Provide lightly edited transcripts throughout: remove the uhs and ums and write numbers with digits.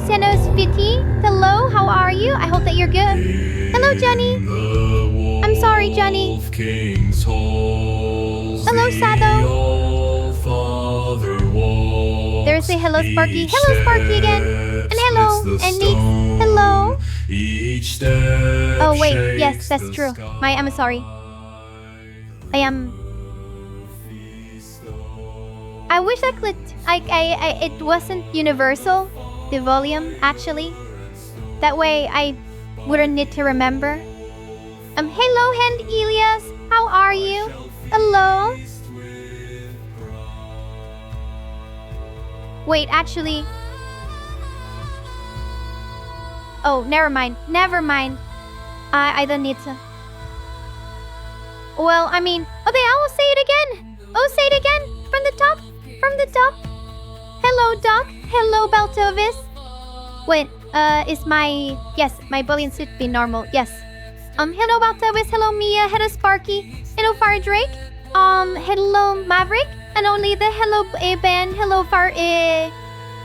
Oceanos Fiti. Hello, how are you? I hope that you're good. Hello, Johnny. I'm sorry, Johnny. Hello, Sado. There's a hello, Sparky. Hello, Sparky again. And hello, and Nick. Hello. Oh, wait. Yes, that's true. I'm sorry. I wish I could. It wasn't universal, the volume, actually. That way I wouldn't need to remember. Hello, Hand Elias. How are you? Hello. Wait, actually. Oh, never mind. Never mind. I don't need to. Well, I mean, okay, I will say it again. Oh, say it again. From the top. From the top. Hello, Doc. Hello, Baltovis. Wait, is my... Yes, my volume should be normal. Yes. Hello, Baltovis. Hello, Mia. Hello, Sparky. Hello, Far Drake. Hello, Maverick. And only the hello, Ben. Hello, Far...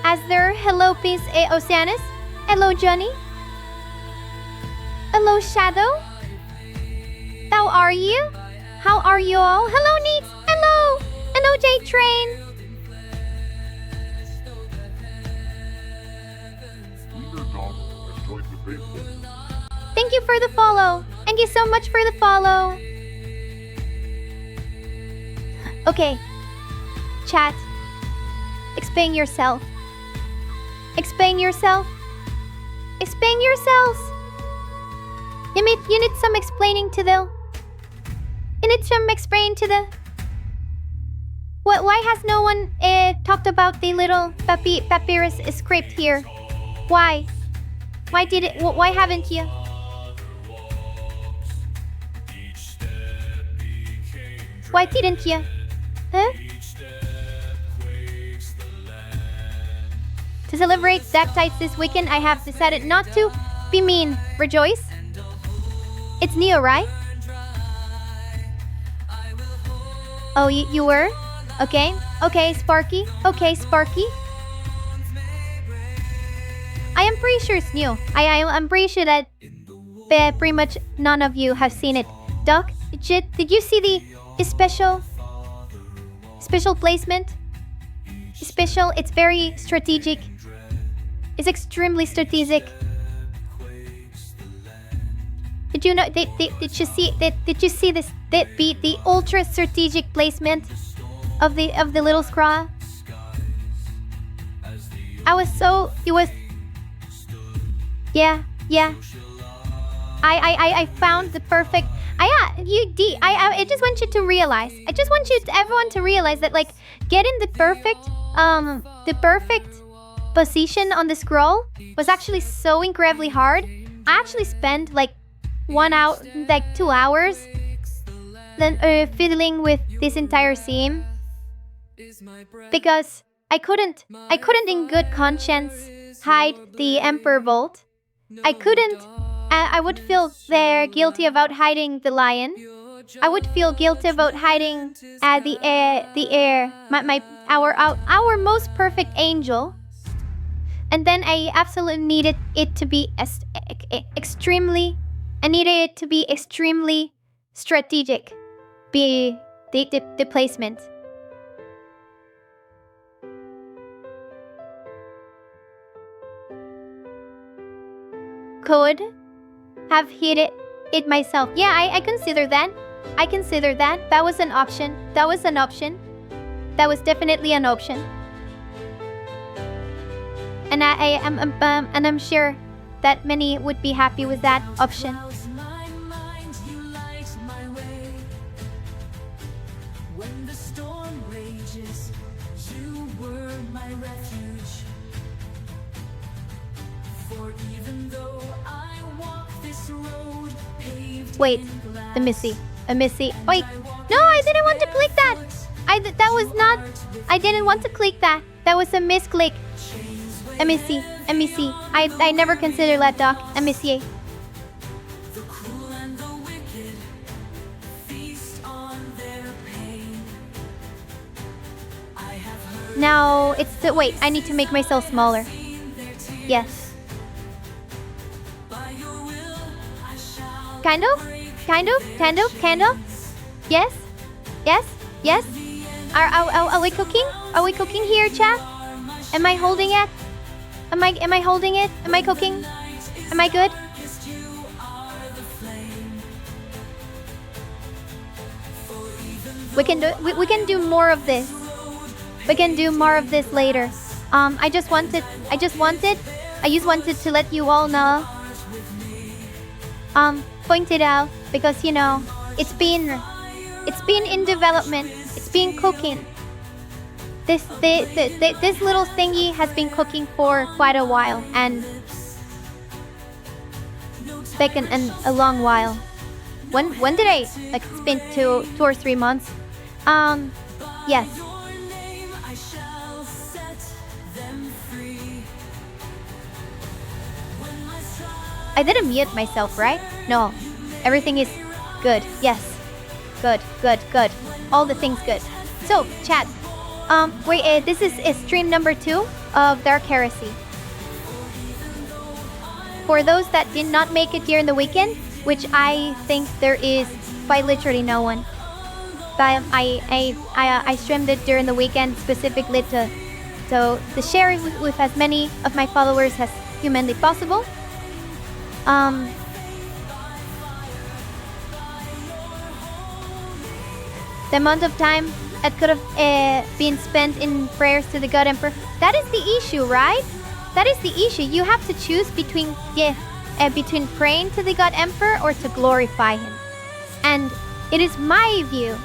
Asder. Hello, Peace, Oceanus. Hello, Johnny. Hello, Shadow. How are you? How are you all? Hello, Neat. Hello. Hello, J-Train. Thank you for the follow. Thank you so much for the follow. Okay. Chat. Explain yourself. Explain yourself. Explain yourselves. You need some explaining to the... You need some explaining to the... What? Why has no one talked about the little papyrus script here? Why? Why did it? Why haven't you? Why didn't you? Huh? To celebrate Dark Tides this weekend, I have decided not to be mean. Rejoice. It's Neo, right? Oh, you were? Okay. Okay, Sparky. Okay, Sparky. I am pretty sure it's new. I'm pretty sure that pretty much none of you have seen it. Doc, did you see the special placement? Special, it's very strategic. It's extremely strategic. Did you know? Did you see that? Did you see this? The ultra strategic placement of the little scrawl? It was. Yeah. I found the perfect. I just want you to realize. I just want everyone to realize that, like, getting the perfect position on the scroll was actually so incredibly hard. I actually spent like 1 hour, like 2 hours, then fiddling with this entire scene because I couldn't in good conscience hide the Emperor Vault. I couldn't. I would feel guilty about hiding the lion. I would feel guilty about hiding our most perfect angel. And then I absolutely needed it to be extremely. I needed it to be extremely strategic. Be the placement. Could have hit it myself. Yeah, I consider that. I consider that. That was an option. That was an option. That was definitely an option. And I'm sure that many would be happy with that option. Wait, the Missy. A Missy. Wait, no, I didn't want to click that. I didn't want to click that. That was a misclick. A Missy. I never considered that, Doc. A Missy. Now it's the... Wait, I need to make myself smaller. Yes. Kind of? Kind of? Kind of? Kind of? Yes? Yes? Yes? Are we cooking? Are we cooking here, chat? Am I holding it? Am I holding it? Am I cooking? Am I good? We can do more of this. We can do more of this later. I just wanted to let you all know. Point it out because you know it's been in development. It's been cooking. This little thingy has been cooking for quite a while and taken a long while. When did I like? It's been 2 or 3 months. Yes. I didn't mute myself, right? No. Everything is good. Yes. Good. All the things good. So, chat. This is stream number 2 of Dark Heresy. For those that did not make it during the weekend, which I think there is quite literally no one. But I streamed it during the weekend specifically to share it with as many of my followers as humanly possible. The amount of time that could have been spent in prayers to the God Emperor. That is the issue, right? That is the issue. You have to choose between praying to the God Emperor or to glorify him. And it is my view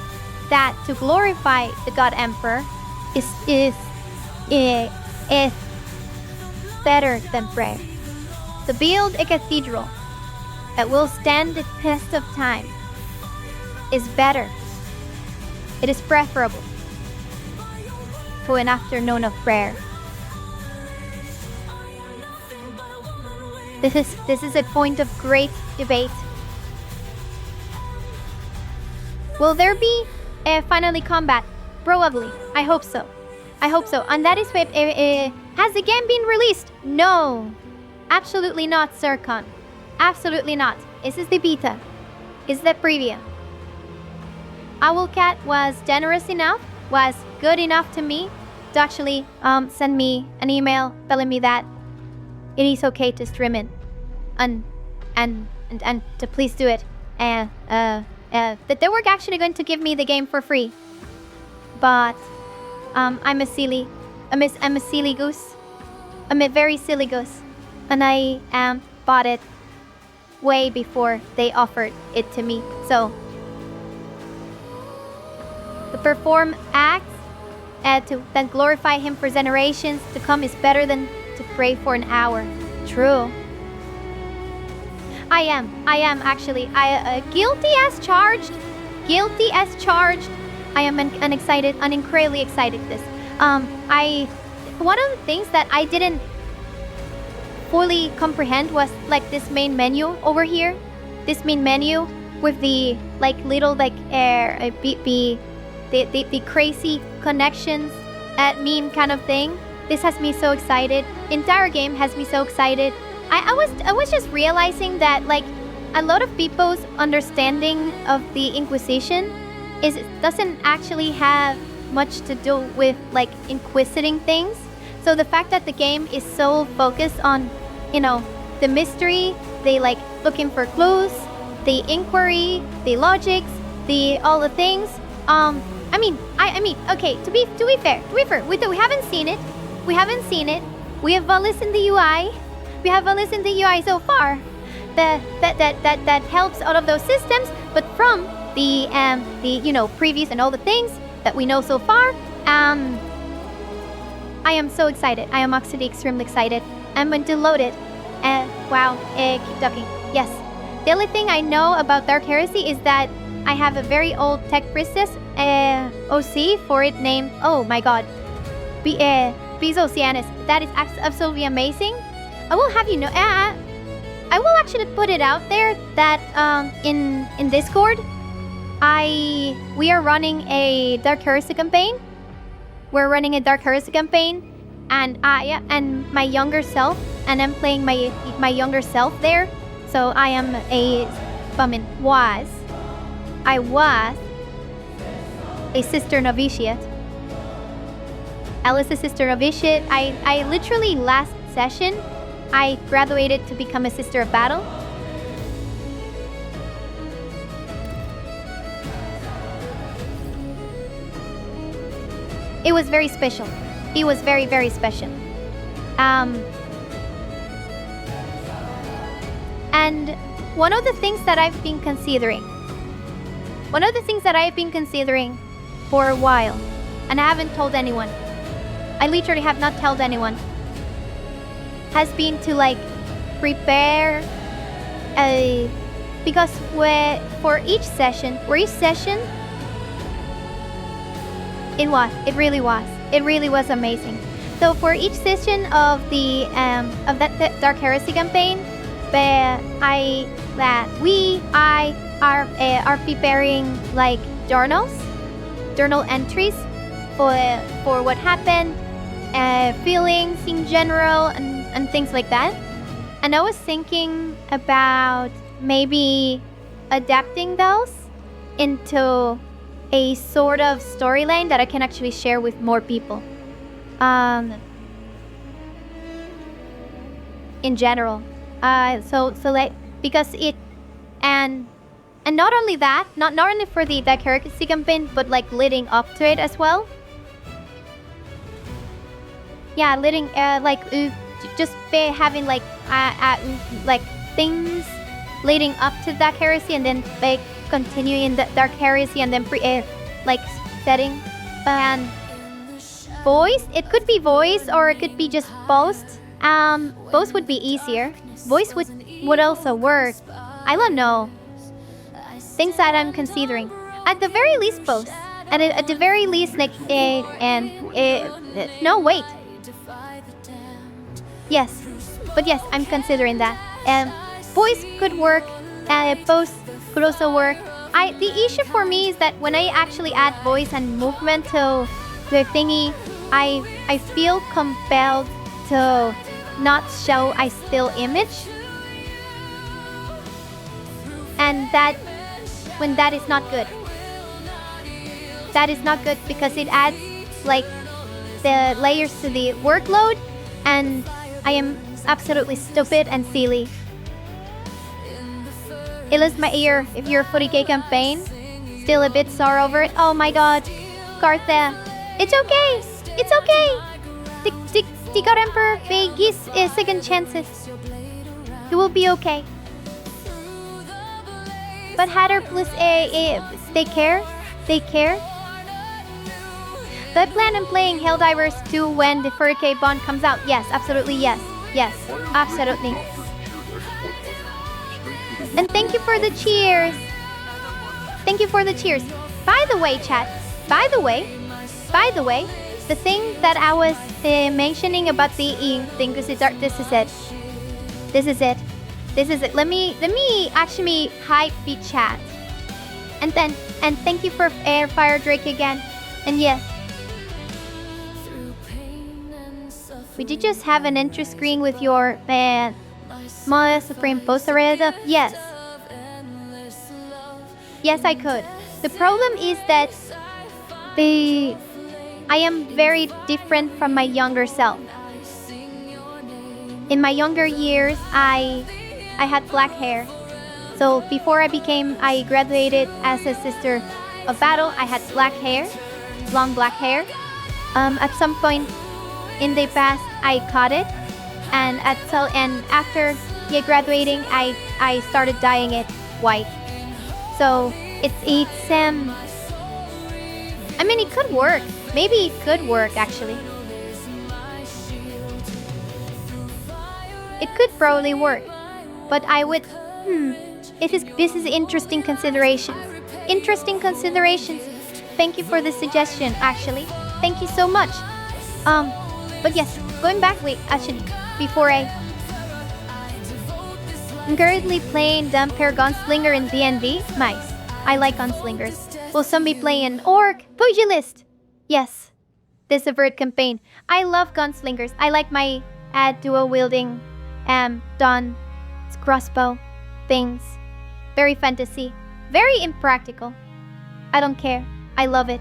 that to glorify the God Emperor is better than prayer. To build a cathedral that will stand the test of time is better. It is preferable to an afternoon of prayer. This is a point of great debate. Will there be finally combat? Probably. I hope so. And that is why has the game been released? No. Absolutely not, Sircon. Absolutely not. This is the beta. It's the preview. Owlcat was generous enough, was good enough to me to actually send me an email telling me that it is okay to stream it and to please do it. That they were actually going to give me the game for free. But I'm a silly goose. I'm a very silly goose. And I bought it way before they offered it to me. So to perform acts that glorify him for generations to come is better than to pray for an hour. True. I am actually. Guilty as charged. Guilty as charged. I am incredibly excited this. One of the things that I didn't fully comprehend was like this main menu over here. This main menu with the like little like the crazy connections meme kind of thing. This has me so excited. The entire game has me so excited. I was just realizing that like a lot of people's understanding of the Inquisition doesn't actually have much to do with like inquisiting things. So the fact that the game is so focused on, you know, the mystery, the like looking for clues, the inquiry, the logics, the all the things. I mean, okay. To be fair, we haven't seen it. We haven't seen it. We have listened to the UI. We have listened to the UI so far. That helps all of those systems. But from the previews and all the things that we know so far, I am so excited. I am actually extremely excited. I'm going to load it. Wow. Keep talking. Yes. The only thing I know about Dark Heresy is that I have a very old tech priestess OC for it named, oh my god, Bezosianus. That is absolutely amazing. I will have you know, I will actually put it out there that in Discord, we are running a Dark Heresy campaign. We're running a Dark Heresy campaign, and my younger self, and I'm playing my younger self there. So I am I was a sister novitiate. I was a sister novitiate. I literally last session, I graduated to become a sister of battle. It was very special. It was very, very special. And one of the things that I've been considering for a while, and I haven't told anyone, I literally have not told anyone, has been to like prepare because for each session, it really was amazing. So for each session of that Dark Heresy campaign, we are preparing like journal entries for what happened, feelings in general, and things like that. And I was thinking about maybe adapting those into a sort of storyline that I can actually share with more people. In general. So like, because it, and not only that, not only for the Dark Heresy campaign, but like leading up to it as well. Yeah, leading just having like things leading up to Dark Heresy, and then like continuing the Dark Heresy, and then setting and voice. It could be voice, or it could be just post. Both would be easier. Voice would also work. I don't know. Things that I'm considering. At the very least, both. And at the very least, like, no, wait. Yes, but yes, I'm considering that. Voice could work. Both could also work. The issue for me is that when I actually add voice and movement to the thingy, I feel compelled to not show a still image, and that is not good. That is not good because it adds like the layers to the workload, and I am absolutely stupid and silly. It lifts my ear if your 40k campaign still a bit sore over it. Oh my god, Cartha, it's okay. It's okay. The God Emperor, they give second chances. It will be okay. But Hatter, please, they care. They care. Do I plan on playing Helldivers 2 when the 4K bond comes out? Yes, absolutely, yes. Yes, absolutely. And thank you for the cheers. Thank you for the cheers. By the way, chat. By the way, the thing that I was mentioning about the thing, this is it. This is it. Let me actually hype the chat. And thank you for Airfire Drake again. And yes, we did just have an entry screen with your Maya Supreme poster. Yes. Yes, I could. The problem is that I am very different from my younger self. In my younger years, I had black hair. So before I graduated as a sister of battle, I had black hair, long black hair. At some point in the past, I cut it, and after graduating, I started dyeing it white. So it's I mean, it could work. Maybe it could work, actually. It could probably work. But I would... This is interesting considerations. Interesting considerations. Thank you for the suggestion, actually. Thank you so much. But yes, going back, actually, before I'm currently playing Dumper Gunslinger in D&D. Nice. I like gunslingers. Will some be playing Orc? Pugilist! Yes. this avert campaign. I love gunslingers. I like my dual wielding Dawn crossbow things. Very fantasy. Very impractical. I don't care. I love it.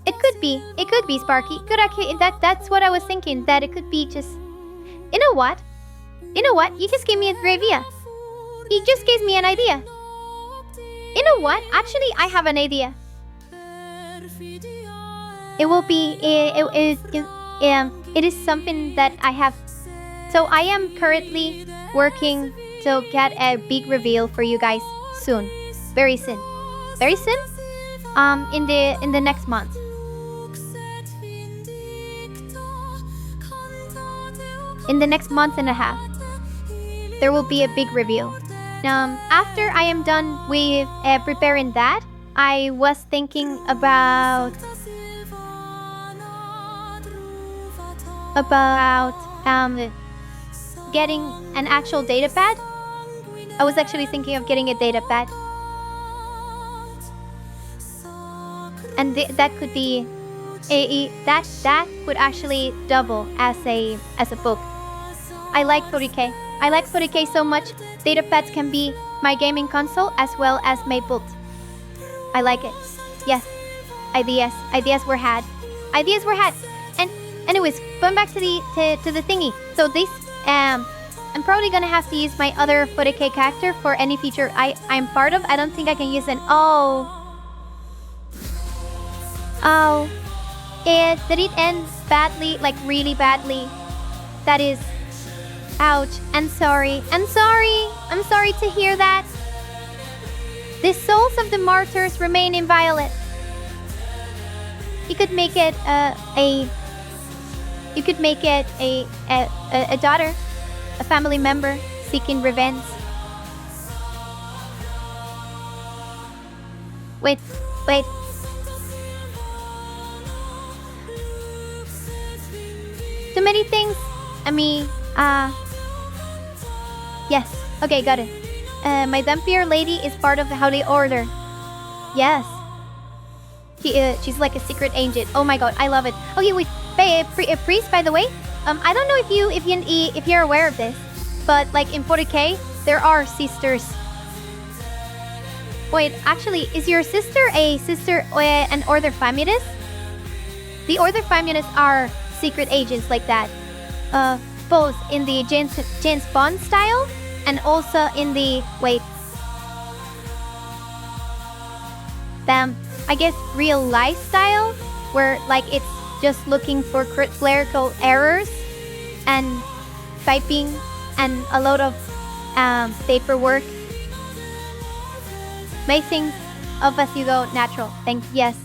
It could be. It could be Sparky. Could actually that's what I was thinking. That it could be just. You know what? You know what? You just gave me a great idea. You just gave me an idea. You know what? Actually, I have an idea. It will be. It is something that I have. So I am currently working to get a big reveal for you guys soon. Very soon. Very soon? In the next month. In the next month and a half, there will be a big reveal. After I am done with preparing that, I was thinking about getting an actual data pad. I was actually thinking of getting a data pad, and that could be that could actually double as a book. I like 40K. I like 40K so much. Data pads can be my gaming console as well as my book. I like it. Yes. Ideas were had. Ideas were had. And anyways, going back to the thingy. So this I'm probably gonna have to use my other 40K character for any feature I'm part of. I don't think I can use an did it end badly, like really badly? That is, ouch. I'm sorry to hear that. The souls of the martyrs remain inviolate. You could make it a daughter, a family member seeking revenge. Wait. Too many things. Yes. Okay, got it. My vampire lady is part of the Holy Order. Yes. She's like a secret agent. Oh my god, I love it. Okay, wait. A priest, by the way. I don't know if you're aware of this, but like in 40K, there are sisters. Wait, actually, is your sister an Order Famulus? The Order Famulus are secret agents like that. Both in the James Bond style and also in the I guess real life style, where like it's just looking for clerical errors and typing and a lot of paperwork. Make things of as you go natural. Yes.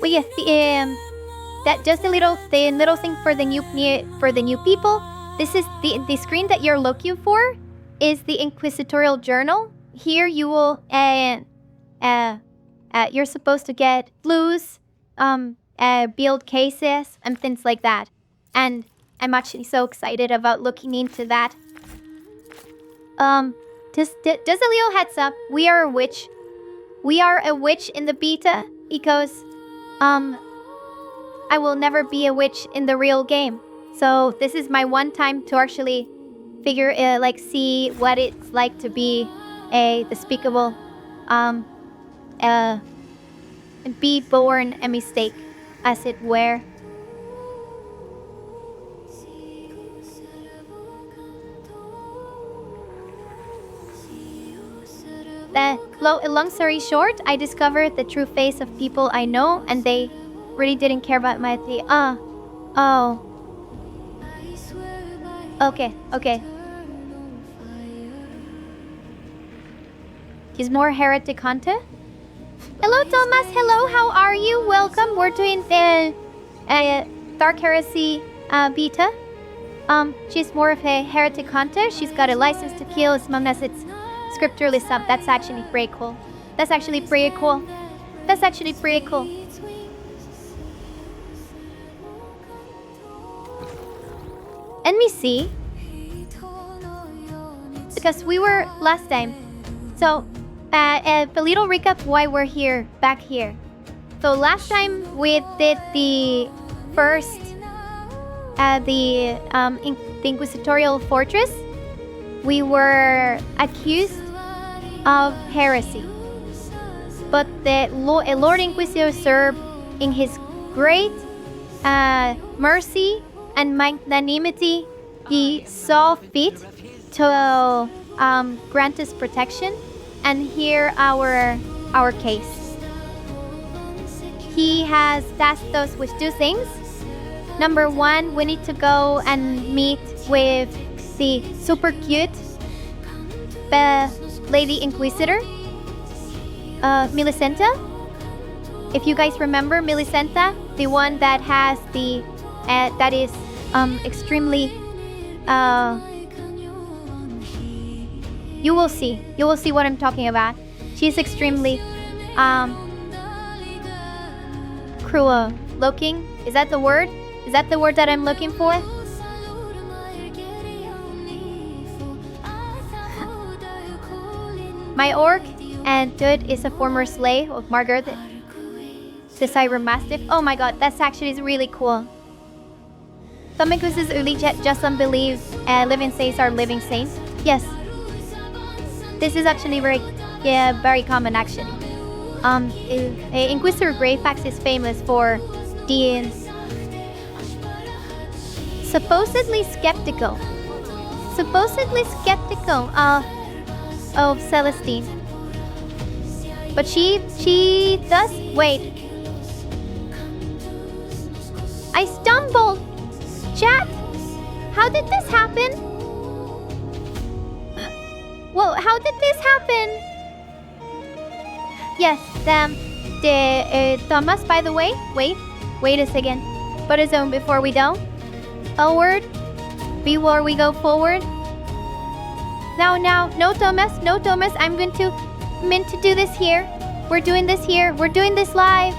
Well, yes, that just the little thing for the new people. This is the screen that you're looking for is the Inquisitorial Journal. Here you will you're supposed to get clues, build cases and things like that. And I'm actually so excited about looking into that. Just a little heads up, we are a witch. We are a witch in the beta because I will never be a witch in the real game. So this is my one time to actually figure see what it's like to be a despicable be born a mistake, as it were. Long story short, I discovered the true face of people I know, and they really didn't care about my Okay. He's more heretic hunter. Hello, Thomas. Hello, how are you? Welcome. We're doing the Dark Heresy beta. She's more of a heretic hunter. She's got a license to kill as long as it's scripturally sub. That's actually pretty cool. Let me see. because we were last time. So, a little recap why we're here, back here. So last time we did the first, the Inquisitorial Fortress. We were accused of heresy. But the Lord Inquisitor served in his great mercy and magnanimity. He saw fit to grant us protection and hear our case. He has tasked us with two things. Number one, we need to go and meet with the super cute Lady Inquisitor, Millicenta. If you guys remember Millicenta, the one that has the that is extremely you will see what I'm talking about. She's extremely cruel looking. Is that the word? Is that the word that I'm looking for? My orc and Dude is a former slave of Margaret, the Cyber Mastiff. Oh my god, that's actually really cool. Tomekus' early just unbelieve living saints are living saints. Yes. This is actually very common actually. Inquisitor Greyfax is famous for being supposedly skeptical of Celestine. But she does wait. I stumbled! Chat! How did this happen? Well, how did this happen? Yes, the Thomas, by the way. Wait a second. Put a zone before we go. Forward. Before we go forward. No, Thomas. I'm meant to do this here. We're doing this here. We're doing this live.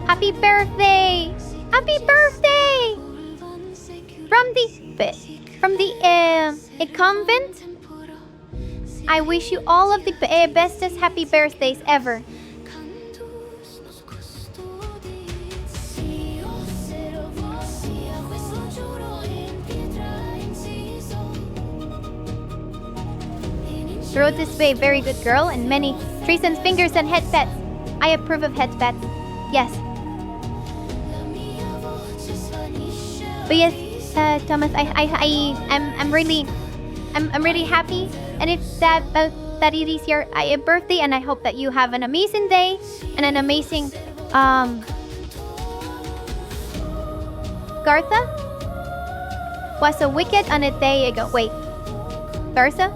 Happy birthday! Happy birthday! From the convent. I wish you all of the bestest happy birthdays ever. Throughout this way, very good girl, and many trees and fingers and head pets. I approve of head pets. Yes. But yes, Thomas, I'm really happy, and it's that it is your birthday, and I hope that you have an amazing day and an amazing Gartha was a wicked on a day ago. Wait, Gartha.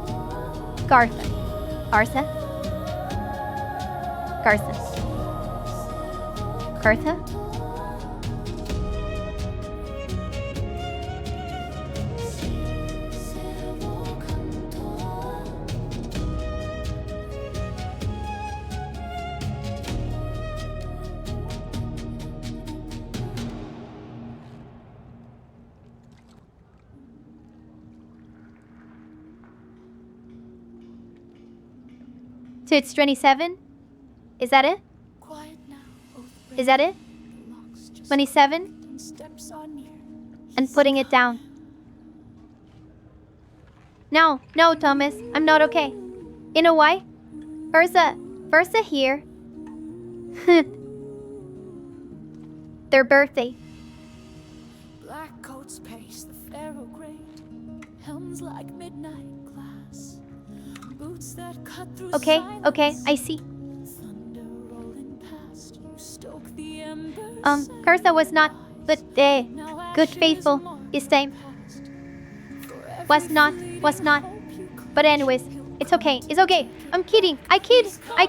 So it's 27? Is that it? Is that it? 27? And putting it down. No, Thomas. I'm not okay. You know why? Versa here. Their birthday. Black coats pace the pharaoh grade. Helms like midnight glass. Boots that cut through Okay, I see. Thunder rolling past, you stoke the embers. Kartha was not good faithful this time. Was not. But anyways, it's okay. I'm kidding. I kid. I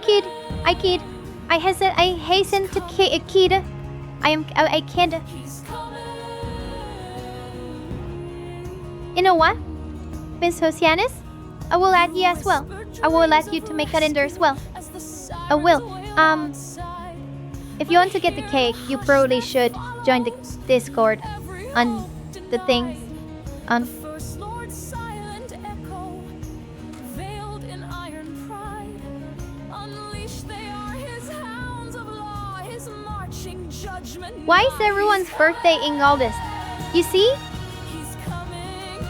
hasten to kid. I kid. You know what, Miss Hosianis? I will add you as well. I will ask you to make that in there as well. I will. If you want to get the cake, you probably should join the Discord on the things on. First Lord's silent echo, veiled in iron pride. Unleashed they are his hounds of law, his marching judgment. Why is everyone's birthday in August? You see? He's coming.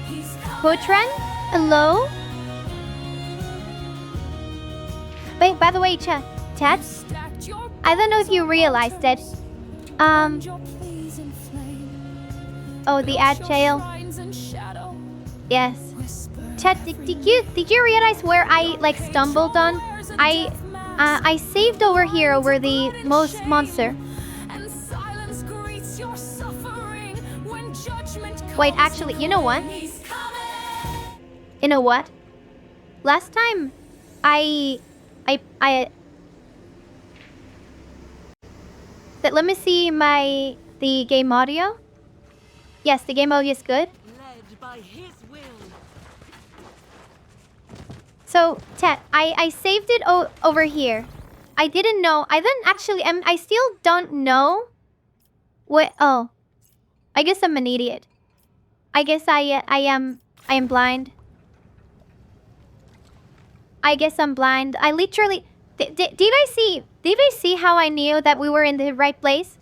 He's coming. Potran? Hello? Wait, by the way, chat. Stacked your I don't know if you realized it. your pleas in flame. Oh, the ad jail. Shrines in shadow, Yes. whisper Chat, did you realize where I like stumbled on? I saved over here over the most monster. and silence greets your suffering when judgment comes. Wait, actually, you know what? He's coming. You know what? Last time, let me see the game audio. Yes, the game audio is good. Led by his will. So, chat, I saved it over here. I didn't know. I didn't actually. I still don't know. What? Oh, I guess I'm an idiot. I guess I am blind. I guess I'm blind. I literally did I see how I knew that we were in the right place?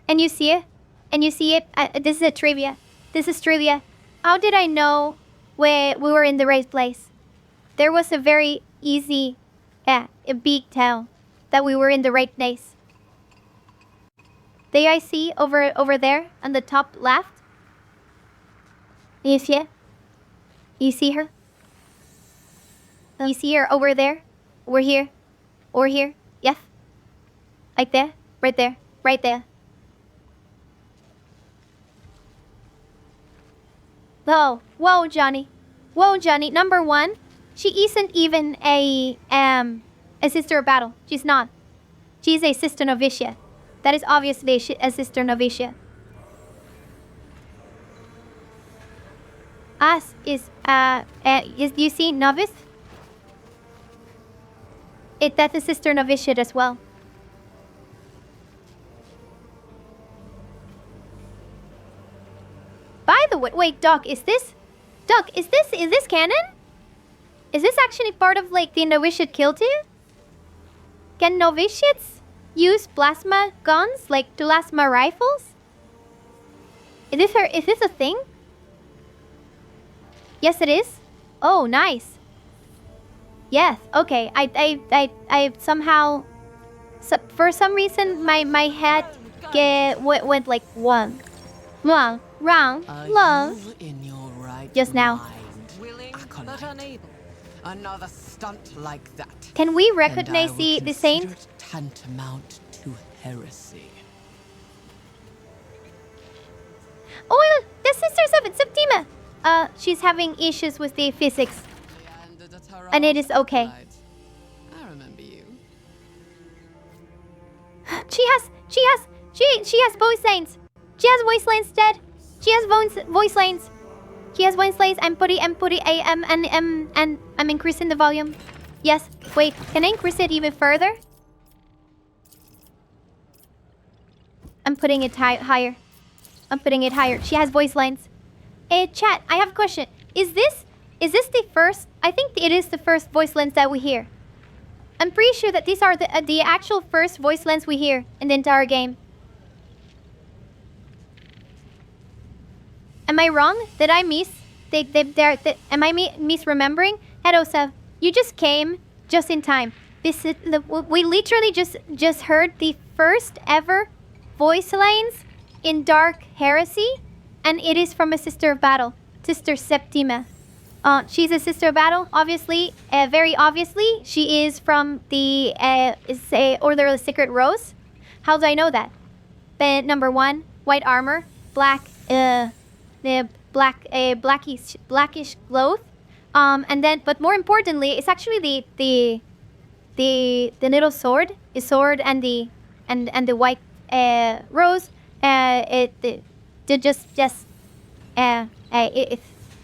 And you see it? And you see it? This is a trivia. This is trivia. How did I know where we were in the right place? There was a very easy, a big tell that we were in the right place. There I see over there on the top left. You see it? You see her? You see her over there? Over here? Over here? Yes. Like there? Right there. Right there. Oh, whoa, Johnny. Whoa, Johnny. Number one, she isn't even a sister of battle. She's not. She's a sister novicia. That is obviously a sister novicia. Us is you see novice? That's a sister novitiate as well. By the way, wait, Doc, is this canon? Is this actually part of like the novitiate guild? Can novitiates use plasma guns, like plasma rifles? Is this a thing? Yes, it is. Oh, nice. Yes. Okay. I somehow, for some reason, my head went like one round love In your right just now. mind? Willing but unable. Another stunt like that. Can we And recognize I will the consider saint? it tantamount to heresy. Oh, the sisters of Septima. She's having issues with the physics. And it is okay. I remember you. She has voice lanes. She has voice lanes, Dad. She has voice lanes. She has voice lanes. I'm putting and I'm increasing the volume. Yes. Wait, can I increase it even further? I'm putting it higher. I'm putting it higher. She has voice lines. Hey, chat, I have a question. Is this the first? I think it is the first voice lines that we hear. I'm pretty sure that these are the actual first voice lines we hear in the entire game. Am I wrong? Did I miss? Am I misremembering? Hello, Sev. You just came just in time. We literally just heard the first ever voice lines in Dark Heresy, and it is from a sister of battle, Sister Septima. She's a sister of battle, obviously. Very obviously, she is from the Order of the Secret Rose. How do I know that? Number one, white armor, black, blackish cloth. And then, but more importantly, it's actually the little sword, and the white rose.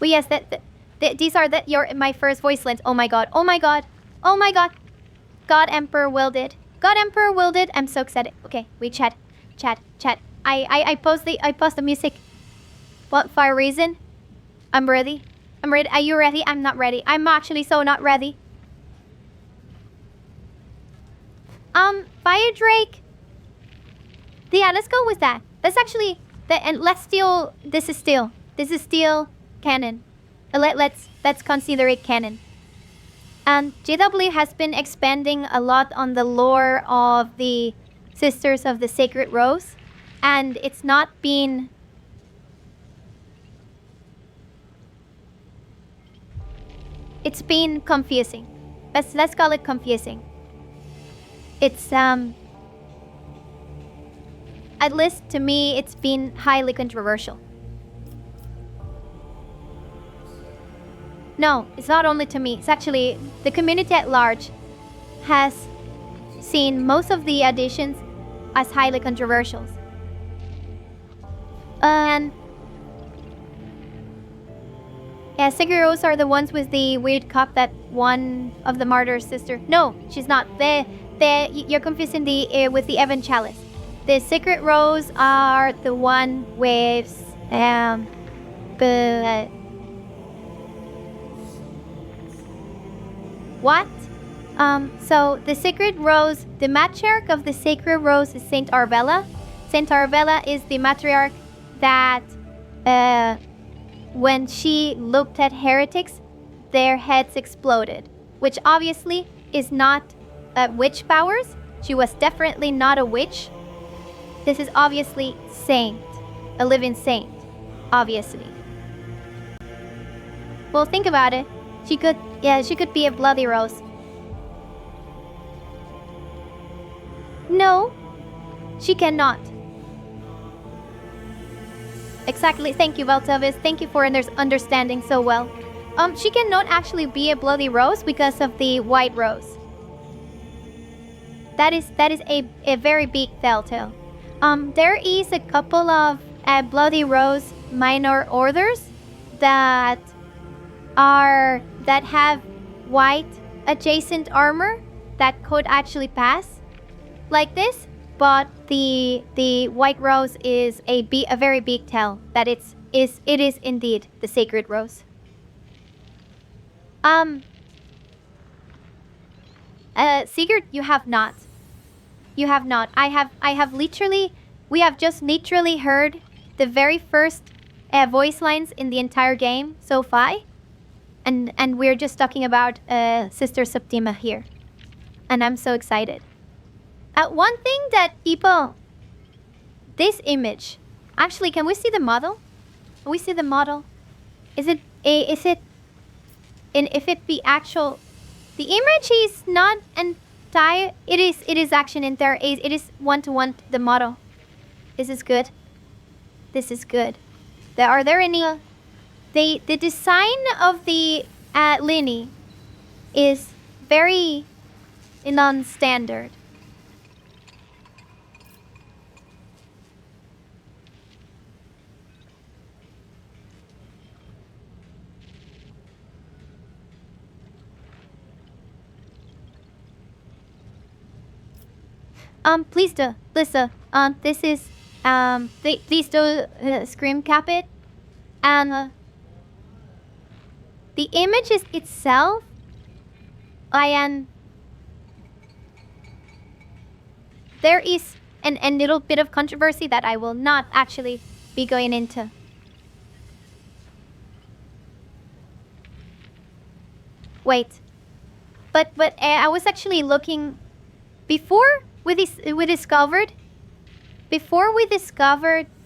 Well, yes, these are my first voice lines. Oh my god. Oh my god. Oh my god. God Emperor willed it. God Emperor willed it. I'm so excited. Okay, wait, chat. I post the music. What for a reason? I'm ready. I'm ready. Are you ready? I'm not ready. I'm actually so not ready. Fire Drake. Yeah, let's go with that. That's actually and let's steal. This is still canon. Let's consider it canon. And JW has been expanding a lot on the lore of the Sisters of the Sacred Rose, and it's not been. It's been confusing. Let's call it confusing. It's at least to me, it's been highly controversial. No, it's not only to me. It's actually the community at large has seen most of the additions as highly controversial. And yeah, Sacred Rose are the ones with the weird cup that one of the martyr's sister. No, she's not. You're confusing the with the Evan Chalice. The Sacred Rose are the one with the what? So the Sacred Rose, the matriarch of the Sacred Rose is Saint Arbella. Saint Arbella is the matriarch that when she looked at heretics, their heads exploded, which obviously is not witch powers. She was definitely not a witch. This is obviously saint, a living saint, obviously. Well, think about it. She could be a bloody rose. No, she cannot. Exactly. Thank you, Valtavis. Thank you for understanding so well. She cannot actually be a bloody rose because of the white rose. That is a very big telltale. There is a couple of bloody rose minor orders that have white adjacent armor that could actually pass like this, but the white rose is a very big tell that it is indeed the Sacred Rose. Sigurd, you have not. You have not. We have just literally heard the very first voice lines in the entire game so far. And we're just talking about Sister Septima here. And I'm so excited. One thing that people... This image. Actually, can we see the model? Can we see the model? If it be actual... The image is not entire... It is action in there. It is one-to-one the model. This is good. This is good. Are there any... The design of the Linny is very non-standard. Please do, Lisa. This is please do screen cap it, and the image is itself. There is a little bit of controversy that I will not actually be going into. Wait, but I was actually looking before we discovered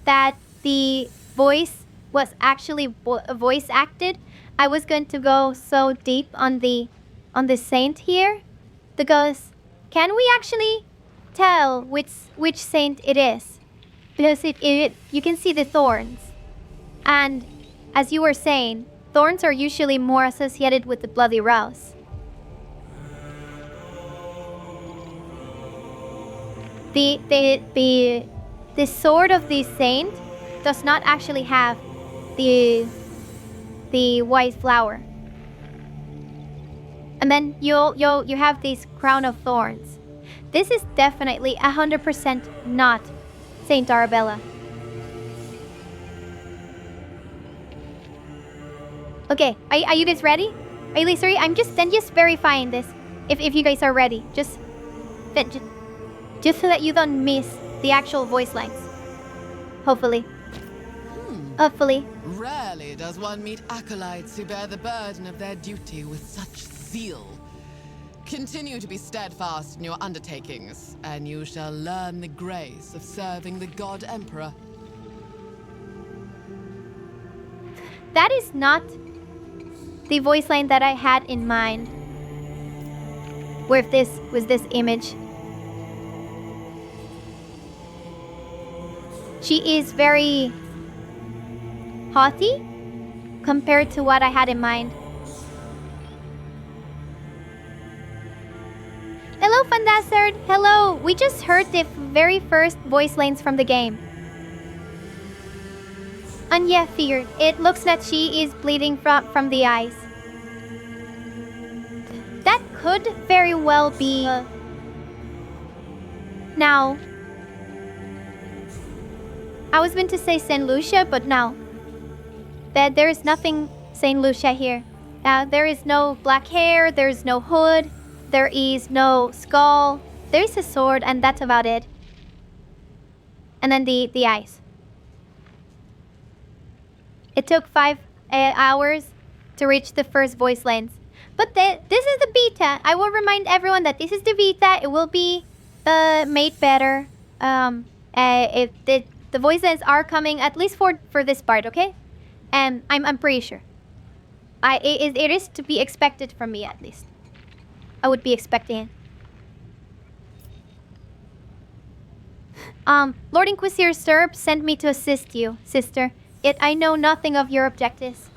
that the voice was actually voice acted. I was going to go so deep on the saint here, because can we actually tell which saint it is? Because you can see the thorns, and as you were saying, thorns are usually more associated with the bloody rose. The sword of the saint does not actually have the white flower. And then you have this crown of thorns. This is definitely 100% not Saint Arabella. Okay, are you guys ready? Are you guys ready? I'm just verifying this. If you guys are ready, just so that you don't miss the actual voice lines. Hopefully. Hopefully. Rarely does one meet acolytes who bear the burden of their duty with such zeal. Continue to be steadfast in your undertakings, and you shall learn the grace of serving the God Emperor. That is not the voice line that I had in mind. Where this was this image. She is very haughty compared to what I had in mind. Hello, Fandazard. Hello. We just heard the very first voice lines from the game. Anya feared. It looks that she is bleeding from the eyes. That could very well be... Now... I was meant to say Saint Lucia, but no. There is nothing Saint Lucia here. There is no black hair, there is no hood, there is no skull. There is a sword, and that's about it. And then the eyes. It took 5 hours to reach the first voice lines. But this is the beta. I will remind everyone that this is the beta. It will be made better. The voice lines are coming at least for this part, okay? And I'm pretty sure. It is to be expected from me, at least. I would be expecting it. Lord Inquisitor Serb sent me to assist you, sister. Yet I know nothing of your objectives.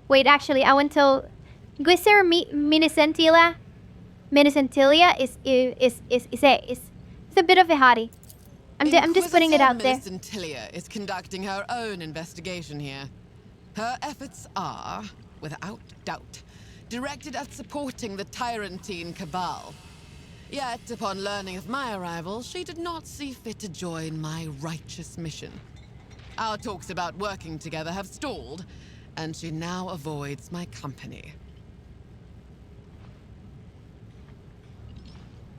Wait, actually, I went to Inquisitor Minicentilia. Minicentilia is a bit of a hottie. I'm just putting it out there. Minicentilia is conducting her own investigation here. Her efforts are, without doubt, directed at supporting the Tyrantine Cabal. Yet, upon learning of my arrival, she did not see fit to join my righteous mission. Our talks about working together have stalled, and she now avoids my company.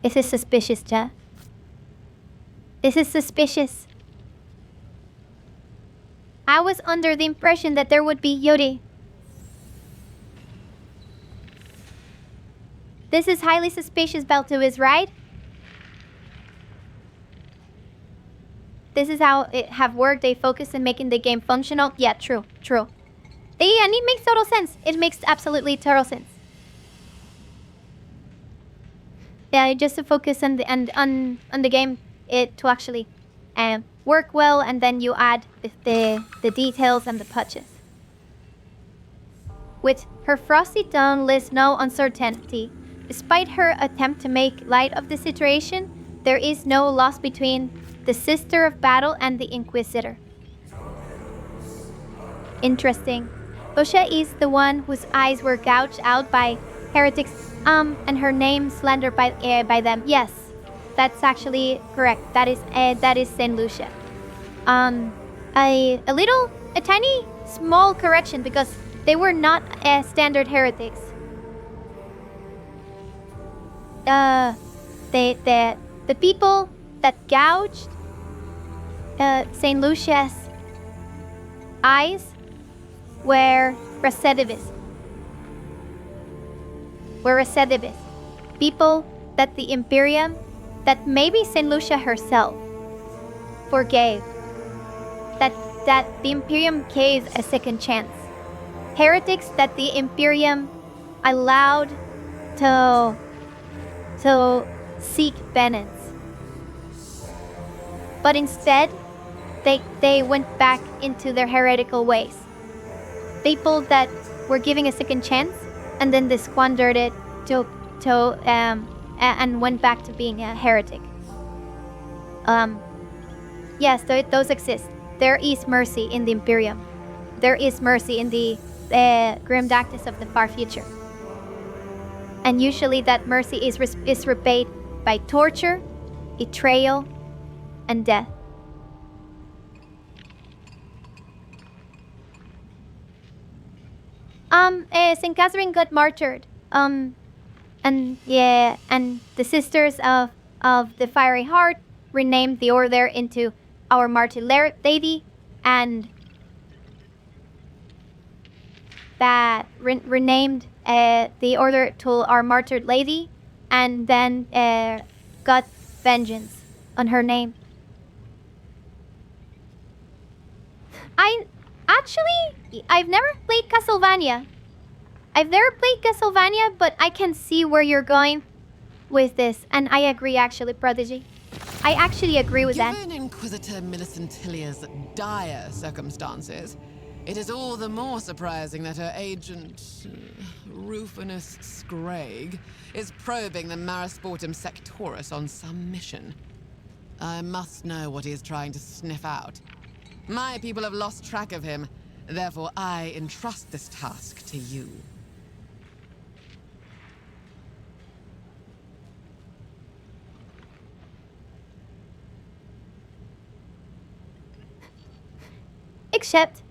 This is suspicious, Ja. This is suspicious. I was under the impression that there would be Yuri. This is highly suspicious, Beltuis, right? This is how it have worked. They focus on making the game functional. Yeah, true. And it makes total sense. It makes absolutely total sense. Yeah, just to focus on the game, it to actually work well, and then you add the details and the patches. With her frosty tone lies no uncertainty. Despite her attempt to make light of the situation, there is no loss between the Sister of Battle and the Inquisitor. Interesting. Bosha is the one whose eyes were gouged out by heretics, and her name slandered by them. Yes, that's actually correct. That is Saint Lucia. A tiny, small correction, because they were not standard heretics. The people that gouged Saint Lucia's eyes were recidivists. People that the Imperium, that maybe Saint Lucia herself forgave. That the Imperium gave a second chance. Heretics that the Imperium allowed to seek penance. But instead, they went back into their heretical ways. People that were giving a second chance, and then they squandered it and went back to being a heretic. Yes, those exist. There is mercy in the Imperium. There is mercy in the Grim Darkness of the far future. And usually that mercy is repaid by torture, betrayal, and death. Saint Catherine got martyred. And yeah, and the Sisters of the Fiery Heart renamed the order into Our Martyr Lady, and that renamed the order to Our Martyred Lady, and then got vengeance on her name. I've never played Castlevania. But I can see where you're going with this, and I agree, actually, Prodigy. I actually agree with that. Given Inquisitor Millicent Hilliard's dire circumstances, it is all the more surprising that her agent, Rufinus Scragg, is probing the Marisportum Sectorus on some mission. I must know what he is trying to sniff out. My people have lost track of him, therefore I entrust this task to you. Except,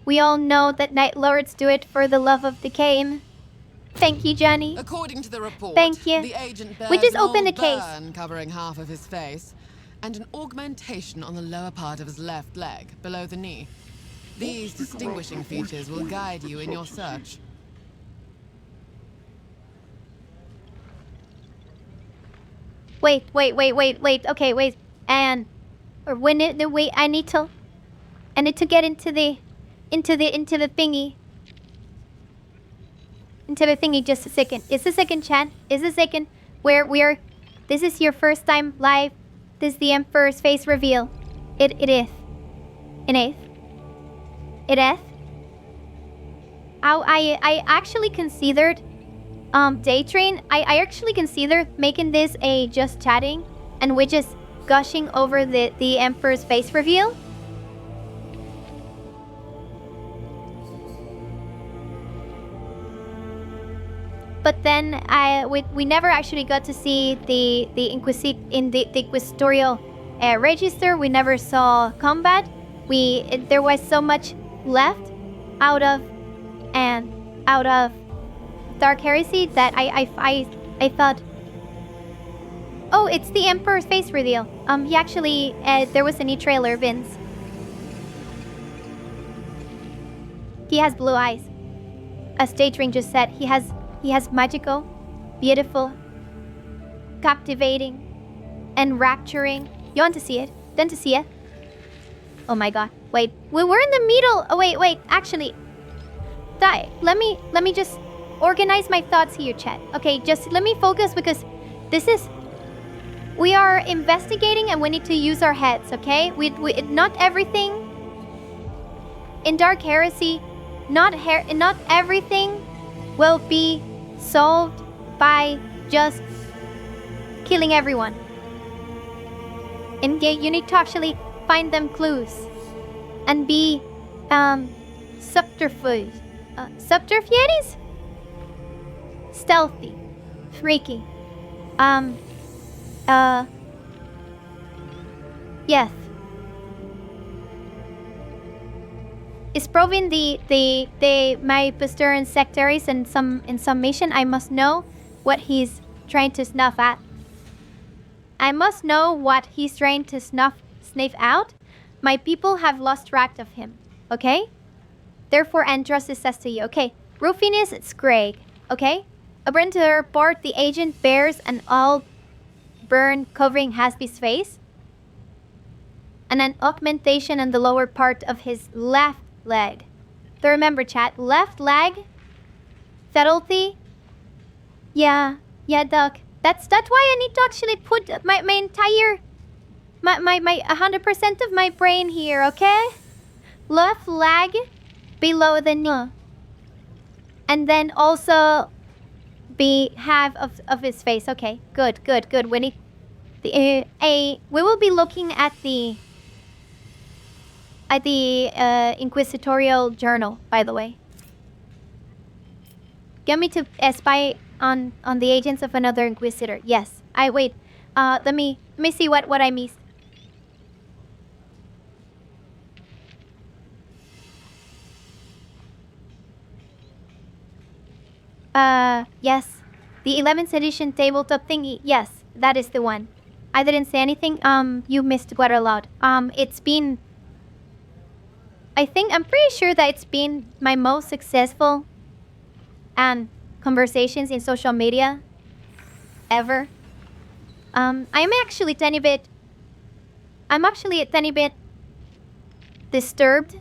we all know that Night Lords do it for the love of the game. Thank you, Johnny. According to the report, Thank you. the agent bears We just an opened old the case. burn covering half of his face, and an augmentation on the lower part of his left leg, below the knee. These distinguishing features will guide you in your search. Wait. Okay, wait. And wait. I need to get into the thingy. Into the thingy, just a second. It's a second, chat. It's a second. This is your first time live. This is the Emperor's face reveal. It is. I actually considered Daytrain. I actually considered making this a just chatting, and we're just gushing over the Emperor's face reveal. But then we never actually got to see the Inquisitorial register. We never saw combat. There was so much left out of Dark Heresy that I thought, oh, it's the Emperor's face reveal. He actually there was a new trailer, Vince. He has blue eyes. As Daydream just said, he has magical, beautiful, captivating, and rapturing. You want to see it? Then to see it? Oh my god. Wait. We're in the middle. Oh wait. Actually, let me just organize my thoughts here, chat. Okay, just let me focus, because we are investigating and we need to use our heads, okay? We not everything in Dark Heresy, not everything will be solved by just killing everyone. And you need to actually find them clues and be subterfuges, stealthy, freaky, yes. Is proving my Pastoran sectaries in some mission. I must know what he's trying to snuff at. I must know what he's trying to sniff out. My people have lost track of him. Okay? Therefore, entrust this says to you. Okay. Rufinus Scragg. Okay? According to the report, the agent bears an all burn covering Hasby's face, and an augmentation on the lower part of his left leg. So remember, chat, left leg, subtlety. Yeah, Doc. That's why I need to actually put my entire 100% of my brain here, okay? Left leg below the knee. And then also be half of his face. Okay, good. We need we will be looking at the Inquisitorial journal, by the way. Get me to spy on the agents of another Inquisitor. Yes. Wait. Let me see what I missed. Yes. The 11th edition tabletop thingy. Yes, that is the one. I didn't say anything. You missed quite a lot. It's been... I'm pretty sure that it's been my most successful conversations in social media ever. I'm actually a tiny bit disturbed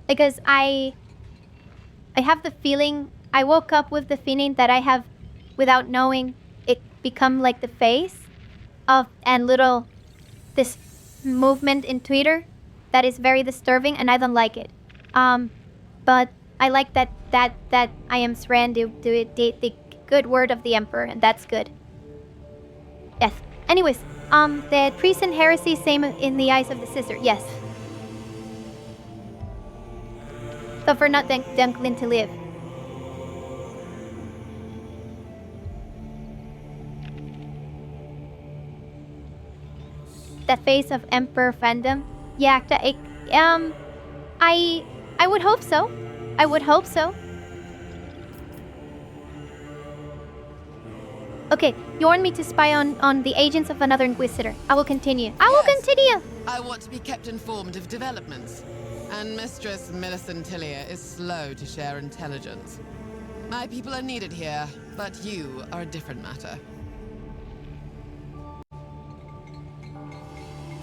because I have the feeling, I woke up with the feeling that I have, without knowing, it become like the face of this movement in Twitter that is very disturbing, and I don't like it. But I like that I am surrounded to the good word of the Emperor, and that's good. Yes. Anyways, the priest and heresy same in the eyes of the sister. Yes. Suffer not Dunklin to live. The face of Emperor fandom. Yeah, I would hope so. I would hope so. Okay, you want me to spy on the agents of another Inquisitor. I will continue. I will continue! I want to be kept informed of developments. And Mistress Millicent Tillier is slow to share intelligence. My people are needed here, but you are a different matter.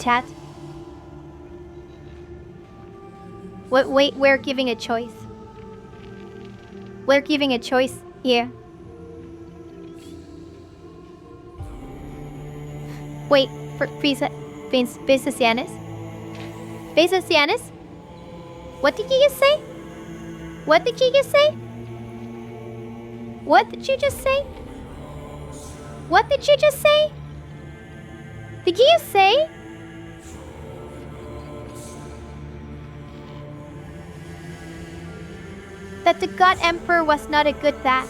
Chat. Wait, we're giving a choice. We're giving a choice here. Wait, for Bezosianis? Bezosianis? What did you just say? What did you just say? What did you just say? What did you just say? Did you say? That the God Emperor was not a good dad.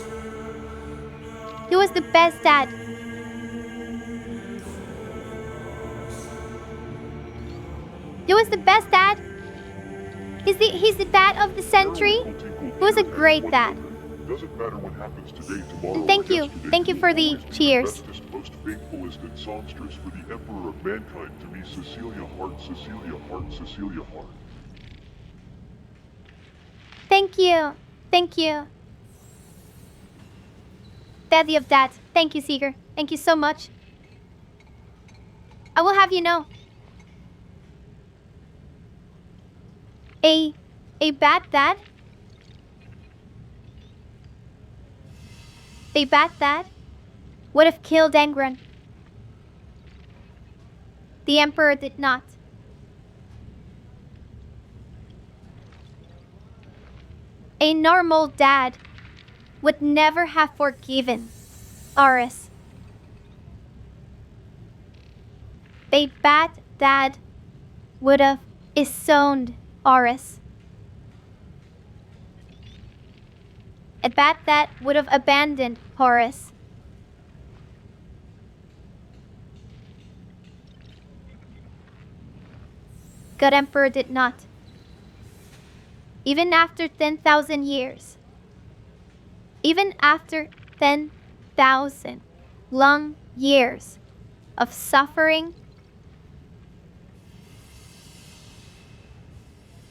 He was the best dad. He was the best dad. He's the dad of the century. He was a great dad. Doesn't matter what happens today, tomorrow. Thank you. Thank you for the cheers. Most faithfulest and songstress for the Emperor of Mankind, to me, Cecilia Hart, Cecilia Hart, Cecilia Hart. Thank you. Thank you. Daddy of dads. Thank you, Seeker. Thank you so much. I will have you know. A bad dad? A bad dad would have killed Angron. The Emperor did not. A normal dad would never have forgiven Aris. A bad dad would have disowned Aris. A bad dad would have abandoned Horus. God Emperor did not. Even after 10,000 years. Even after 10,000 long years of suffering,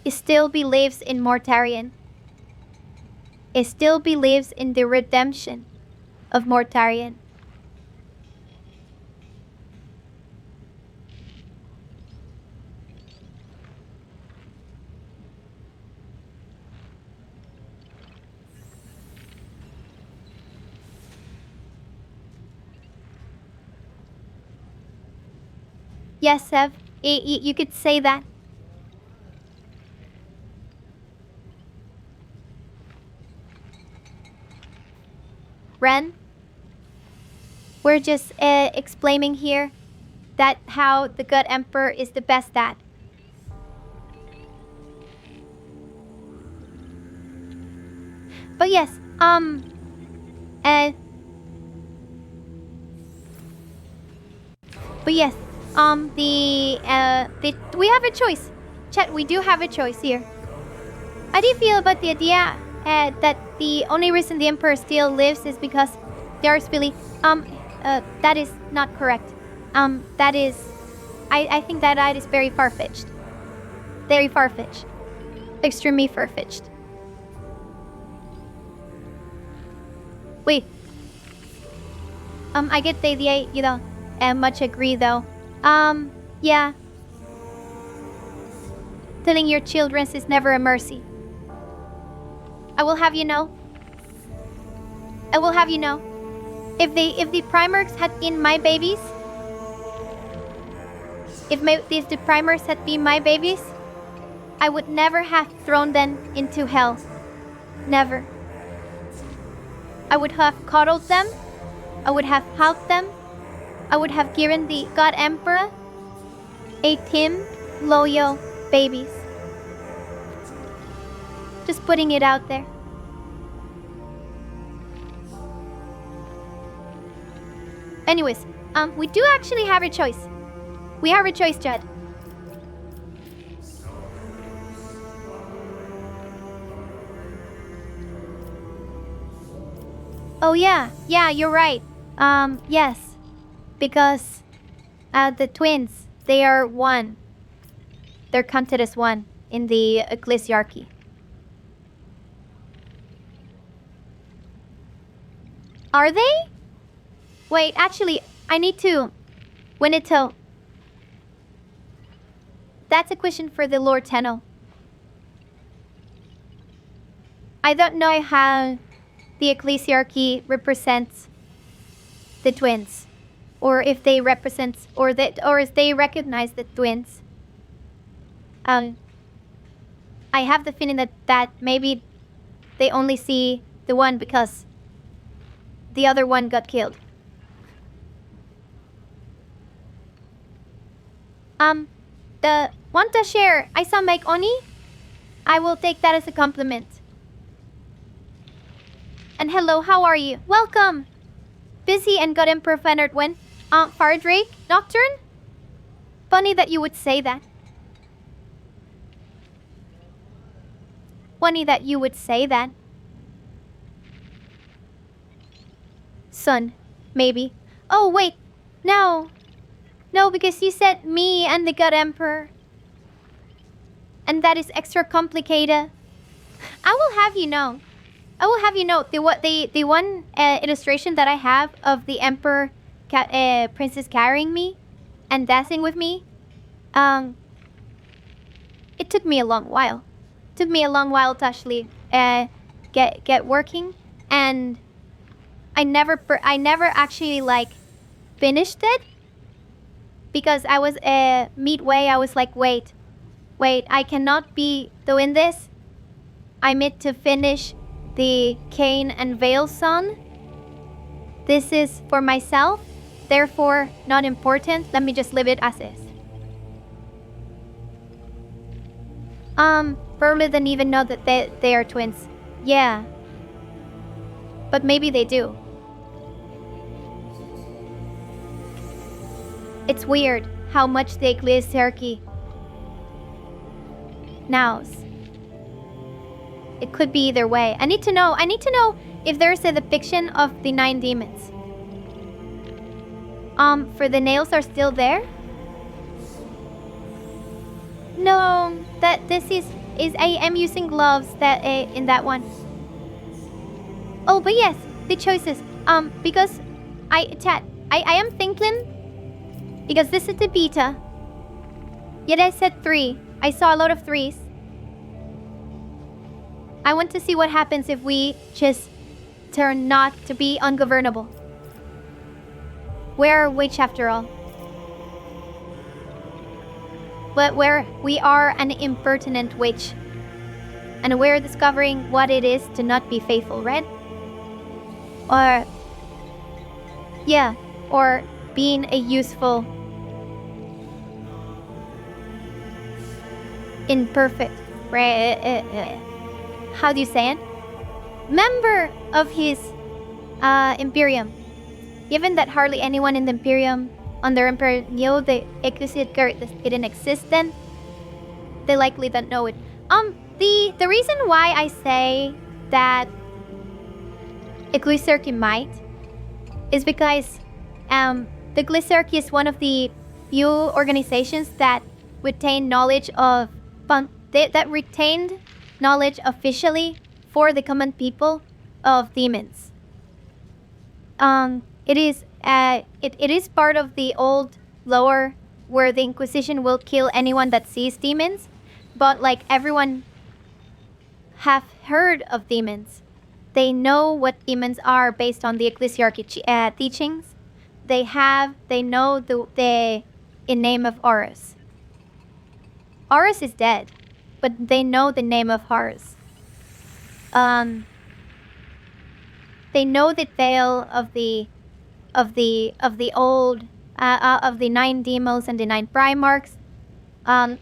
he still believes in Mortarion. He still believes in the redemption of Mortarion. Yes, Sev, you could say that. Ren, we're just explaining here that how the God Emperor is the best dad. But yes, we have a choice. Chat, we do have a choice here. How do you feel about the idea that the only reason the Emperor still lives is because there's really that is not correct. That is, I think that is very far-fetched. Very far-fetched. Extremely far-fetched. Wait. I get the idea, you know, and much agree though. Yeah. Telling your children is never a mercy. I will have you know. I will have you know. If the Primarchs had been my babies, if the Primarchs had been my babies, I would never have thrown them into hell. Never. I would have coddled them. I would have helped them. I would have given the God Emperor 18 loyal babies. Just putting it out there. Anyways, we do actually have a choice. We have a choice, Judd. Oh yeah, you're right. Yes. Because the twins, they are one. They're counted as one in the ecclesiarchy. Are they? Wait, actually, I need to... Winnetou. That's a question for the Lord Tenno. I don't know how the ecclesiarchy represents the twins, or if they represent, or if they recognize the twins. I have the feeling that maybe they only see the one because the other one got killed. The want to share I saw make Oni? I will take that as a compliment. And hello, how are you? Welcome! Busy and got Emperor Fenard when? Fardrake? Nocturne? Funny that you would say that. Funny that you would say that. Son, maybe. Oh, wait. No. No, because you said me and the God Emperor. And that is extra complicated. I will have you know. I will have you know, the one illustration that I have of the Emperor Princess carrying me and dancing with me, it took me a long while. It took me a long while to actually get working, and I never actually like finished it because I was midway. I was like, wait, I cannot be doing this. I need to finish the Cain and Vale song. This is for myself, therefore not important. Let me just leave it as is. Probably didn't even know that they are twins. Yeah. But maybe they do. It's weird how much the ecclesiarchy knows. It could be either way. I need to know if there's a depiction of the 9 demons. For the nails are still there? No, that this is I am using gloves that in that one. Oh, but yes, the choices. Because I am thinking because this is the beta. Yet I said 3. I saw a lot of 3s. I want to see what happens if we just turn not to be ungovernable. We're a witch after all. But we are an impertinent witch. And we're discovering what it is to not be faithful, right? Or... yeah, or being a useful... imperfect... how do you say it? Member of his Imperium. Given that hardly anyone in the Imperium under Emperor knew the Ecclesiarchy didn't exist then, they likely don't know it. The reason why I say that Glycerky might is because the Glycerky is one of the few organizations that retain knowledge of that retained knowledge officially for the common people of demons. It is part of the old lore where the Inquisition will kill anyone that sees demons, but like everyone have heard of demons. They know what demons are based on the Ecclesiarchy teachings. They know the in name of Horus. Horus is dead, but they know the name of Horus. They know the tale of the old of the 9 demos and the 9 Primarchs. And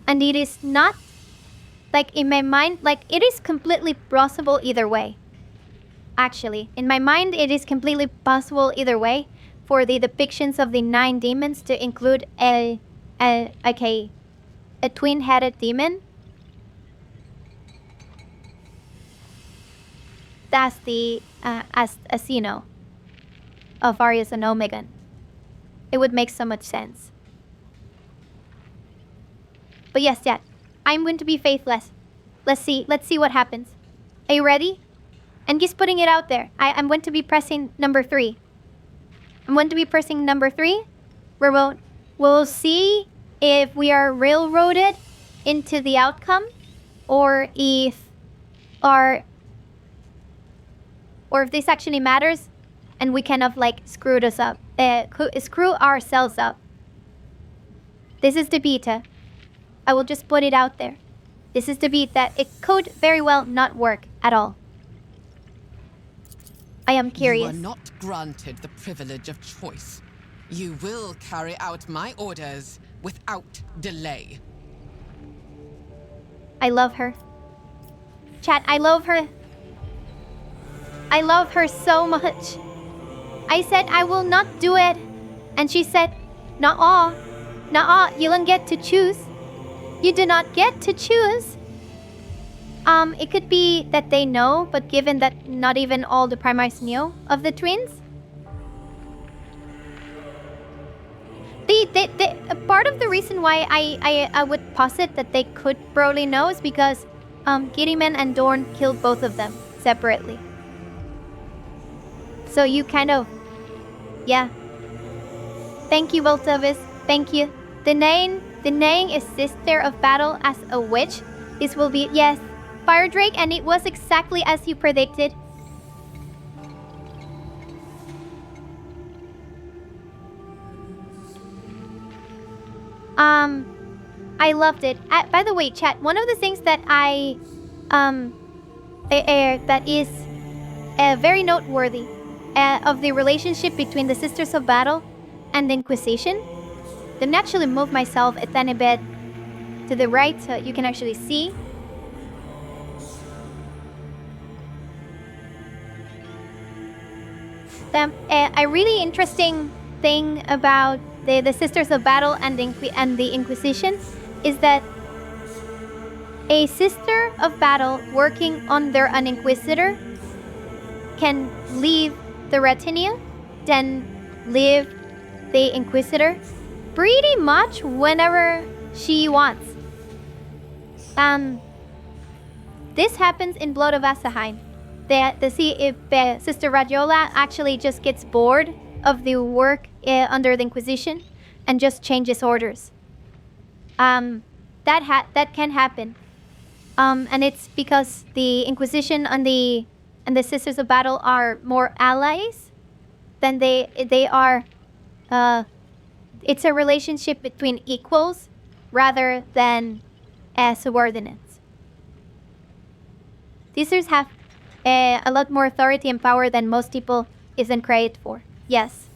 it is not like in my mind, like it is completely possible either way. Actually, in my mind, it is completely possible either way for the depictions of the 9 demons to include a twin-headed demon. That's the Asino of Arius and Omegon. It would make so much sense. But yes, yeah, I'm going to be faithless. Let's see what happens. Are you ready? And just putting it out there. I'm going to be pressing number 3. I'm going to be pressing number 3, where we'll see if we are railroaded into the outcome, or if this actually matters, and we kind of like screw ourselves up. This is the beta. I will just put it out there. This is the beta. It could very well not work at all. I am curious. You are not granted the privilege of choice. You will carry out my orders without delay. I love her. Chat, I love her. I love her so much. I said I will not do it. And she said, nuh-uh. Nuh-uh, you don't get to choose. You do not get to choose. It could be that they know, but given that not even all the Primarchs knew of the twins. Part of the reason why I would posit that they could probably know is because Gideon and Dorn killed both of them separately. So you kind of, yeah. Thank you, Voltavis. Thank you. The name is Sister of Battle as a witch. This will be, yes, Fire Drake, and it was exactly as you predicted. I loved it. By the way, chat, one of the things that that is very noteworthy of the relationship between the Sisters of Battle and the Inquisition. Let me actually move myself a tiny bit to the right so you can actually see. A really interesting thing about the Sisters of Battle and the Inquisition is that a Sister of Battle working under an Inquisitor can leave the retinue, then leave the Inquisitor pretty much whenever she wants. This happens in Blood of Asaheim. Sister Radiola actually just gets bored of the work under the Inquisition and just changes orders. That can happen. And it's because the Inquisition and the Sisters of Battle are more allies than they are. It's a relationship between equals rather than subordinates. Sisters have a lot more authority and power than most people isn't created for. Yes.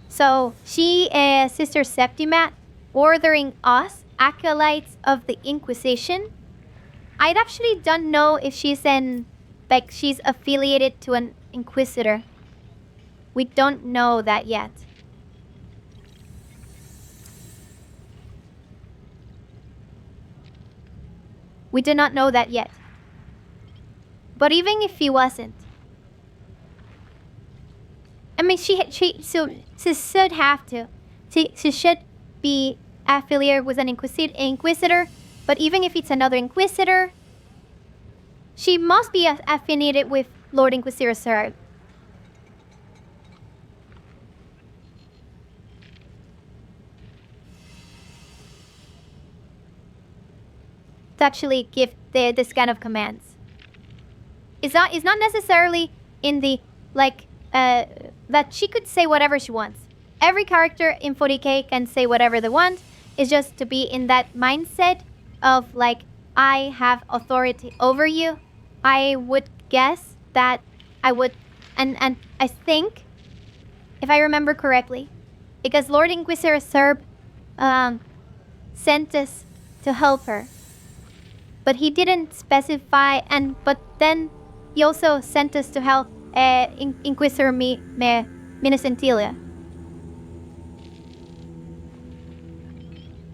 So she, Sister Septimat, ordering us, acolytes of the Inquisition. I actually don't know if she's affiliated to an Inquisitor. We don't know that yet. We do not know that yet. But even if he wasn't, I mean, she should have to. She should be affiliated with an inquisitor. But even if it's another inquisitor, she must be affiliated with Lord Inquisitor Sir. To actually give this kind of commands. It's not necessarily in the that she could say whatever she wants. Every character in 40k can say whatever they want. It's just to be in that mindset of like, I have authority over you. I would guess that I would, and I think, if I remember correctly, because Lord Inquisitor Serb sent us to help her, but he didn't specify, but then he also sent us to help Inquisitor Minacentilia.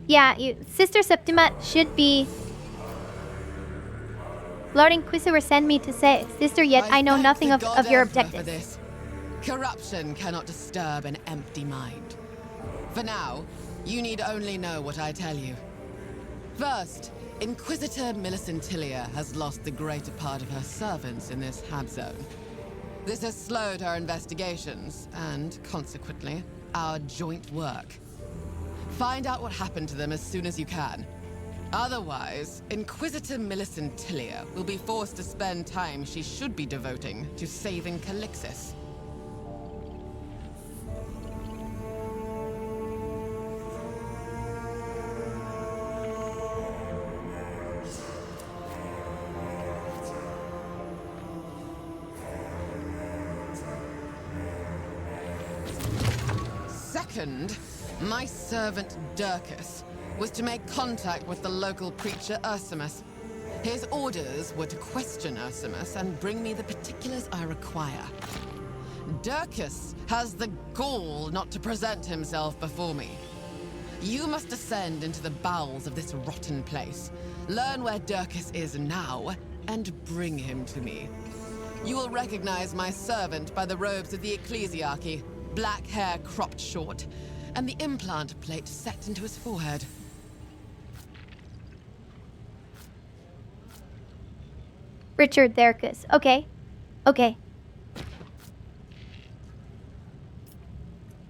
Yeah, Sister Septima should be. Lord Inquisitor sent me to say, Sister, yet I know nothing of your objectives. Corruption cannot disturb an empty mind. For now, you need only know what I tell you. First, Inquisitor Millicentilia has lost the greater part of her servants in this hab zone. This has slowed her investigations, and consequently, our joint work. Find out what happened to them as soon as you can. Otherwise, Inquisitor Millicentilia will be forced to spend time she should be devoting to saving Calixis. Second, my servant Dirkus was to make contact with the local preacher Ursimus. His orders were to question Ursimus and bring me the particulars I require. Dirkus has the gall not to present himself before me. You must descend into the bowels of this rotten place, learn where Dirkus is now, and bring him to me. You will recognize my servant by the robes of the ecclesiarchy, black hair cropped short, and the implant plate set into his forehead. Richard Derkus. Okay.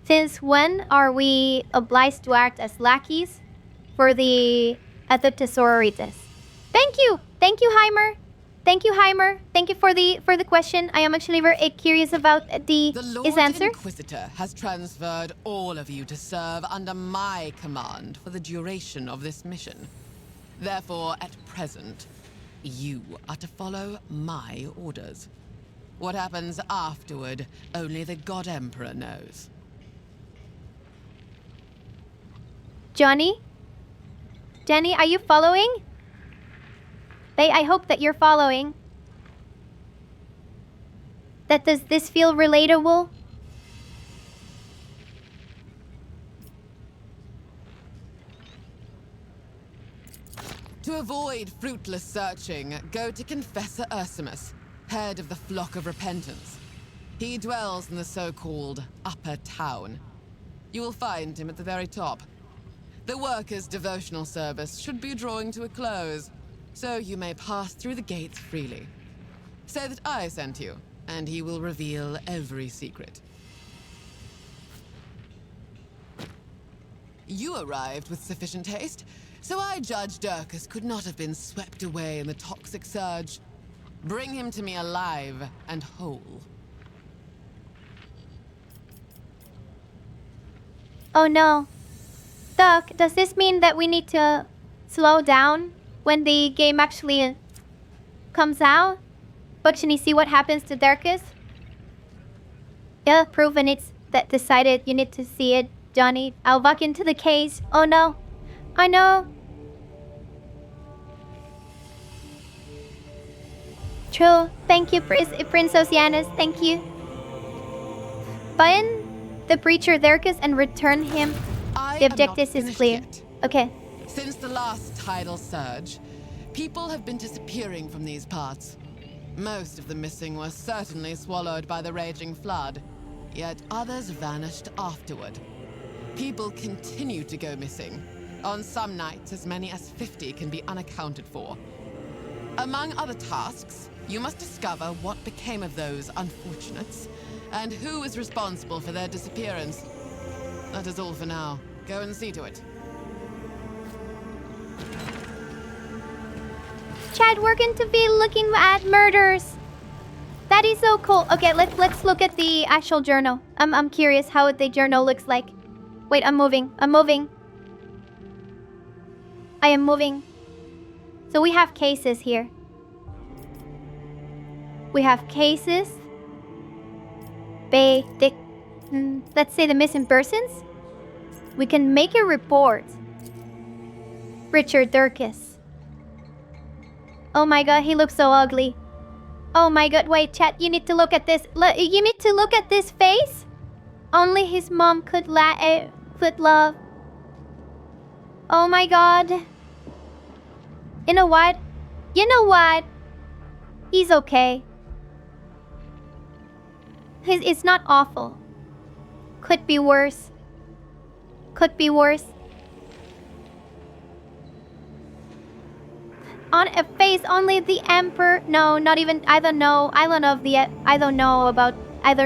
Since when are we obliged to act as lackeys for the Adeptus Sororitas? Thank you, Heimer. Thank you for the question. I am actually very curious about his answer. The Lord Inquisitor has transferred all of you to serve under my command for the duration of this mission. Therefore, at present, you are to follow my orders. What happens afterward, only the God Emperor knows. Jenny, are you following? I hope that you're following. Does this feel relatable? To avoid fruitless searching, go to Confessor Ursimus, head of the Flock of Repentance. He dwells in the so-called Upper Town. You will find him at the very top. The workers' devotional service should be drawing to a close, so you may pass through the gates freely. Say that I sent you, and he will reveal every secret. You arrived with sufficient haste, so I judge Dirkus could not have been swept away in the toxic surge. Bring him to me alive and whole. Oh no. Doc, does this mean that we need to slow down when the game actually comes out? But can you see what happens to Dirkus? Yeah, proven it's that decided you need to see it, Johnny. I'll walk into the case. Oh no. I know. True. Thank you, Prince Oceanus. Thank you. Find the preacher Dirkus and return him. The objective is clear. Yet. Okay. Since the last tidal surge, people have been disappearing from these parts. Most of the missing were certainly swallowed by the raging flood, yet others vanished afterward. People continue to go missing. On some nights, as many as 50 can be unaccounted for. Among other tasks, you must discover what became of those unfortunates, and who is responsible for their disappearance. That is all for now. Go and see to it. Chad, we're going to be looking at murders. That is so cool. Okay, let's look at the actual journal. I'm curious how the journal looks like. Wait, I'm moving. I am moving. So we have cases here. We have cases. Let's say the missing persons. We can make a report. Richard Durkis. Oh my god, he looks so ugly. Oh my god, wait, chat, you need to look at this. You need to look at this face. Only his mom could love. Oh my god. You know what? He's okay. It's not awful. Could be worse. On a face, only the Emperor. No, not even. I don't know. I don't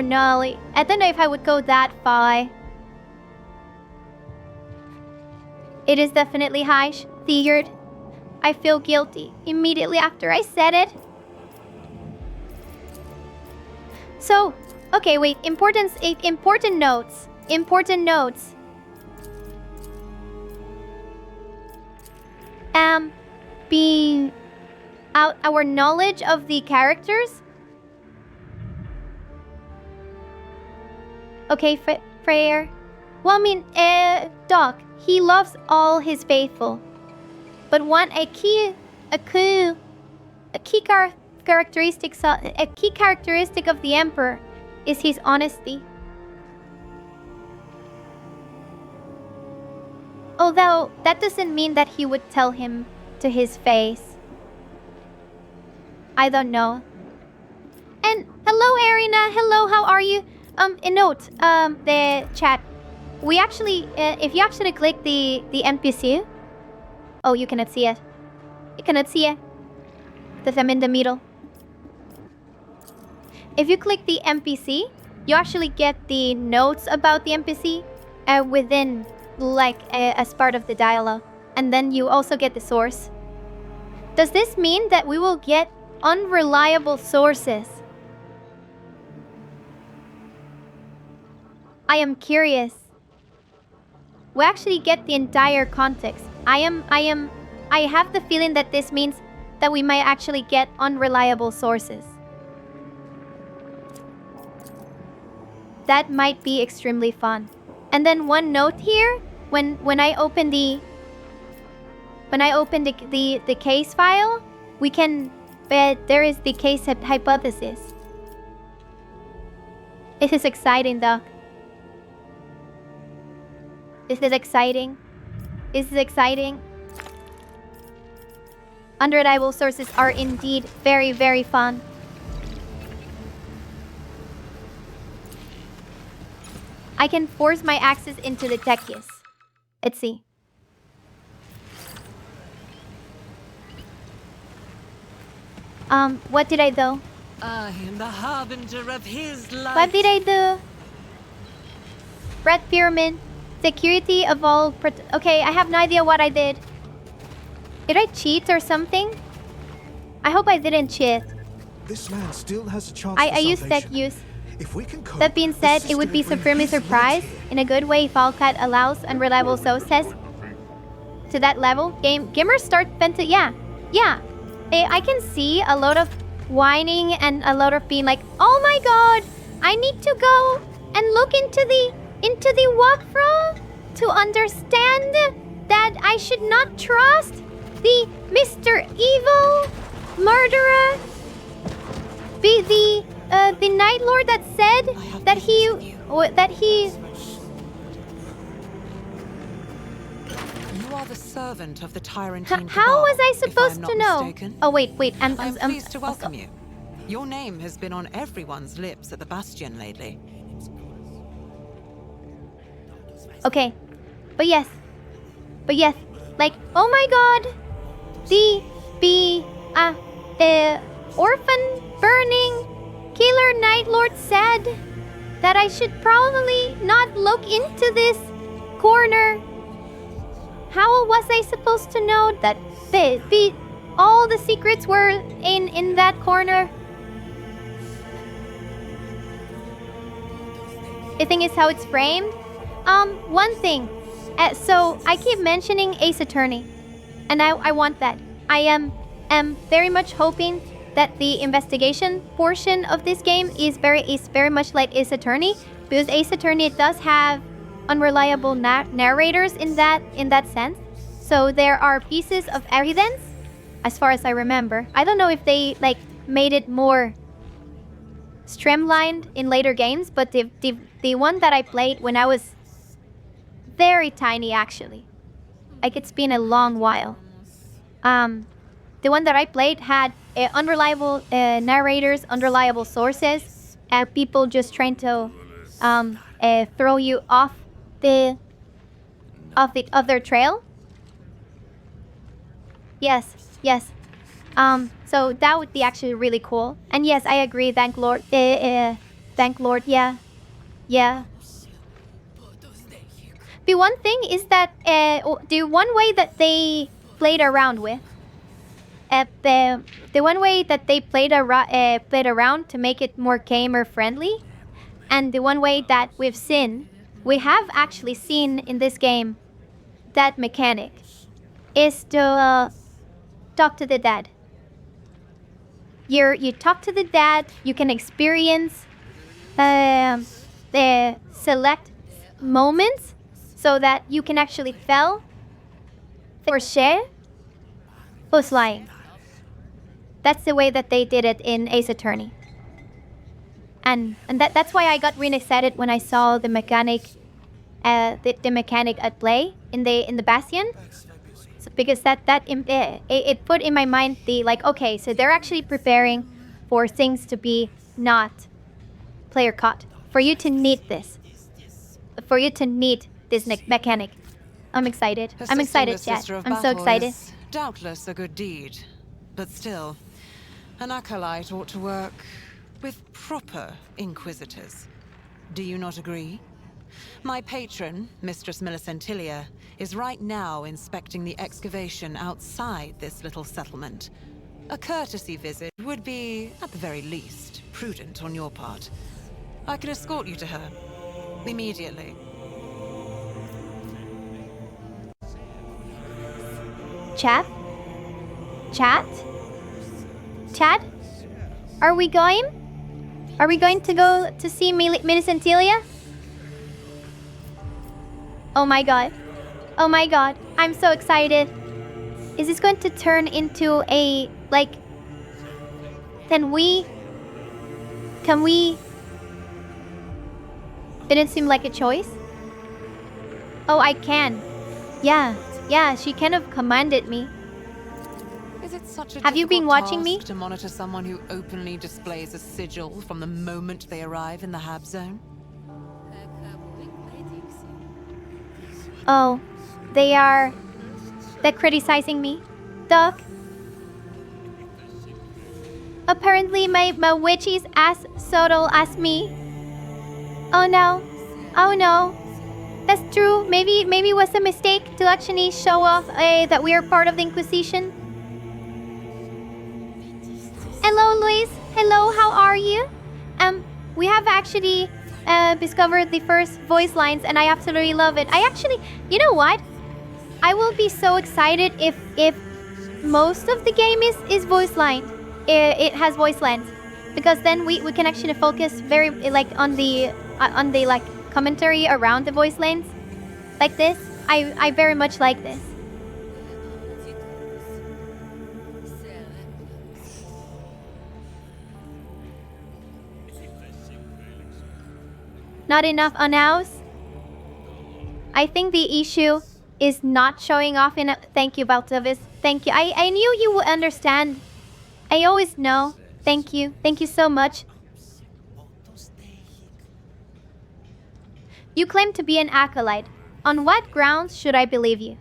know if I would go that far. It is definitely Heish. Figured. I feel guilty immediately after I said it. So, okay, wait. Important notes. Being out our knowledge of the characters. Okay, Freyr. Well, I mean, Doc, he loves all his faithful. But a key characteristic of the Emperor is his honesty. Although that doesn't mean that he would tell him to his face. I don't know. And hello, Arena. Hello, how are you? A note. The chat. We actually, if you actually click the NPC. Oh, you cannot see it. Because I'm in the middle. If you click the NPC, you actually get the notes about the NPC within, as part of the dialogue. And then you also get the source. Does this mean that we will get unreliable sources? I am curious. We actually get the entire context. I have the feeling that this means that we might actually get unreliable sources. That might be extremely fun. And then one note here, when I open the case file, we can bet there is the case hypothesis. This is exciting, Doc. This is exciting. Unreliable sources are indeed very, very fun. I can force my access into the techies. Let's see. What did I do? I am the harbinger of his light. What did I do? Red Pyramid. Security of all... Okay, I have no idea what I did. Did I cheat or something? I hope I didn't cheat. This man still has a chance I used that use. If we can cope, That being said, it would be supremely surprised in a good way if Allcat allows unreliable sources to that level. Gamers start venting. Yeah. I can see a lot of whining and a lot of being like, oh my god, I need to go and look into the walkthrough to understand that I should not trust the Mr. Evil murderer. Be the Night Lord that said that he. You are the servant of the Tyrantine How was I Cabal, if supposed I'm to not know? mistaken. Oh wait, I'm pleased to welcome you. Your name has been on everyone's lips at the Bastion lately. Okay. But yes. Like, oh my god! Orphan burning Killer Night Lord said that I should probably not look into this corner. How was I supposed to know that all the secrets were in that corner? The thing is how it's framed. One thing. So I keep mentioning Ace Attorney, and I want that. I am very much hoping that the investigation portion of this game is very much like Ace Attorney, because Ace Attorney does have unreliable narrators in that sense. So there are pieces of evidence, as far as I remember. I don't know if they like made it more streamlined in later games, but the one that I played when I was very tiny, actually, like it's been a long while. The one that I played had unreliable narrators, unreliable sources, people just trying to throw you off their trail. Yes. So that would be actually really cool. And yes, I agree. Thank Lord. Thank Lord. Yeah. The one thing is that the one way that they played around with, the one way that they played around to make it more gamer friendly, and the one way that we have actually seen in this game, that mechanic, is to talk to the dead. You talk to the dead. You can experience the select moments, so that you can actually tell for sure who's lying. That's the way that they did it in Ace Attorney. And that's why I got really excited when I saw the mechanic the mechanic at play in the Bastion. So, because it put in my mind the like, okay, so they're actually preparing for things to be not player caught. For you to need this. For you to need this mechanic. I'm excited. I'm excited, chat. I'm so excited. Doubtless a good deed, but still, an acolyte ought to work with proper inquisitors. Do you not agree? My patron, Mistress Millicentilia, is right now inspecting the excavation outside this little settlement. A courtesy visit would be, at the very least, prudent on your part. I can escort you to her. Immediately. Chat? Are we going? Are we going to go to see Millicentilia? Oh my god. I'm so excited. Is this going to turn into a, like... Can we... Didn't seem like a choice. Oh, I can. Yeah, she kind of commanded me. Is it such a Have you been difficult watching me? task to monitor someone who openly displays a sigil from the moment they arrive in the Hab Zone? Oh, they're criticizing me. Duck. Apparently my witch is as subtle as me. Oh no. That's true. Maybe it was a mistake to actually show off that we are part of the Inquisition. Hello, Luis. Hello, how are you? We have actually discovered the first voice lines, and I absolutely love it. You know what? I will be so excited if most of the game is voice lined. It has voice lines, because then we can actually focus very like on the like commentary around the voice lines, like this. I very much like this. Not enough on-house? I think the issue is not showing off in a... Thank you, Baltovis. Thank you. I knew you would understand. I always know Thank you. Thank you so much. You claim to be an acolyte. On what grounds should I believe you?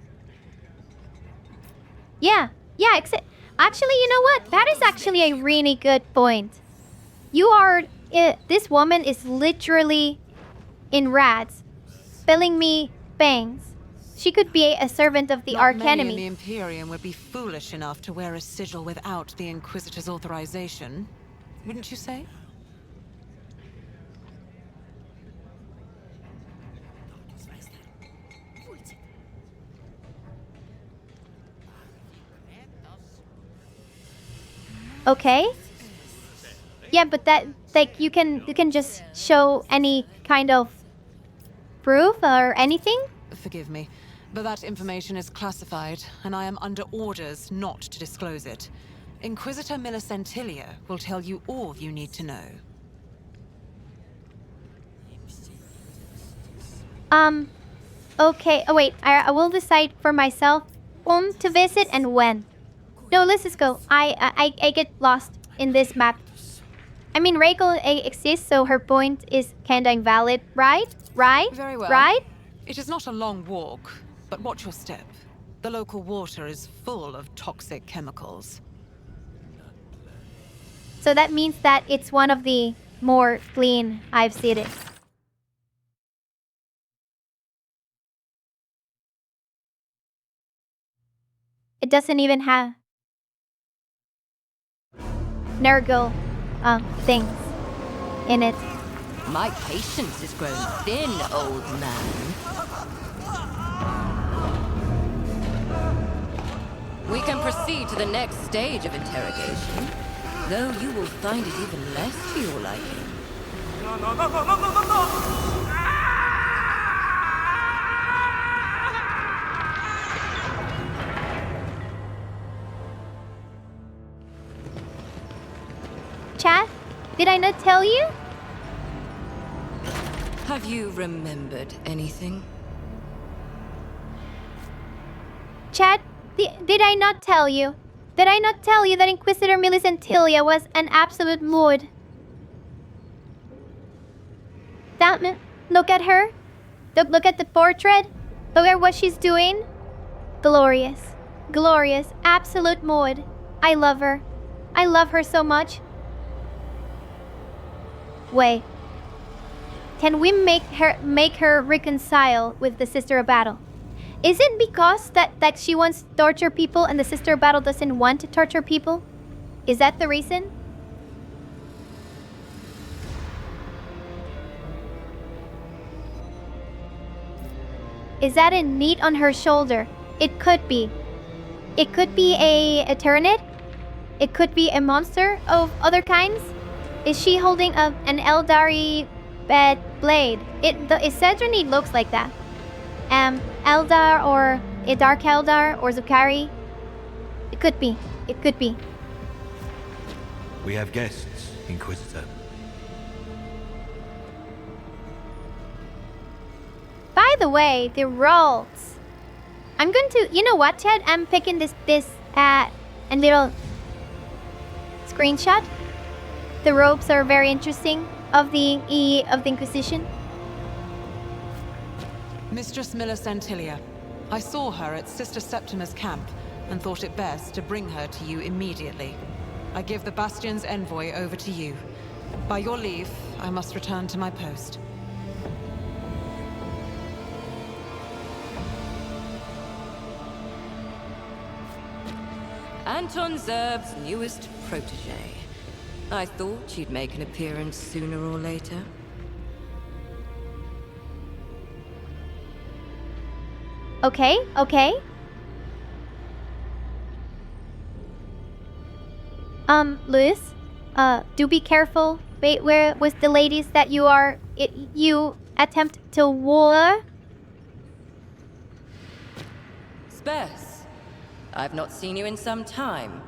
Yeah, actually, you know what? That is actually a really good point. You are. This woman is literally in rats, spilling me bangs. She could be a servant of the Not many in Arcanemy. the Imperium would be foolish enough to wear a sigil without the Inquisitor's authorization. Wouldn't you say? Okay. Yeah, but that like you can just show any kind of proof or anything? Forgive me, but that information is classified, and I am under orders not to disclose it. Inquisitor Millicentilia will tell you all you need to know. Okay. Oh wait, I will decide for myself whom to visit and when. No, let's just go. I get lost in this map. I mean, Reiko exists, so her point is kinda invalid, right? Right? Very well. Right? It is not a long walk, but watch your step. The local water is full of toxic chemicals. So that means that it's one of the more clean I've seen it. It doesn't even have Nergal things in it. My patience is grown thin, old man. We can proceed to the next stage of interrogation, though you will find it even less to your liking. Chat, did I not tell you? Have you remembered anything? Chat, did I not tell you? Did I not tell you that Inquisitor Millicentilia was an absolute lord? Look at her. Look at the portrait. Look at what she's doing. Glorious. Glorious. Absolute mod. I love her. I love her so much. Wait. Can we make her reconcile with the Sister of Battle? Is it because that she wants to torture people and the Sister of Battle doesn't want to torture people? Is that the reason? Is that a knit on her shoulder? It could be. It could be a Tyranid. It could be a monster of other kinds. Is she holding an Eldari bed blade? It certainly looks like that. Eldar or a Dark Eldar or Zukari. It could be. It could be. We have guests, Inquisitor. By the way, the rolls. I'm going to, you know what, Chad? I'm picking this and little screenshot. The robes are very interesting of the Inquisition. Mistress Millicentilia, I saw her at Sister Septima's camp and thought it best to bring her to you immediately. I give the Bastion's envoy over to you. By your leave, I must return to my post. Anton Zerb's newest protege. I thought she'd make an appearance sooner or later. Okay, okay. Luis, do be careful. Wait, where was the ladies that you attempt to war? Spes, I've not seen you in some time.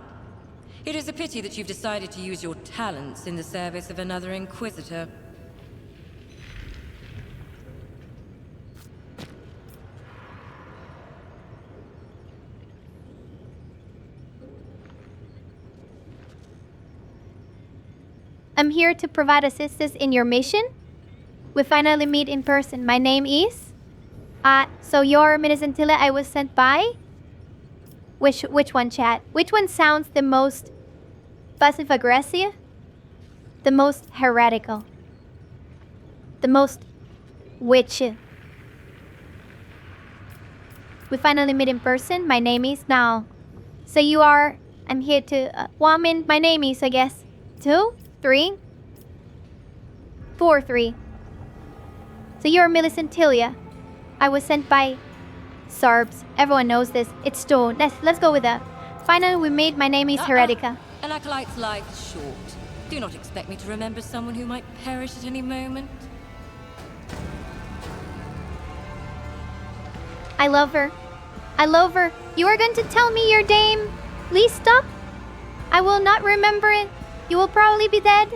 It is a pity that you've decided to use your talents in the service of another Inquisitor. I'm here to provide assistance in your mission. We finally meet in person. My name is... so you're Miss Antilla I was sent by? Which one, chat? Which one sounds the most passive-aggressive? The most heretical? The most witchy? We finally meet in person. My name is now. So you are... I'm here to... well, I mean, my name is, I guess. 2? 3? 4, 3. So you're Millicent Tilia. I was sent by Serbs. Everyone knows this. It's 2. Let's go with that. Finally, we meet. My name is Heretica. An acolyte's life is short. Do not expect me to remember someone who might perish at any moment. I love her. I love her. You are going to tell me your name? Please stop. I will not remember it. You will probably be dead.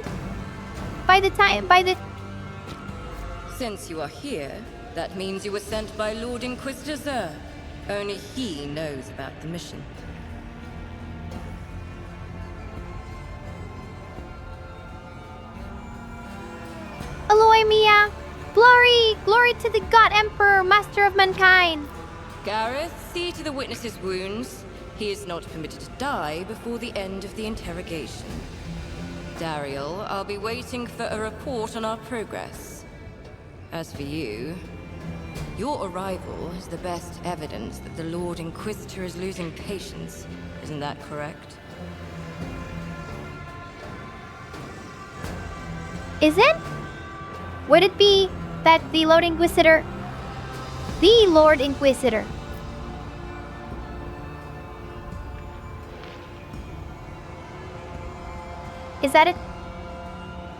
Since you are here, that means you were sent by Lord Inquisitor Zer. Only he knows about the mission. Aloy Mia. Glory to the God Emperor, Master of Mankind. Gareth, see to the witness's wounds. He is not permitted to die before the end of the interrogation. Dariel, I'll be waiting for a report on our progress. As for you, your arrival is the best evidence that the Lord Inquisitor is losing patience. Isn't that correct? Is it? Would it be that the Lord Inquisitor... The Lord Inquisitor... Is that it?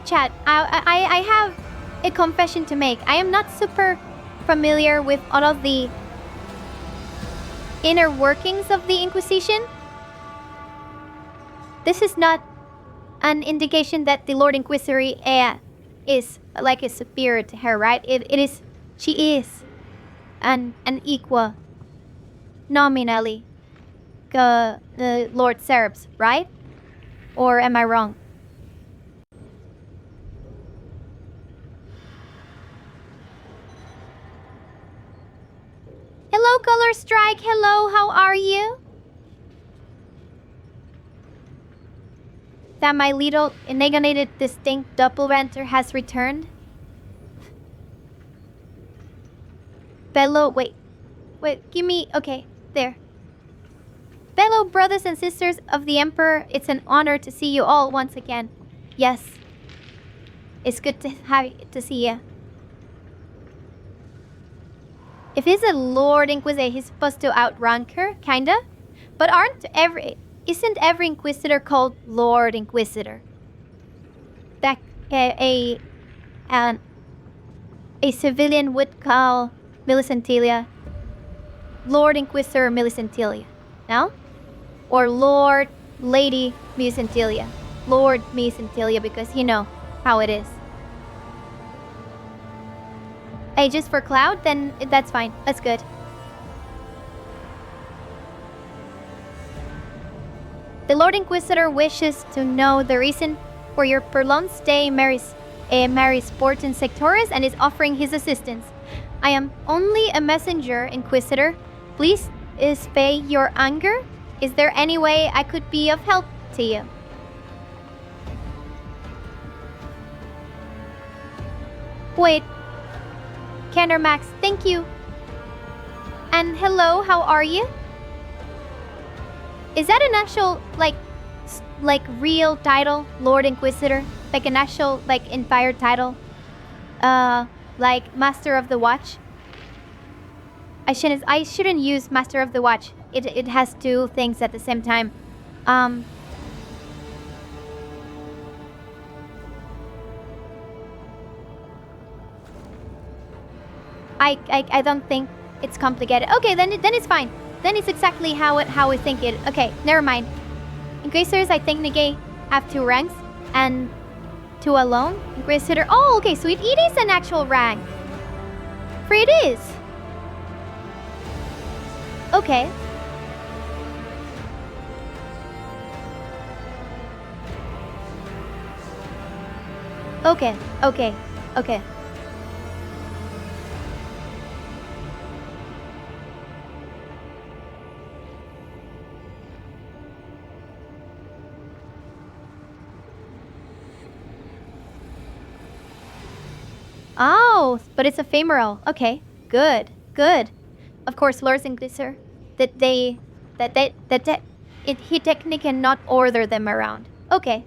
Chat, I have a confession to make. I am not super familiar with all of the inner workings of the Inquisition. This is not an indication that the Lord Inquisitor is like a superior to her, right? She is an equal, nominally, the Lord Serbs, right? Or am I wrong? Hello, Color Strike. Hello, how are you? That my little negated distinct doppelganger has returned. Fellow, wait, give me, okay, there. Fellow brothers and sisters of the Emperor, it's an honor to see you all once again. Yes, it's good to see you. If he's a Lord Inquisitor, he's supposed to outrank her, kinda. But isn't every Inquisitor called Lord Inquisitor? That a civilian would call Millicentilia Lord Inquisitor Millicentilia, no? Or Lord Lady Millicentilia, Lord Millicentilia, because you know how it is. Hey, just for Cloud? Then that's fine. That's good. The Lord Inquisitor wishes to know the reason for your prolonged stay in Mary's port in Sectoris and is offering his assistance. I am only a messenger, Inquisitor. Please spare your anger. Is there any way I could be of help to you? Wait. Max, thank you. And hello, how are you? Is that an actual, like real title, Lord Inquisitor? Like an actual, Empire title? Like Master of the Watch? I shouldn't use Master of the Watch. It has two things at the same time. I don't think it's complicated. Okay, then it's fine. Then it's exactly how we think it. Okay, never mind. Inquisitors, I think, negate have 2 ranks and 2 alone. Inquisitor. Oh, okay, so it is an actual rank. For it is. Okay. Okay, okay, okay. Oh, but it's ephemeral. Okay, good, good. Of course, Lord Inquisitor, he technically cannot order them around. Okay.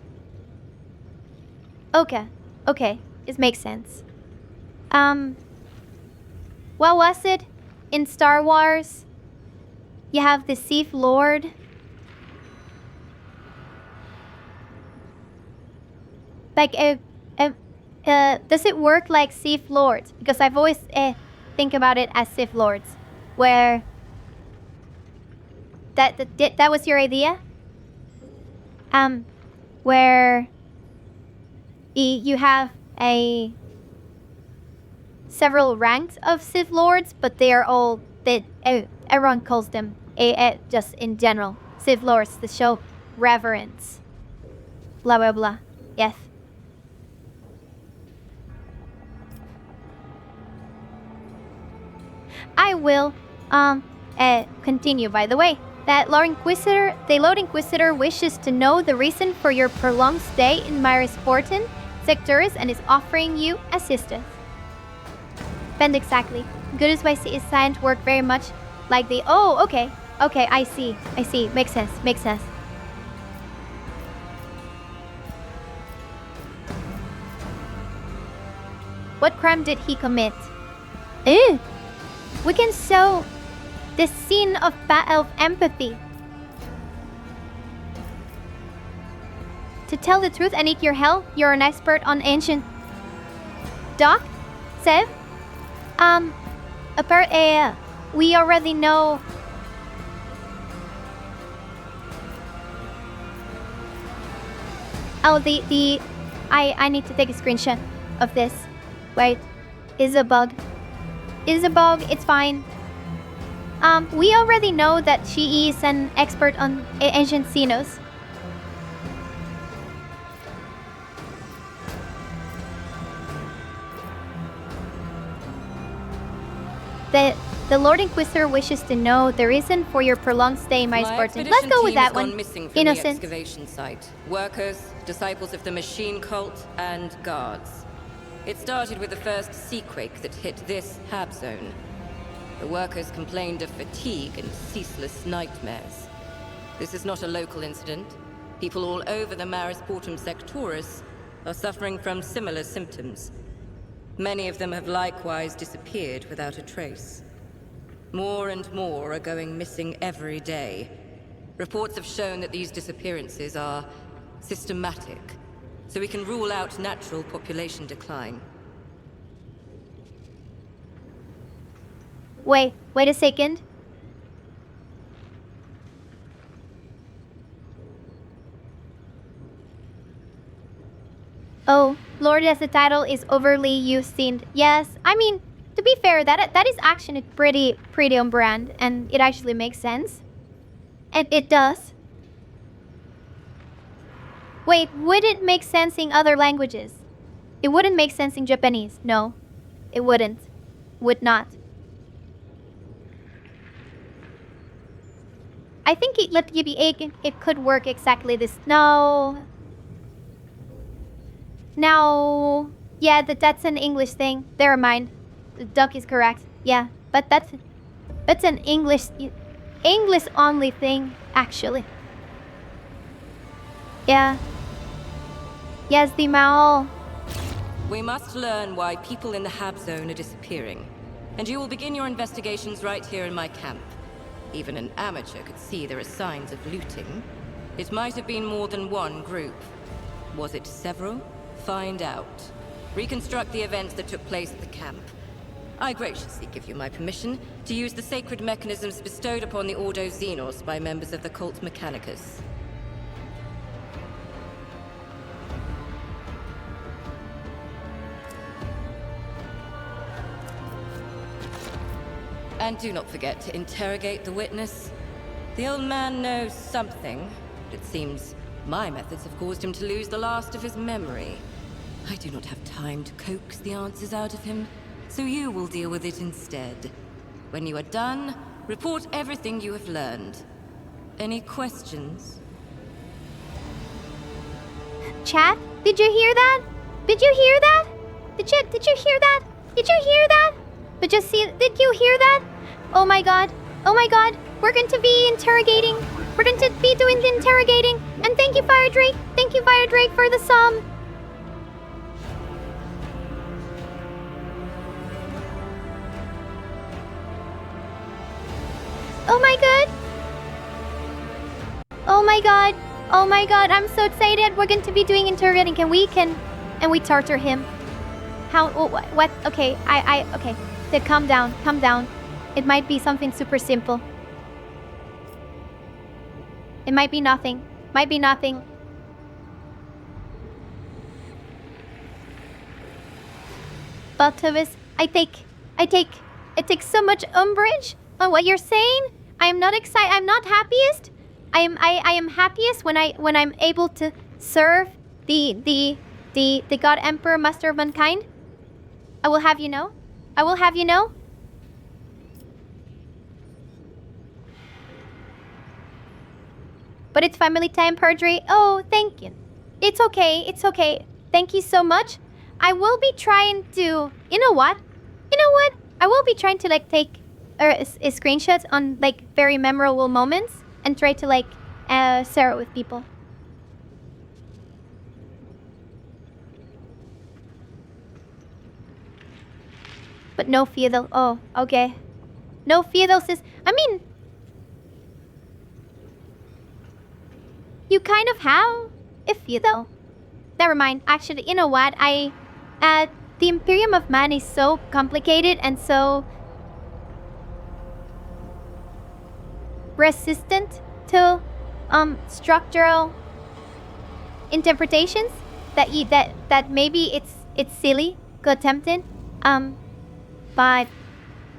Okay, okay, it makes sense. What was it in Star Wars? You have the Sith Lord. Like, does it work like Sith Lords? Because I've always think about it as Sith Lords, where that was your idea. Where you have several ranks of Sith Lords, but they are all everyone calls them just in general Sith Lords to show reverence. Blah blah blah. Yes. I will continue, by the way. The Lord Inquisitor wishes to know the reason for your prolonged stay in Myrisportan sectors and is offering you assistance. Bend exactly. Good advice is science work very much like the... Oh, okay. Okay, I see. Makes sense. What crime did he commit? Ew. We can show the scene of empathy. To tell the truth, I need your help. You're an expert on ancient... Doc? Sev? We already know... Oh, I need to take a screenshot of this. Wait. Is a bug. It's fine. We already know that she is an expert on ancient Xenos. The Lord Inquisitor wishes to know the reason for your prolonged stay in Myrisportan. Let's go with that one. Innocent. The excavation site. Workers, disciples of the machine cult, and guards. It started with the first seaquake that hit this hab zone. The workers complained of fatigue and ceaseless nightmares. This is not a local incident. People all over the Myrisportum sectoris are suffering from similar symptoms. Many of them have likewise disappeared without a trace. More and more are going missing every day. Reports have shown that these disappearances are systematic, so we can rule out natural population decline. Wait a second. Oh, Lord as the title is overly used in... Yes, I mean, to be fair, that is actually pretty on brand, and it actually makes sense. And it does. Wait, would it make sense in other languages? It wouldn't make sense in Japanese. No, it wouldn't. Would not. I think it could work exactly this. No. Yeah, that's an English thing. Never mind. The duck is correct. Yeah, but that's an English only thing, actually. Yeah. Yes, the Mao. We must learn why people in the Hab Zone are disappearing. And you will begin your investigations right here in my camp. Even an amateur could see there are signs of looting. It might have been more than one group. Was it several? Find out. Reconstruct the events that took place at the camp. I graciously give you my permission to use the sacred mechanisms bestowed upon the Ordo Xenos by members of the cult Mechanicus. And do not forget to interrogate the witness. The old man knows something, but it seems my methods have caused him to lose the last of his memory. I do not have time to coax the answers out of him, so you will deal with it instead. When you are done, report everything you have learned. Any questions? Chat, did you hear that? Did you hear that? Did you hear that? Did you hear that? Did you hear that? Oh my god. Oh my god. We're going to be interrogating. We're going to be doing the interrogating. And thank you, Fire Drake. Thank you, Fire Drake, for the sum. Oh my god. Oh my god. Oh my god. I'm so excited. We're going to be doing interrogating. And we torture him. How? Oh, what? Okay. Okay. Then calm down. Calm down. It might be something super simple. It might be nothing. Might be nothing. Baltovis, I take so much umbrage on what you're saying. I am not excited. I'm not happiest. I am happiest when I'm able to serve the God Emperor, Master of Mankind. I will have you know. I will have you know. But it's family time, Perdry. Oh, thank you. It's okay. It's okay. Thank you so much. I will be trying to... You know what? You know what? I will be trying to, like, take screenshots on, like, very memorable moments and try to, like, share it with people. But no Theodol. Oh, okay. No Theodol says... I mean... You kind of have a Theodol. Never mind. Actually, you know what? The Imperium of Man is so complicated and so... resistant to structural interpretations that maybe it's silly to attempt it. But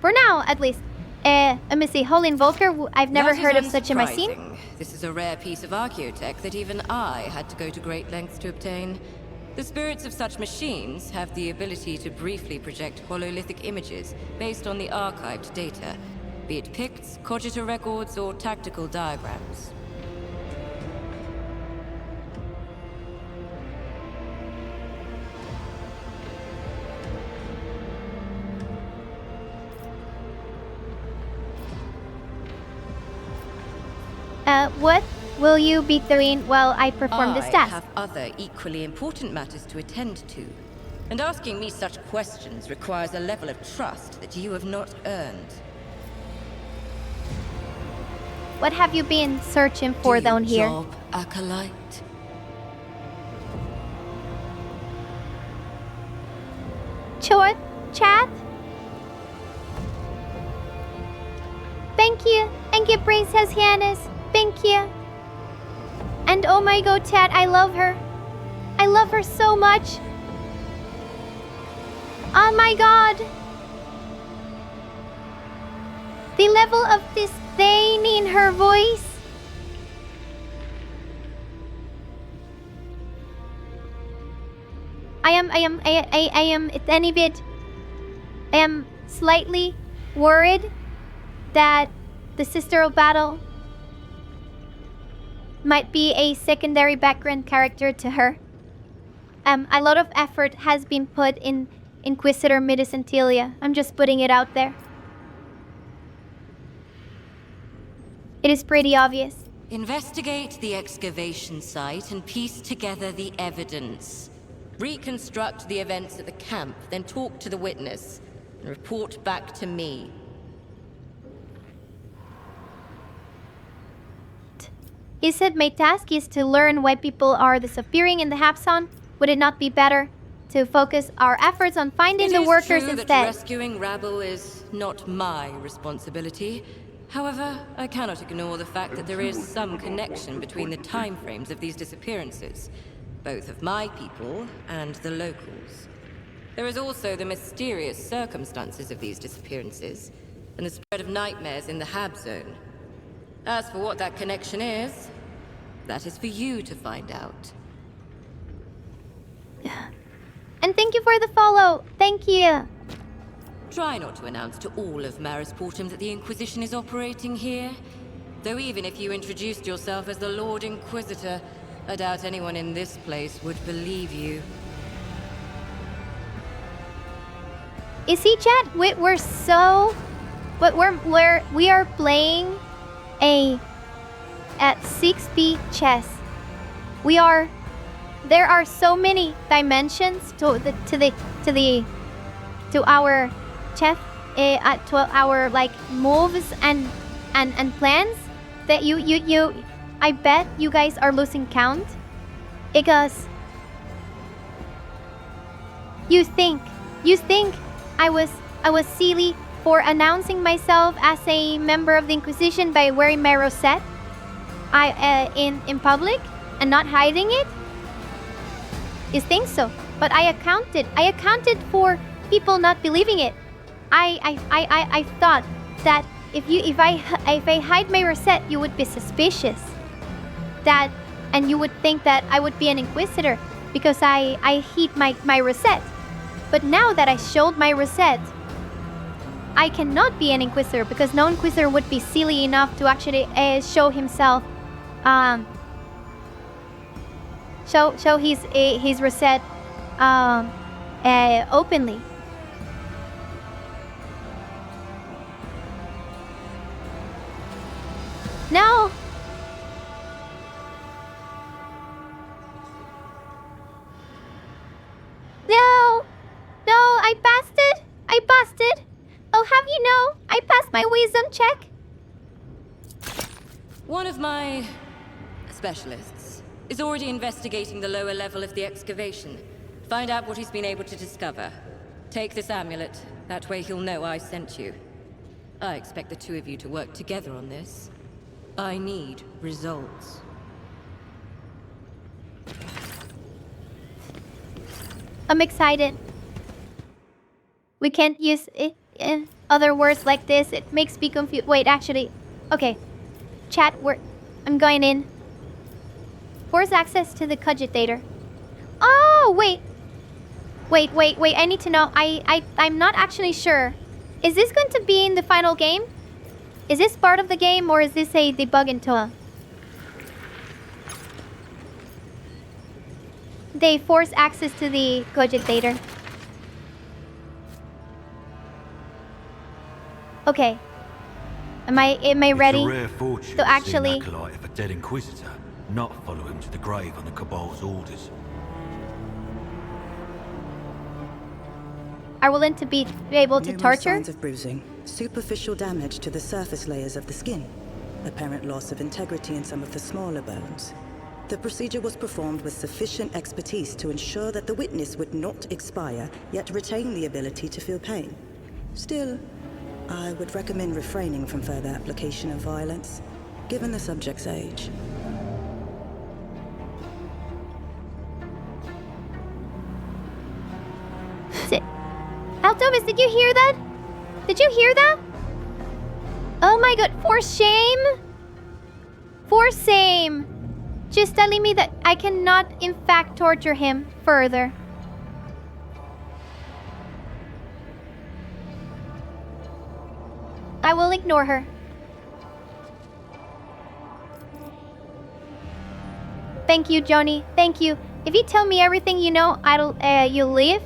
for now, at least, let me see. Holy Invoker, I've never heard of such a machine. This is a rare piece of archaeotech that even I had to go to great lengths to obtain. The spirits of such machines have the ability to briefly project hololithic images based on the archived data, be it picts, cogita records, or tactical diagrams. What will you be doing while I perform this task? I have other equally important matters to attend to. And asking me such questions requires a level of trust that you have not earned. What have you been searching for down here? Job, acolyte? Chat? Thank you. Thank you, Princess Hyannis. Thank you. And oh my god, chat, I love her. I love her so much. Oh my god. The level of disdain in her voice. I am at any bit. I am slightly worried that the Sister of Battle might be a secondary background character to her. A lot of effort has been put in Inquisitor Midicentilia. I'm just putting it out there. It is pretty obvious. Investigate the excavation site and piece together the evidence. Reconstruct the events at the camp, then talk to the witness, and report back to me. He said my task is to learn why people are disappearing in the Hapson. Would it not be better to focus our efforts on finding the workers instead? instead? That rescuing rabble is not my responsibility. However, I cannot ignore the fact that there is some connection between the timeframes of these disappearances, both of my people and the locals. There is also the mysterious circumstances of these disappearances, and the spread of nightmares in the Hab Zone. As for what that connection is, that is for you to find out. And thank you for the follow. Thank you. Try not to announce to all of Maris Portum that the Inquisition is operating here. Though even if you introduced yourself as the Lord Inquisitor, I doubt anyone in this place would believe you. You see, chat, we're so... But we are playing at 6p chess. There are so many dimensions to our chess, to our like moves and plans that I bet you guys are losing count because you think I was silly for announcing myself as a member of the Inquisition by wearing my rosette in public and not hiding it? You think so? But I accounted for people not believing it. I thought that if I hide my rosette, you would be suspicious. And you would think that I would be an Inquisitor because I hid my rosette. But now that I showed my rosette, I cannot be an Inquisitor because no Inquisitor would be silly enough to actually show himself, show his rosette openly. No. No, I passed it. I busted. Oh, have you know, I passed my wisdom check. One of my specialists is already investigating the lower level of the excavation. Find out what he's been able to discover. Take this amulet. That way he'll know I sent you. I expect the two of you to work together on this. I need results. I'm excited. We can't use other words like this. It makes me confused. Wait, actually. Okay. Chat, I'm going in. Force access to the cogitator. Oh, wait. Wait. I need to know. I'm not actually sure. Is this going to be in the final game? Is this part of the game or is this a debug into They force access to the cogitator. Okay. Am I ready It's a rare fortune to actually... see an acolyte of a dead Inquisitor not follow him to the grave on the Cabal's orders. Are willing to be able to Numerous torture? signs of bruising, superficial damage to the surface layers of the skin, apparent loss of integrity in some of the smaller bones. The procedure was performed with sufficient expertise to ensure that the witness would not expire, yet retain the ability to feel pain. Still, I would recommend refraining from further application of violence, given the subject's age. Altobus, did you hear that? Did you hear that? Oh my god, for shame? For shame. Just telling me that I cannot, in fact, torture him further. I will ignore her. Thank you, Joni. Thank you. If you tell me everything you know, you'll leave.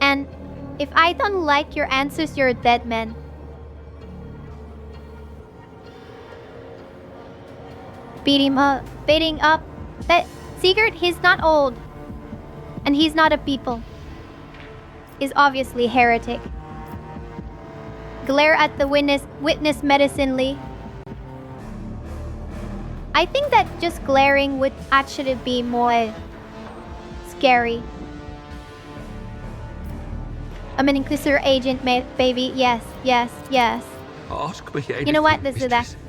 And if I don't like your answers, you're a dead man. Beating up. That Sigurd, he's not old. And he's not a people. He's obviously a heretic. Glare at the witness menacingly. I think that just glaring would actually be more scary. I'm an Inquisitor agent, baby. Yes. Ask me anything, You know what? Let's do that. mistress.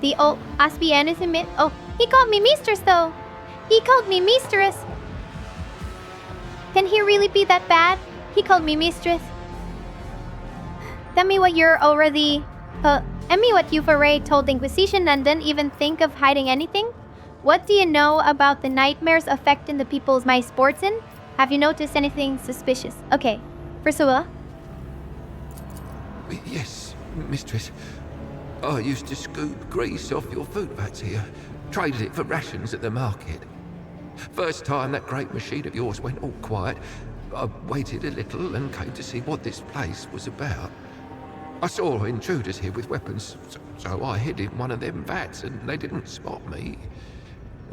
The old Aspian is a Oh, he called me mistress though. He called me mistress. Can he really be that bad? He called me mistress. Tell me what you're already... Tell me what you've already told the Inquisition and didn't even think of hiding anything? What do you know about the nightmares affecting the people's my sports in? Have you noticed anything suspicious? Okay. Priscilla? Yes, mistress. I used to scoop grease off your food vats here. Traded it for rations at the market. First time that great machine of yours went all quiet, I waited a little and came to see what this place was about. I saw intruders here with weapons, so I hid in one of them vats and they didn't spot me.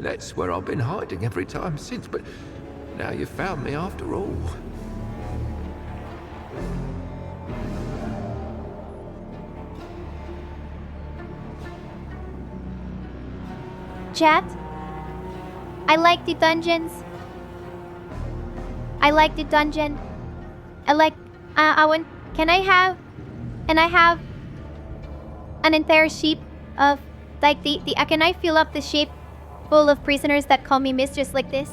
That's where I've been hiding every time since, but now you've found me after all. Chat? I like the dungeons. I like the dungeon. I like... I want... Can I have... And I have... An entire ship of... Like can I fill up the ship full of prisoners that call me mistress like this?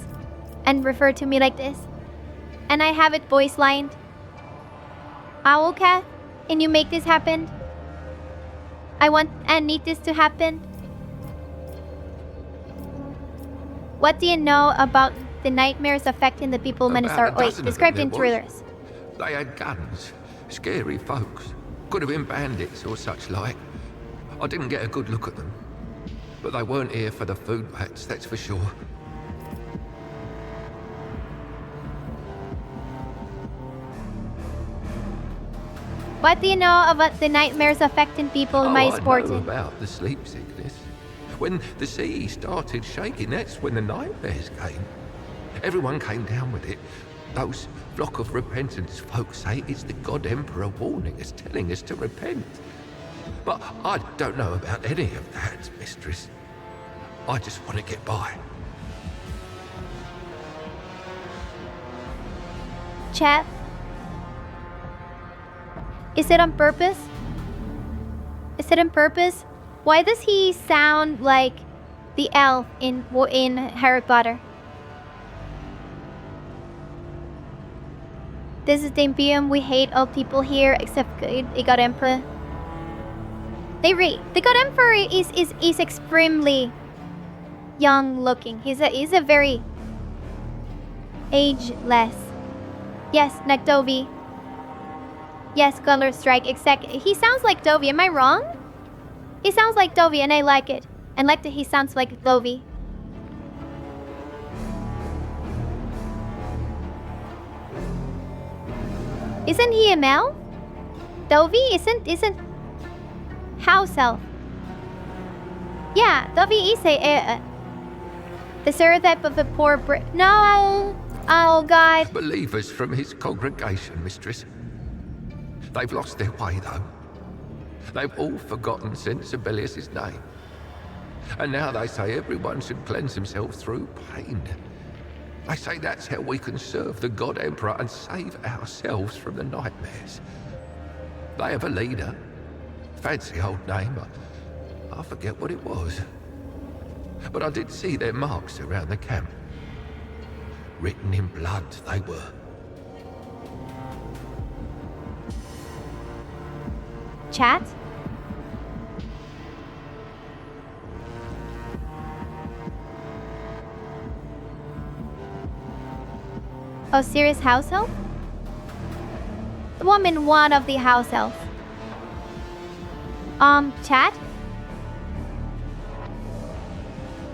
And refer to me like this? And I have it voice lined. Owlcat? Can you make this happen? I want and need this to happen. What do you know about the nightmares affecting the people Menesar? Wait, described in thrillers. They had guns. Scary folks. Could have been bandits or such like. I didn't get a good look at them. But they weren't here for the food vats, that's for sure. What do you know about the nightmares affecting people in my sport? I know about the sleep sickness. When the sea started shaking, that's when the nightmares came. Everyone came down with it. Those flock of repentance folks say it's the God Emperor warning us, telling us to repent. But I don't know about any of that, mistress. I just want to get by. Chat? Is it on purpose? Is it on purpose? Why does he sound like the elf in Harry Potter? This is the Imperium. We hate all people here except the God Emperor. The God Emperor is extremely young looking. He's a very ageless. Yes, Nakdovi. Yes, Color Strike. Exactly. He sounds like Dovey. Am I wrong? He sounds like Dovey, and I like it. And like that he sounds like Dovey. Isn't he a male? Dovey isn't house elf. Yeah, Dovey is the stereotype of a poor No! Oh, God. Believers from his congregation, mistress. They've lost their way, though. They've all forgotten St. Sibelius' name. And now they say everyone should cleanse himself through pain. They say that's how we can serve the God Emperor and save ourselves from the nightmares. They have a leader. Fancy old name. I forget what it was. But I did see their marks around the camp. Written in blood, they were. Chat? Oh, serious house elf? The woman one of the house elf. Chat?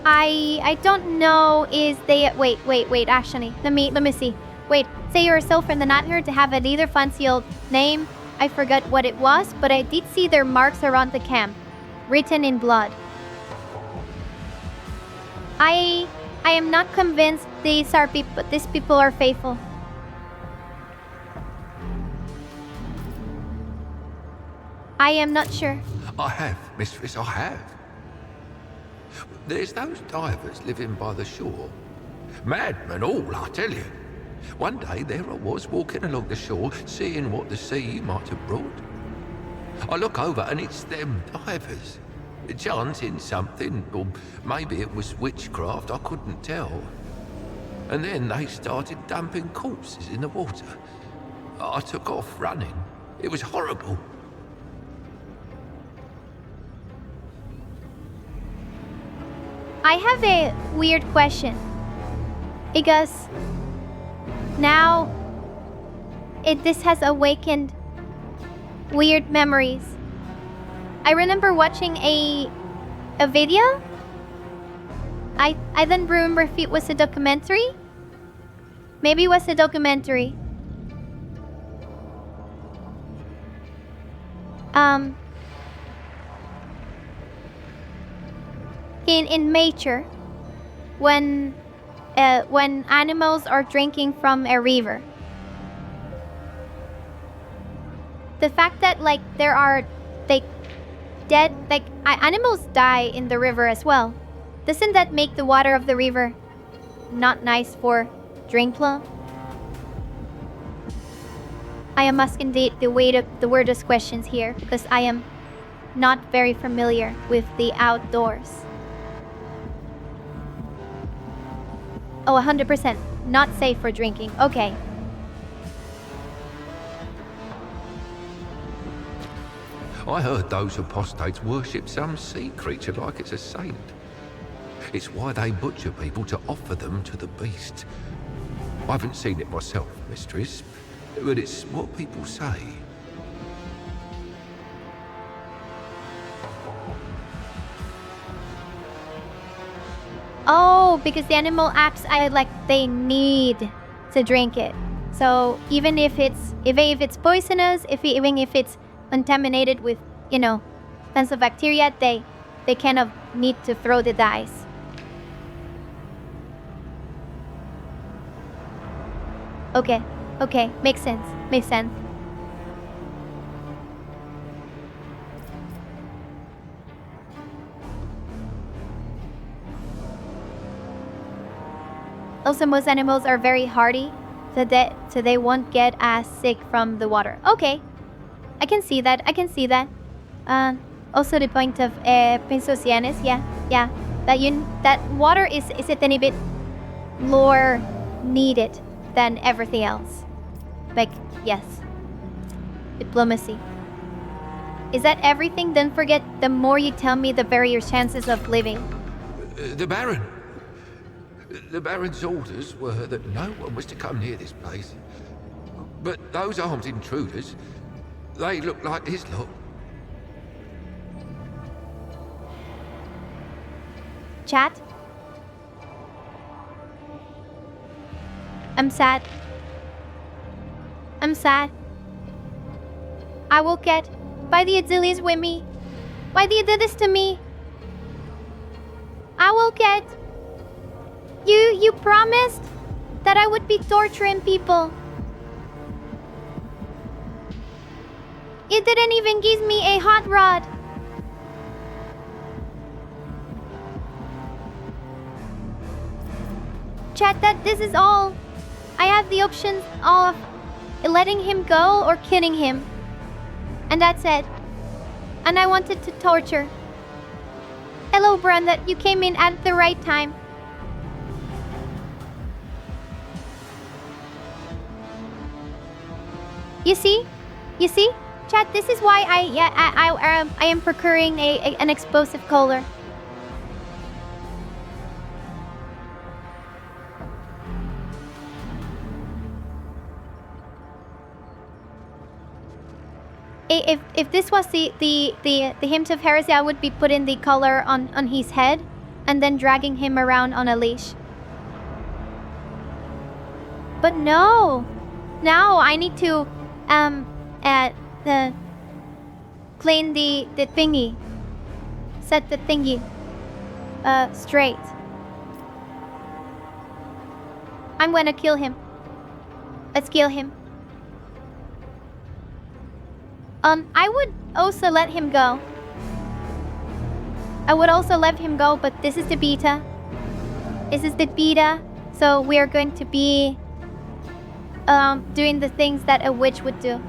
I don't know is they wait, actually. Let me see. Wait, say yourself from the not here to have a either fancy old name. I forgot what it was, but I did see their marks around the camp. Written in blood. I am not convinced these people are faithful. I am not sure. I have, mistress, I have. There's those divers living by the shore. Madmen all, I tell you. One day there I was walking along the shore, seeing what the sea might have brought. I look over and it's them divers. Chanting something, or maybe it was witchcraft, I couldn't tell. And then they started dumping corpses in the water. I took off running. It was horrible. I have a weird question. Because now this has awakened weird memories. I remember watching a video. I then remember if it was a documentary. Maybe it was a documentary. In nature, when animals are drinking from a river, the fact that like there are like dead like animals die in the river as well, doesn't that make the water of the river not nice for drinking? I am asking the weirdest questions here because I am not very familiar with the outdoors. Oh, 100%. Not safe for drinking. Okay. I heard those apostates worship some sea creature like it's a saint. It's why they butcher people to offer them to the beast. I haven't seen it myself, mistress, but it's what people say. Oh, because the animal acts like they need to drink it. So even if it's poisonous, even if it's contaminated with, tons of bacteria, they kind of need to throw the dice. Okay, makes sense. Also, most animals are very hardy, so they won't get as sick from the water. Okay, I can see that. Also the point of Pensocianes, yeah. That water is a tiny bit more needed than everything else. Like, yes. Diplomacy. Is that everything? Don't forget, the more you tell me, the better your chances of living. The Baron. The Baron's orders were that no one was to come near this place. But those armed intruders, they look like his lot. Chat? I'm sad. I will get. Why do you do this with me? Why do you do this to me? I will get. You promised that I would be torturing people. You didn't even give me a hot rod. Chat, that this is all. I have the options of letting him go or killing him. And that's it. And I wanted to torture. Hello, Brenda. You came in at the right time. You see? Chat, this is why I am procuring an explosive color. If this was the hint of heresy, I would be putting the collar on his head and then dragging him around on a leash. But no. Now I need to clean the thingy. Set the thingy straight. I'm gonna kill him. Let's kill him. I would also let him go. But this is the beta. So we are going to be doing the things that a witch would do.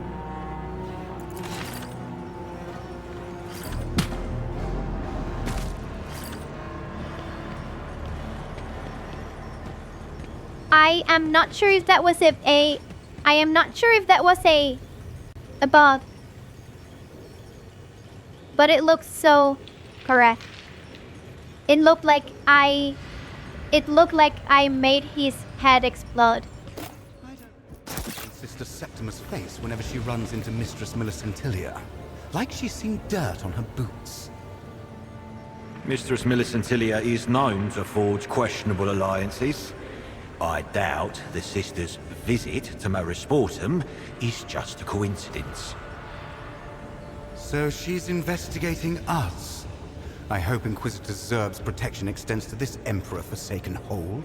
I am not sure if that was a bug. But it looks so correct. It looked like I made his head explode. Sister Septimus' face whenever she runs into Mistress Millicentilia. Like she's seen dirt on her boots. Mistress Millicentilia is known to forge questionable alliances. I doubt the sister's visit to Marisportum is just a coincidence. So she's investigating us. I hope Inquisitor Zerb's protection extends to this Emperor-forsaken hole.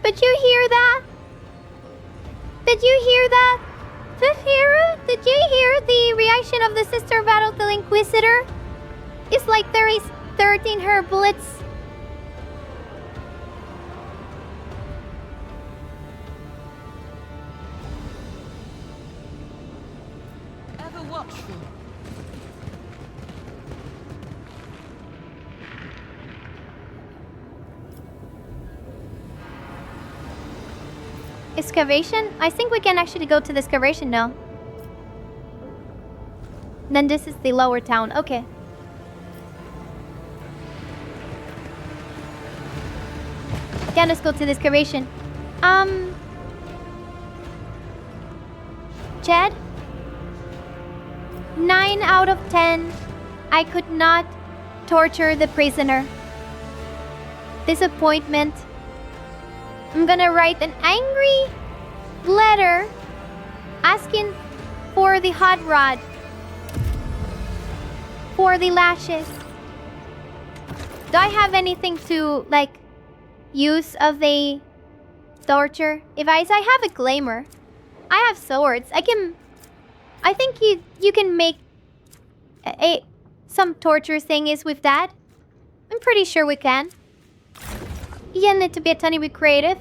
Did you hear that? Did you hear that? Fifira? Did you hear the reaction of the sister battle to the Inquisitor? It's like there is 13 her bullets. Ever watchful? Excavation? I think we can actually go to the excavation now. Then this is the lower town. Okay. Yeah, let's go to the excavation. Chad? 9 out of 10. I could not torture the prisoner. Disappointment. I'm gonna write an angry letter asking for the hot rod. For the lashes. Do I have anything to, like, use of the torture? If I have a glamour. I have swords. I think you can make some torture thingies with that. I'm pretty sure we can. You need to be a tiny bit creative.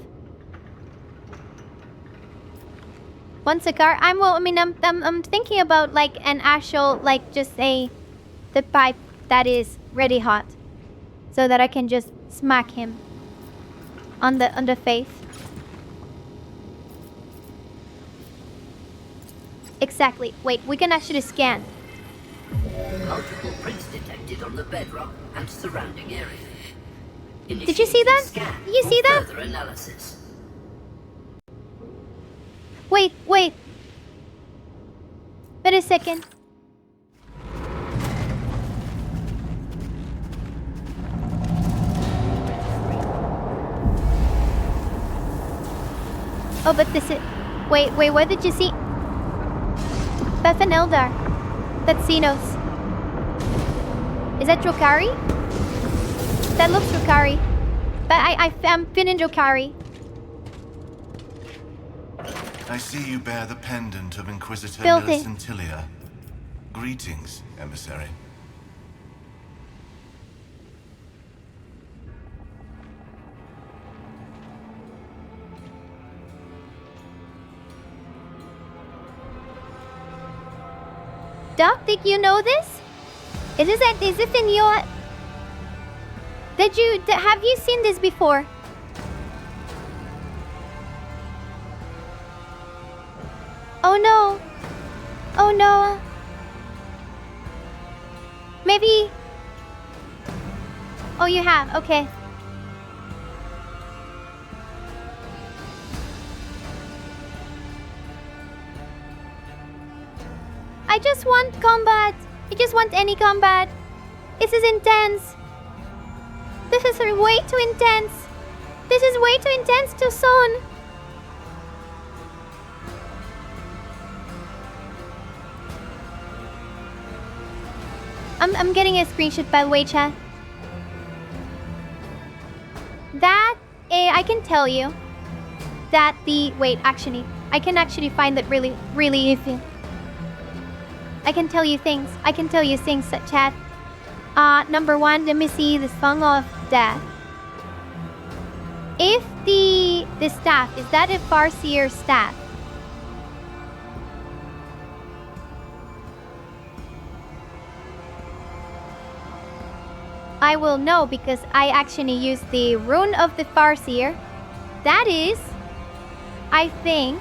Once a car, I'm thinking about like an actual, like just the pipe that is ready hot, so that I can just smack him on the face. Exactly. Wait, we can actually scan. Multiple prints detected on the bedrock and surrounding area. Did you see that? Did you see that? Further analysis. Wait. Wait a second. Oh, but this is... Wait, what did you see? Beth and Eldar. That's Xenos. Is that Drukari? That looks Drukari. But I'm feeling Drukari. I see you bear the pendant of Inquisitor Filthy. Millicentilia. Greetings, emissary. Doc, did you know this? Is this in your... Have you seen this before? Oh no. Oh no. Maybe... Oh, you have. Okay. I just want combat. I just want any combat. This is intense. This is way too intense. This is way too intense too soon. I'm getting a screenshot by the way, chat. That I can tell you that the actually I can actually find that really iffy. I can tell you things. I can tell you things, chat. Number one, let me see the Song of Death. If the staff, is that a Farseer staff? I will know because I actually used the Rune of the Farseer. That is, I think,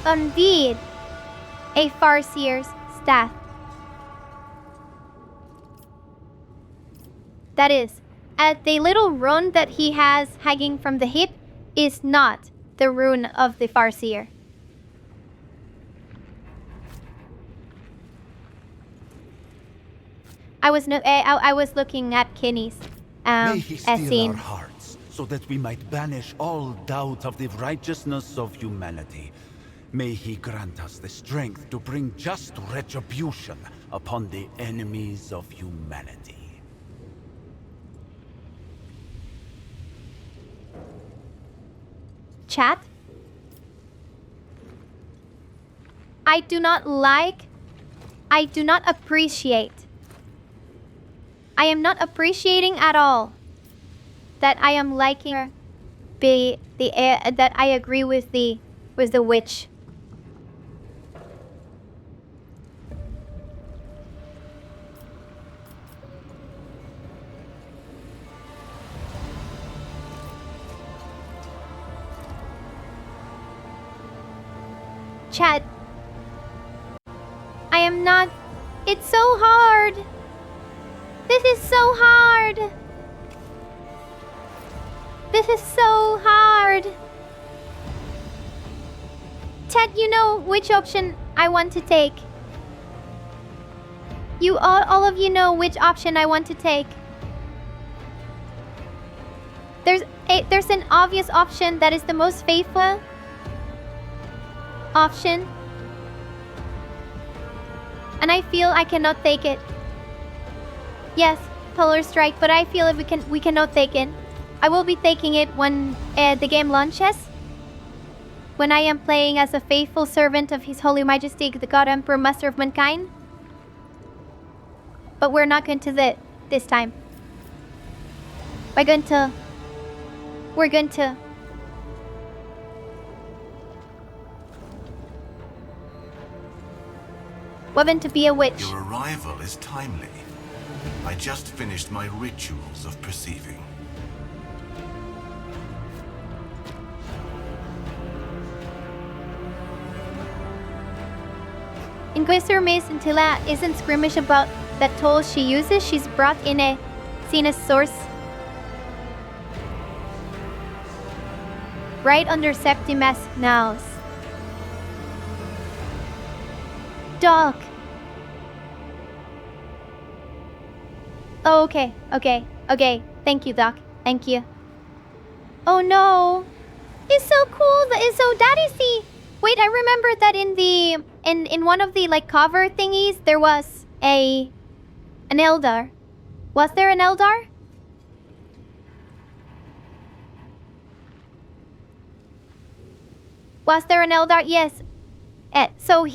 indeed, a Farseer's staff. That is, the little rune that he has hanging from the hip is not the rune of the Farseer. I was looking at Kinney's May he steal scene. our hearts, so that we might banish all doubt of the righteousness of humanity. May he grant us the strength to bring just retribution upon the enemies of humanity. Chat? I do not appreciate. I am not appreciating at all that I am liking that I agree with the witch. Chat. I am not. It's so hard. This is so hard. This is so hard. Chat, you know which option I want to take. You all of you know which option I want to take. There's an obvious option that is the most faithful option, and I feel I cannot take it. Yes, Polar Strike, but I feel if we cannot take it. I will be taking it when the game launches. When I am playing as a faithful servant of His Holy Majesty, the God Emperor, Master of Mankind. But we're not going to this time. We're going to be a witch. Your arrival is timely. I just finished my rituals of perceiving. Inquisitor Miss Antilla isn't squeamish about that tool she uses. She's brought in a source right under Septimus nose. Doc. Oh, okay. Thank you, Doc. Thank you. Oh no. It's so cool. That is the... Wait, I remember that in one of the cover thingies there was an Eldar. Was there an Eldar? Was there an Eldar? Yes. So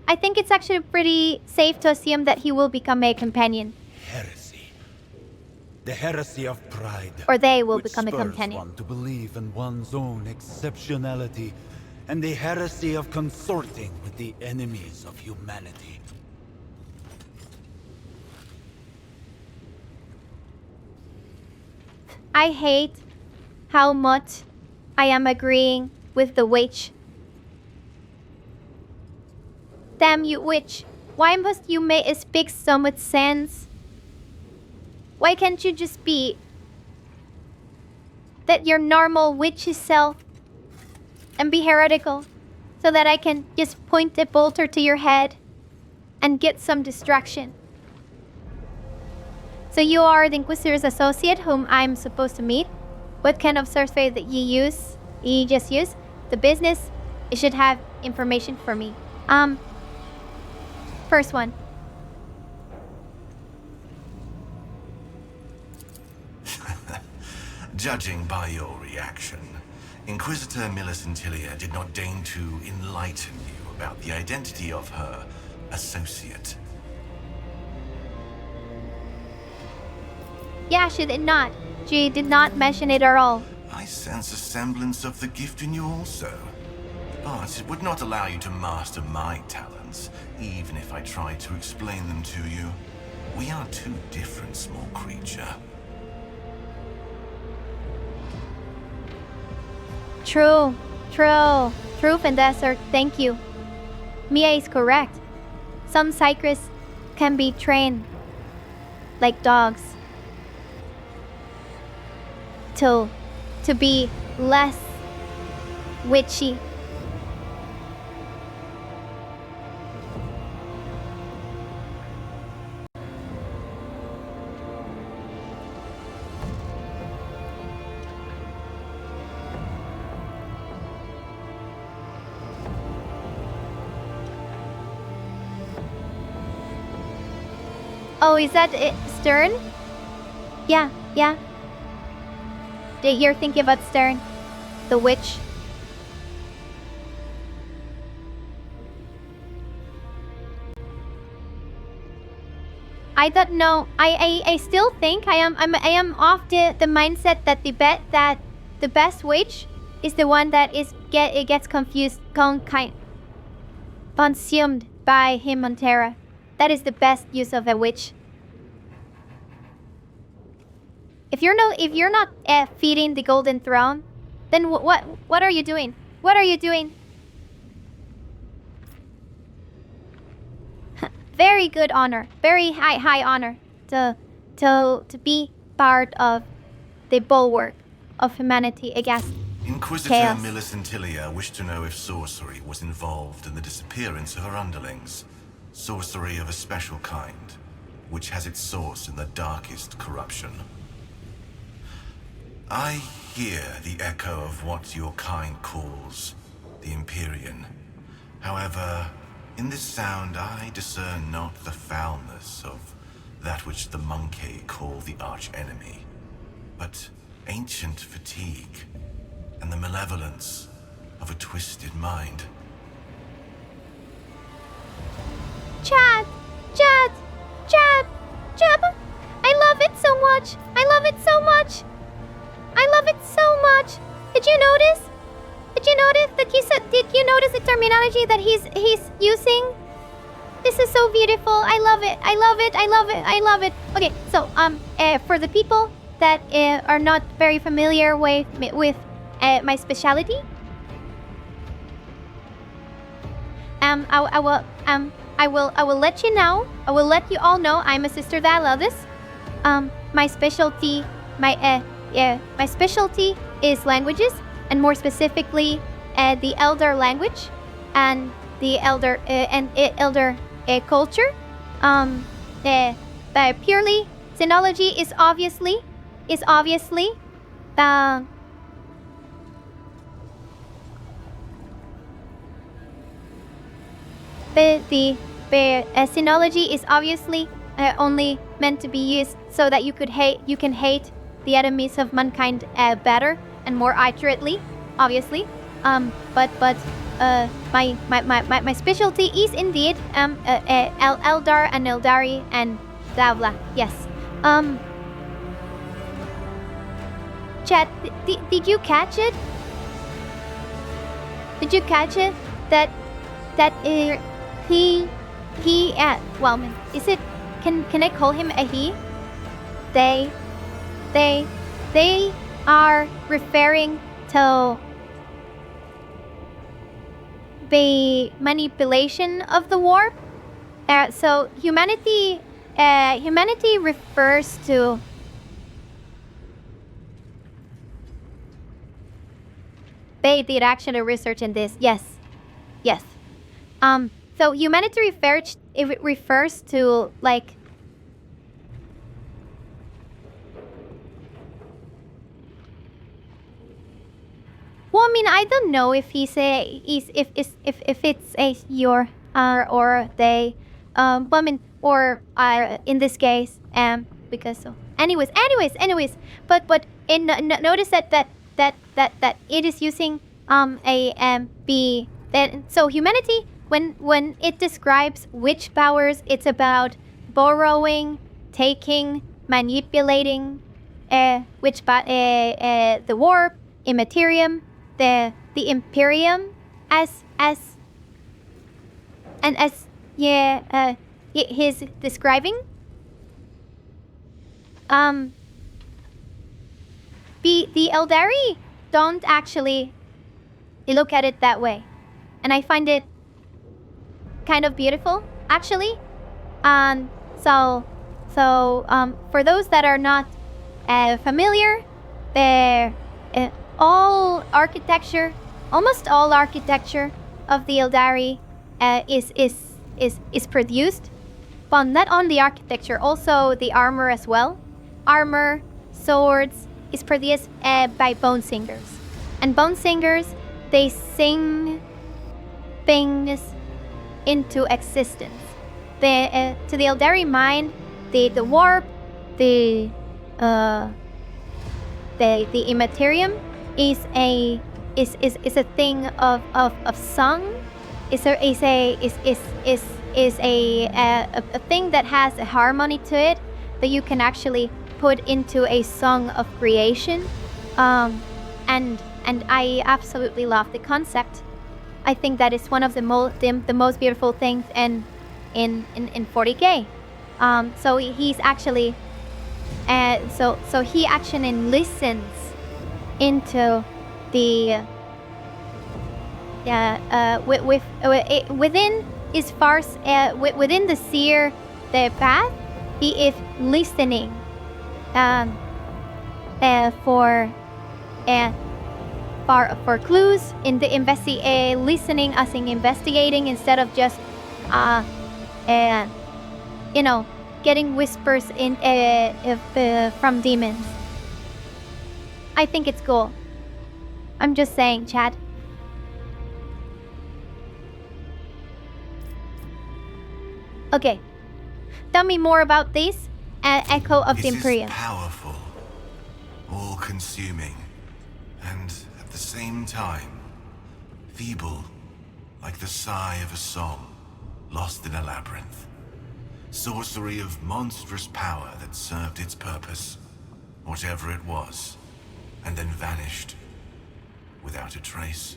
I think it's actually pretty safe to assume that he will become a companion. Heresy. The heresy of pride. Or they will which become a spurs companion. one to believe in one's own exceptionality, and the heresy of consorting with the enemies of humanity. I hate how much I am agreeing with the witch. Damn you, witch. Why must you speak so much sense? Why can't you just be that your normal witchy self and be heretical so that I can just point a bolter to your head and get some distraction? So you are the Inquisitor's associate whom I'm supposed to meet. What kind of sorcery that you just use? The business, it should have information for me. First one. Judging by your reaction, Inquisitor Millicentilia did not deign to enlighten you about the identity of her associate. Yeah, she did not. She did not mention it at all. I sense a semblance of the gift in you also. But it would not allow you to master my talents, even if I tried to explain them to you. We are too different, small creature. True, Fendesser, thank you. Mia is correct. Some psychics can be trained like dogs to be less witchy. Oh, is that it? Stern? Yeah. You're thinking about Stern, the witch. I don't know. I still think I am off the mindset that the best witch is the one that gets consumed by him on Terra. That is the best use of a witch. If you're not feeding the golden throne, then what are you doing? What are you doing? Very good honor, very high honor to be part of the bulwark of humanity against Inquisitor chaos. Millicentilia wished to know if sorcery was involved in the disappearance of her underlings. Sorcery of a special kind, which has its source in the darkest corruption. I hear the echo of what your kind calls the Empyrean. However, in this sound I discern not the foulness of that which the Monkey call the arch-enemy, but ancient fatigue and the malevolence of a twisted mind. Chad! I love it so much! I love it so much! I love it so much! Did you notice? Did you notice that did you notice the terminology that he's using? This is so beautiful. I love it. I love it. I love it. I love it. Okay, so for the people that are not very familiar with my specialty, I will let you know. I will let you all know I'm a sister that loves this. My specialty is languages, and more specifically, the Elder language and the Elder culture. But purely Xenology is obviously the Xenology is obviously only meant to be used so that you can hate the enemies of mankind better and more accurately, obviously. But my specialty is indeed Eldar and Eldari and Davla. Yes. Chat, did you catch it? Did you catch it? That he well, is it? Can I call him a he? They are referring to the manipulation of the warp. So humanity refers to they did actually research in this. Yes. So humanity refers to like well, I mean, I don't know if if it's a your or they, but I mean, or in this case, because so. Anyways, but notice that it is using be that so humanity when it describes witch powers, it's about borrowing, taking, manipulating, the warp, immaterium, the Imperium as he's describing. The Eldari don't actually look at it that way, and I find it kind of beautiful, actually. For those that are not familiar, the almost all architecture of the Eldari is produced. But not only architecture, also the armor as well. Armor, swords is produced by bone singers, and bone singers, they sing things into existence. To the Eldari mind, the warp, the immaterium is a thing of song. Is a thing that has a harmony to it that you can actually put into a song of creation. And I absolutely love the concept. I think that is one of the most beautiful things in 40K. So he's actually so he actually listens into the within his farce, within the seer, the path, he is listening for clues in the listening as in investigating instead of just getting whispers in from demons. I think it's cool. I'm just saying, Chad. Okay, tell me more about this Echo of the Imperium. This is powerful, all-consuming, and at the same time, feeble, like the sigh of a song lost in a labyrinth. Sorcery of monstrous power that served its purpose, whatever it was, and then vanished without a trace.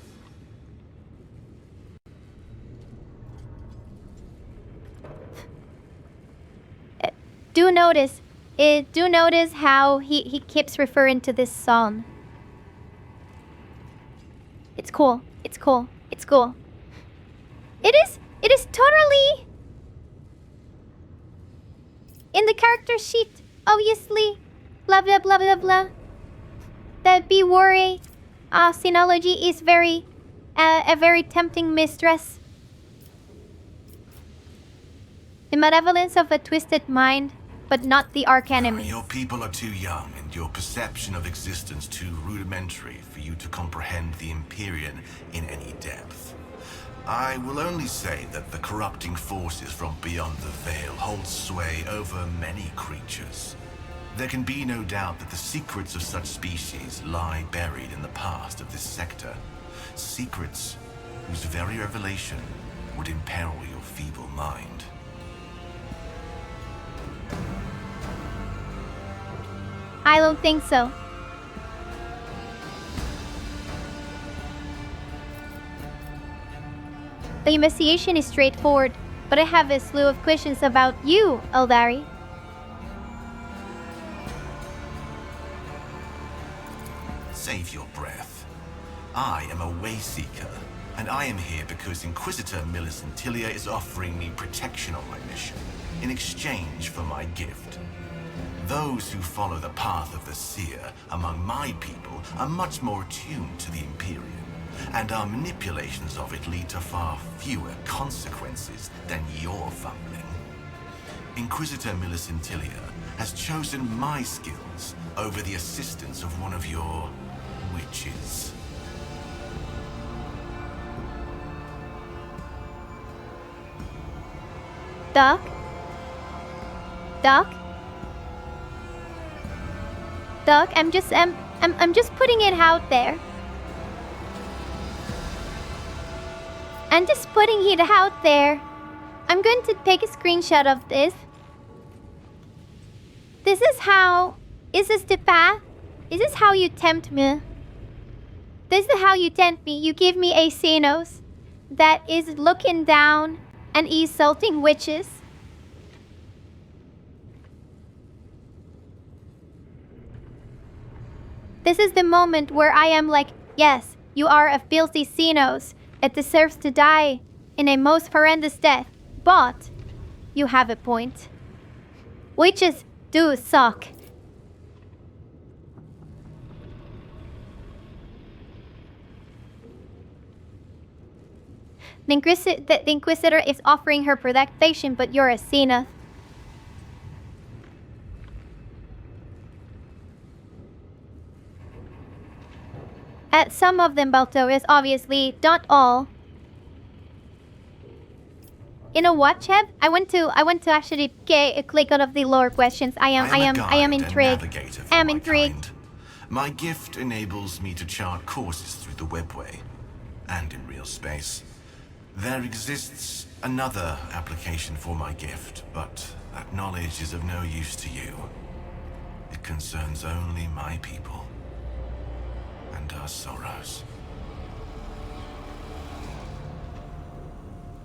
Do notice how he keeps referring to this song. It's cool. It's cool. It's cool. It is totally in the character sheet, obviously. Blah blah blah blah blah. The be worry synology is a very tempting mistress. The malevolence of a twisted mind, but not the archenemy. Your people are too young, and your perception of existence too rudimentary for you to comprehend the Empyrean in any depth. I will only say that the corrupting forces from beyond the veil hold sway over many creatures. There can be no doubt that the secrets of such species lie buried in the past of this sector. Secrets whose very revelation would imperil your feeble mind. I don't think so. The investigation is straightforward, but I have a slew of questions about you, Eldari. Save your breath. I am a Wayseeker, and I am here because Inquisitor Millicent Tilia is offering me protection on my mission, in exchange for my gift. Those who follow the path of the Seer among my people are much more attuned to the Imperium, and our manipulations of it lead to far fewer consequences than your fumbling. Inquisitor Millicent Tilia has chosen my skills over the assistance of one of your witches. Doc? Doc, I'm just putting it out there. I'm just putting it out there. I'm going to take a screenshot of this. Is this the path? Is this how you tempt me? This is how you tempt me. You give me a Xenos that is looking down and insulting witches. This is the moment where I am like, yes, you are a filthy Xenos. It deserves to die in a most horrendous death. But you have a point. Witches do suck. The Inquisitor is offering her protection, but you're a Xena. Some of them, Balto, is obviously not all. You know what, Chev? I want to actually click out of the lore questions. I am intrigued. I am intrigued. My gift enables me to chart courses through the webway and in real space. There exists another application for my gift, but that knowledge is of no use to you. It concerns only my people and our sorrows.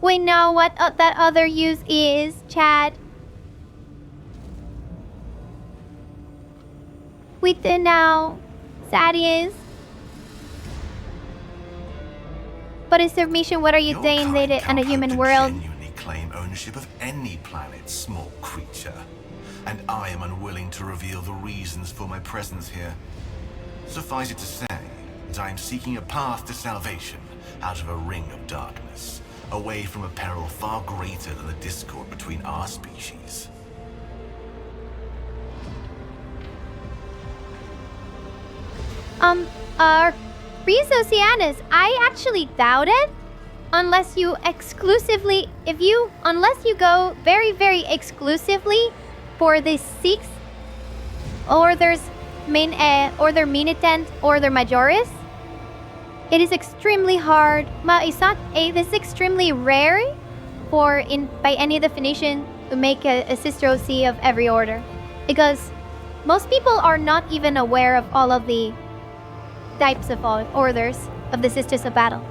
We know what that other use is, Chad. We do know. Sad is. But is their mission? What are you doing in a human world? Genuinely claim ownership of any planet, small creature. And I am unwilling to reveal the reasons for my presence here. Suffice it to say that I am seeking a path to salvation out of a ring of darkness, away from a peril far greater than the discord between our species. Reese Oceanus, I actually doubt it. Unless you go very, very exclusively for the 6 orders, order Minitent, order Majoris. It is extremely hard. It is extremely rare by any definition to make a sister OC of every order. Because most people are not even aware of all of the types of orders of the Sisters of Battle.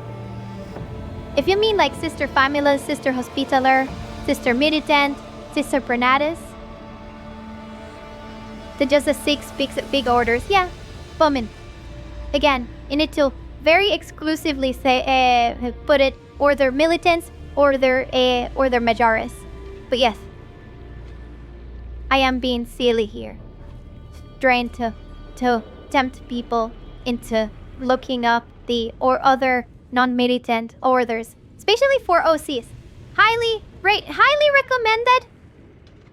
If you mean like Sister Famulus, Sister Hospitaller, Sister Militant, Sister Prenatus, to just the 6 big orders, yeah, booming. Again, you need to very exclusively say put it order Militants, order Majoris. But yes, I am being silly here, trying to tempt people into looking up the other non-militant orders, especially for OCs. Highly recommended.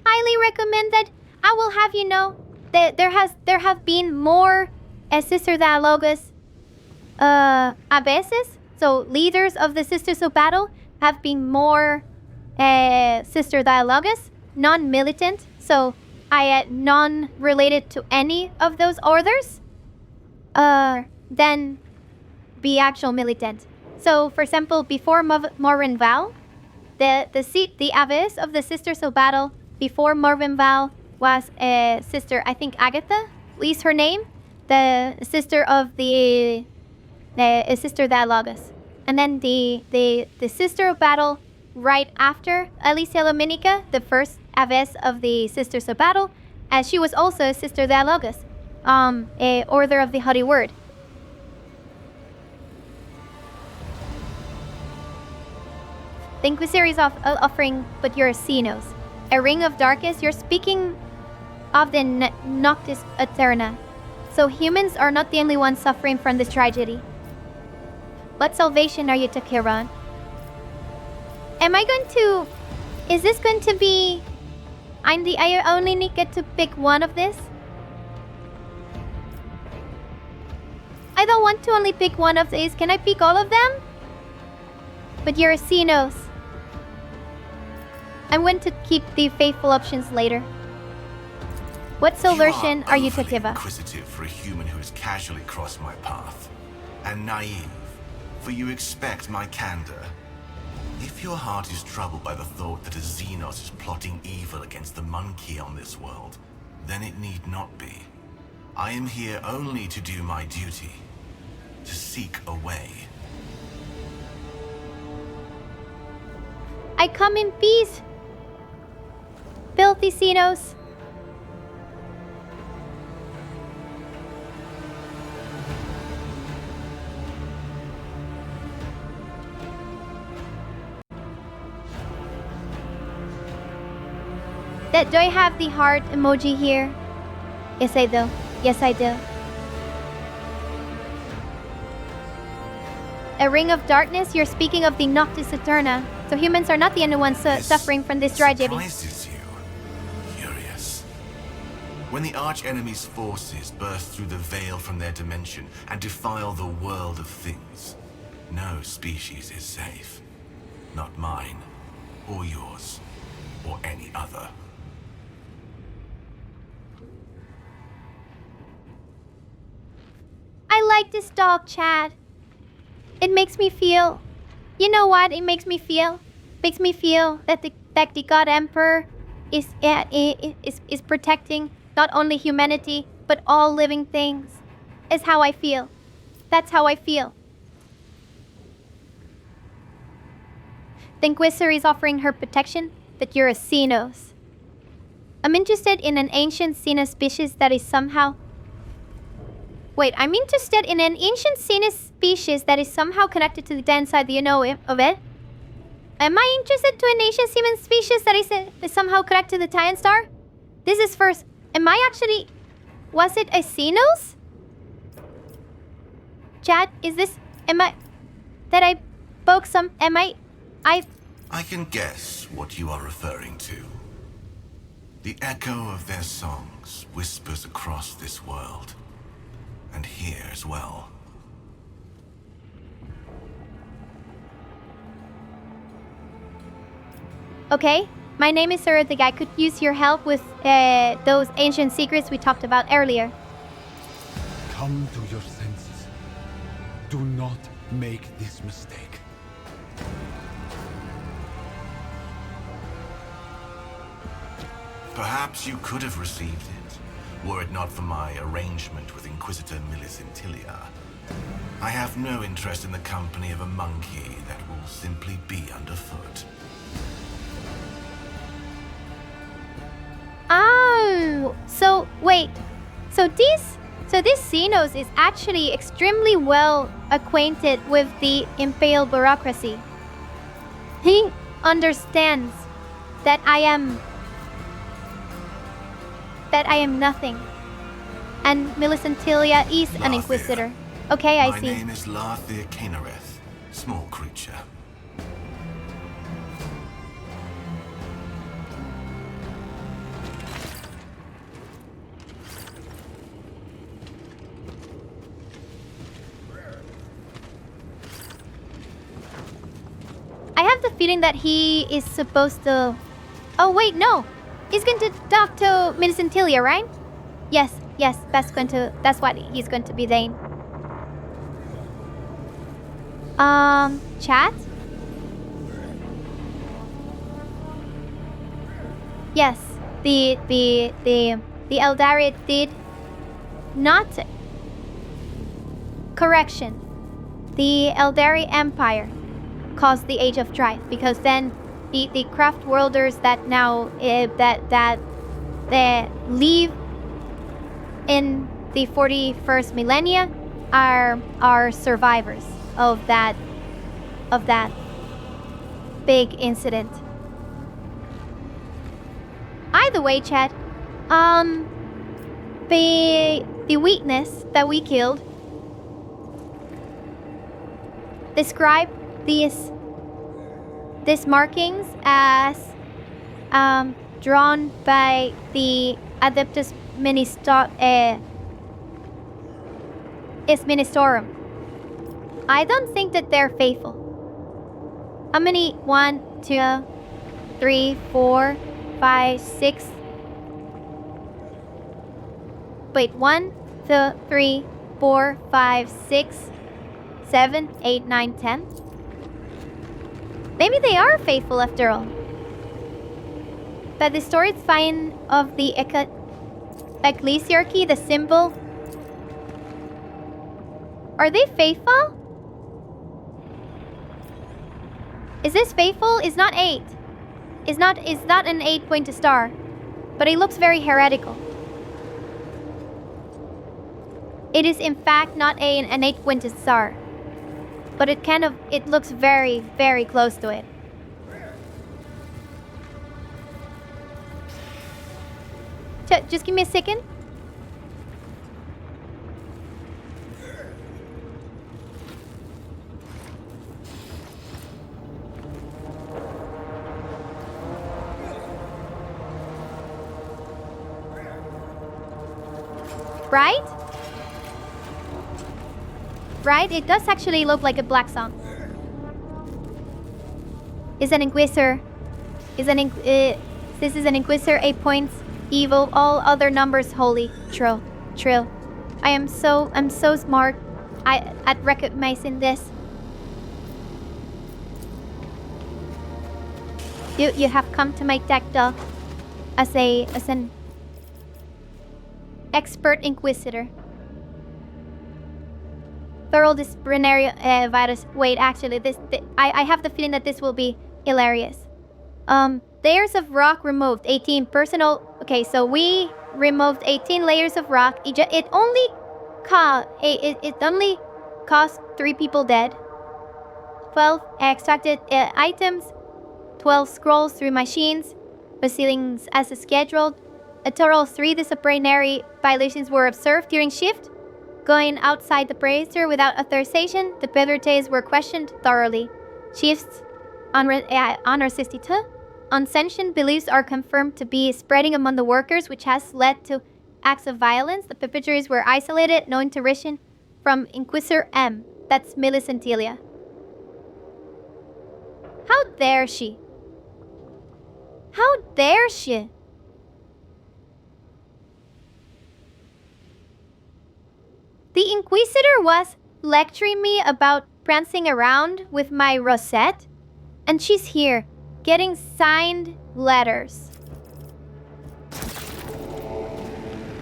Highly recommended. I will have you know that there have been more Sister Dialogus abeses, so leaders of the Sisters of Battle have been more Sister Dialogus, non-militant, so non-related to any of those orders. Then be actual militant. So, for example, before Morven Val, the abbess of the Sisters of Battle before Morven Val was Sister, I think Agatha is her name, the sister of the Sister Dialogus. And then the Sister of Battle right after Alicia Dominica, the first abbess of the Sisters of Battle, as she was also Sister Dialogus, a Order of the Holy Word. The Inquisitor is offering, but you're a Xenos. A ring of darkness, you're speaking of the Noctis Aeterna. So humans are not the only ones suffering from this tragedy. What salvation are you to Kiran? Is this going to be... I only get to pick one of this? I don't want to only pick one of these. Can I pick all of them? But you're a Xenos. I'm going to keep the faithful options later. What salvation are you to Kiva? Inquisitive for a human who has casually crossed my path, and naive, for you expect my candor. If your heart is troubled by the thought that a Xenos is plotting evil against the monkey on this world, then it need not be. I am here only to do my duty, to seek a way. I come in peace, filthy Xenos. Do I have the heart emoji here? Yes, I do. Yes, I do. A ring of darkness? You're speaking of the Noctis Eterna. So humans are not the only ones suffering from this tragedy. Surprises you. Curious. When the arch-enemy's forces burst through the veil from their dimension and defile the world of things, no species is safe. Not mine, or yours, or any other. I like this dog, Chad. It makes me feel... You know what it makes me feel? Makes me feel that the God Emperor is protecting not only humanity, but all living things. Is how I feel. That's how I feel. The Inquisitor is offering her protection, but you're a Xenos. I'm interested in an ancient Xenos species that is somehow... Wait, I'm interested in an ancient Xenos species that is somehow connected to the dark side. Do you know of it? Am I interested to an ancient Xenos species that is somehow connected to the Titan Star? This is first... Am I actually... Was it a Xenos? Chad, is this... Am I... That I spoke some... Am I... I can guess what you are referring to. The echo of their songs whispers across this world. And here as well. Okay, my name is Heretic. I could use your help with those ancient secrets we talked about earlier. Come to your senses. Do not make this mistake. Perhaps you could have received it, were it not for my arrangement with Inquisitor Millicentilia. I have no interest in the company of a monkey that will simply be underfoot. Oh, so wait. So this Xenos is actually extremely well acquainted with the Imperial bureaucracy. He understands that I am nothing. And Millicentilia is an Inquisitor. Okay, I see. My name is Larthir Canereth, small creature. I have the feeling that he is supposed to... Oh, wait, no. He's going to talk to Millicentilia, right? Yes, that's what he's going to be saying. Chat? Yes, the Eldari did not... Correction. The Eldari Empire caused the Age of Strife, because then the craft worlders that now that they live in the 41st millennia are survivors of that big incident. Either way, Chad, the weakness that we killed describe these markings as drawn by the Adeptus Ministorum. I don't think that they're faithful. How many? 1, 2, 3, 4, 5, 6. Wait, 1, 2, 3, 4, 5, 6, 7, 8, 9, 10. Maybe they are faithful after all. But the storied sign of the ecclesiarchy, the symbol, are they faithful? Is this faithful? It's not 8. It's not an 8-pointed star. But it looks very heretical. It is in fact not an 8-pointed star. But it looks very, very close to it. Just give me a second. Right? Right? It does actually look like a black song. Is an Inquisitor. This is an Inquisitor, 8 points. Evil, all other numbers holy. Trill. I'm so smart at recognizing this. You have come to my deck, duh. As an expert Inquisitor. Thorough disciplinary virus. Wait, actually, I have the feeling that this will be hilarious. Layers of rock removed. 18 personal. Okay, so we removed 18 layers of rock. It only cost 3 people dead. 12 extracted items. 12 scrolls through machines. Proceedings as scheduled. A total of 3 disciplinary violations were observed during shift. Going outside the perimeter without authorization, the perpetrators were questioned thoroughly. Shifts honor 62. Unsanctioned beliefs are confirmed to be spreading among the workers, which has led to acts of violence. The perpetrators were isolated, no intervention from Inquisitor M. That's Millicent Delia. How dare she? How dare she? The Inquisitor was lecturing me about prancing around with my rosette, and she's here, getting signed letters.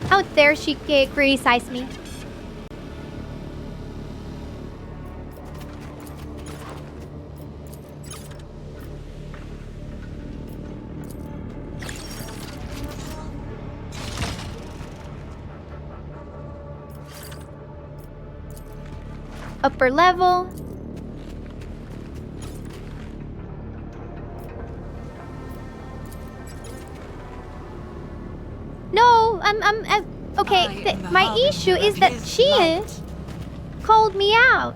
How dare she criticize me? Upper level. No, okay. My issue is that she called me out,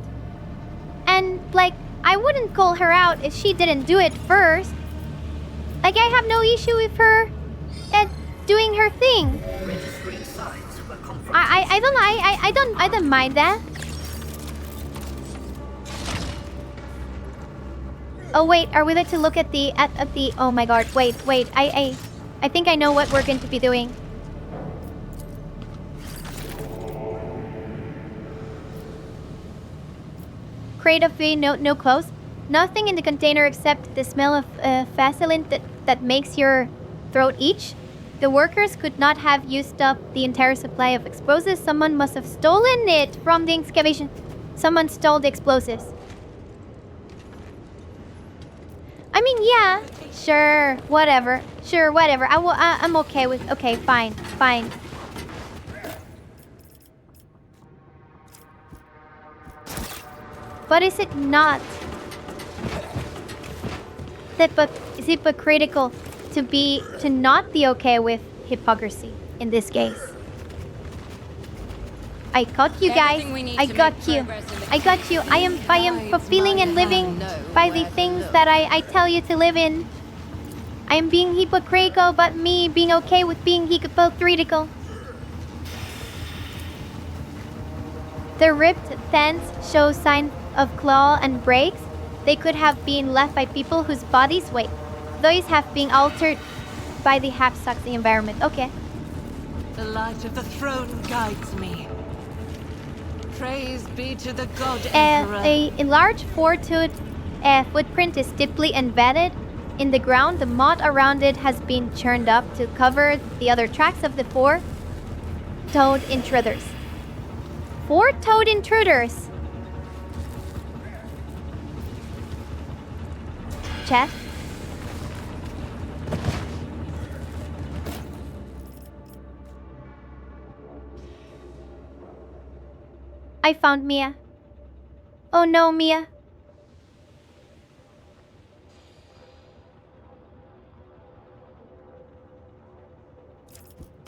and like I wouldn't call her out if she didn't do it first. Like I have no issue with her doing her thing. I don't mind that. Oh wait, are we going to look at the oh my god, wait, I think I know what we're going to be doing. Crate of food, no clothes. Nothing in the container except the smell of Vaseline that makes your throat itch. The workers could not have used up the entire supply of explosives. Someone must have stolen it from the excavation. Someone stole the explosives. I mean, yeah, sure, whatever. I'm okay with. Okay, fine. But is it not hypocritical to not be okay with hypocrisy in this case? I got you guys. I got you. I am fulfilling and living by the things that I tell you to live in. I am being hypocritical, but me being okay with being hypocritical. The ripped tents show signs of claw and breaks. They could have been left by people whose bodies wait. Those have been altered by the half-sucking environment. Okay. The light of the throne guides me. Praise be to the God Emperor. A large four-toed footprint is deeply embedded in the ground. The mud around it has been churned up to cover the other tracks of the four-toed intruders. Four-toed intruders! Chest. I found Mia. Oh no, Mia.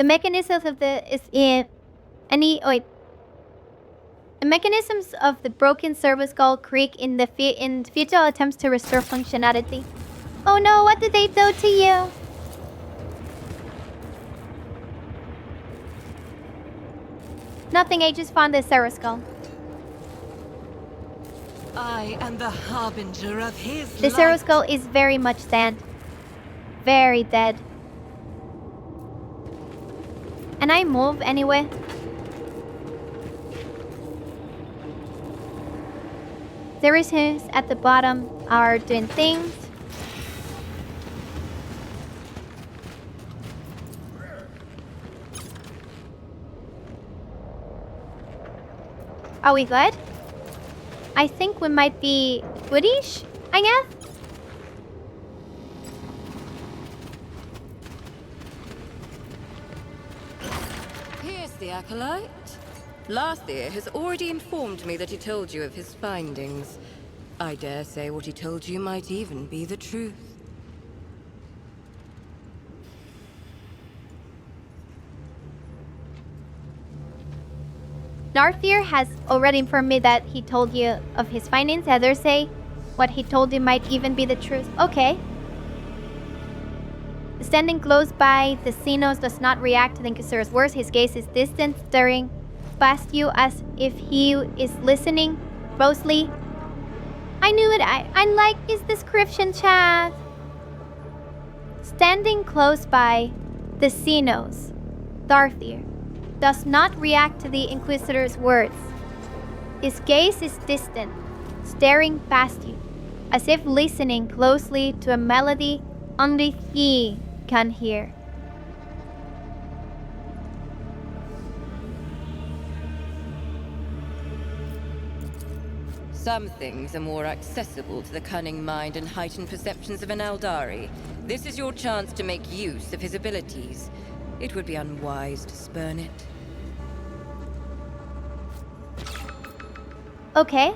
The mechanisms of the the mechanisms of the broken servo skull creak in futile attempts to restore functionality. Oh no, what did they do to you? Nothing, I just found the servo skull. I am the harbinger of his The light. servo skull is very much dead. Very dead. And I move anyway. There is who's at the bottom are doing things. Are we good? I think we might be goodish, I guess? Here's the acolyte. Lathier has already informed me that he told you of his findings. I dare say what he told you might even be the truth. Lathier has already informed me that he told you of his findings. Others say what he told you might even be the truth. Okay. Standing close by, the Xenos does not react to the Inquisitor's words. His gaze is distant, staring past you as if he is listening closely. I knew it. I like his description, chat. Standing close by, the Xenos, Lathier, does not react to the Inquisitor's words. His gaze is distant, staring past you, as if listening closely to a melody only he can hear. Some things are more accessible to the cunning mind and heightened perceptions of an Eldari. This is your chance to make use of his abilities. It would be unwise to spurn it. Okay.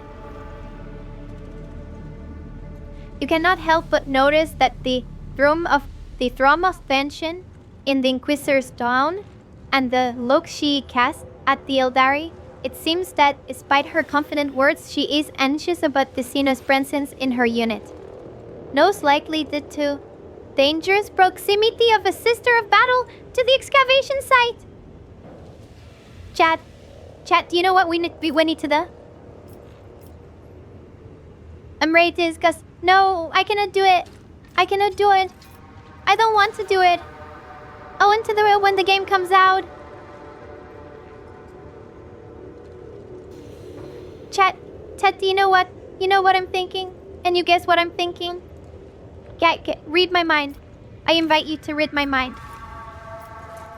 You cannot help but notice that the thrum of tension in the Inquisitor's tone and the look she casts at the Eldari, it seems that despite her confident words, she is anxious about the Xenos' presence in her unit. Most likely due to dangerous proximity of a sister of battle to the excavation site. Chat, do you know what we need to do? I'm ready to discuss. No, I cannot do it. I cannot do it. I don't want to do it. I want to do it when the game comes out. Chat, do you know what? You know what I'm thinking? And you guess what I'm thinking? Read my mind. I invite you to read my mind.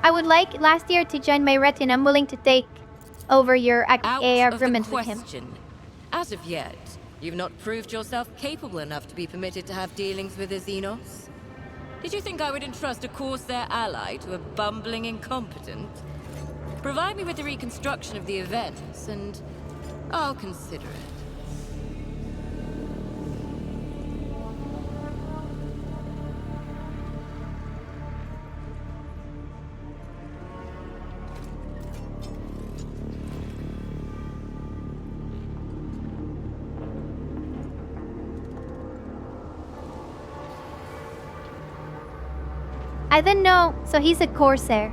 I would like Lathier to join my retinue. I'm willing to take over your agreement with him. As of yet, you've not proved yourself capable enough to be permitted to have dealings with the Xenos. Did you think I would entrust a Corsair ally to a bumbling incompetent? Provide me with the reconstruction of the events, and I'll consider it. I didn't know, so he's a Corsair.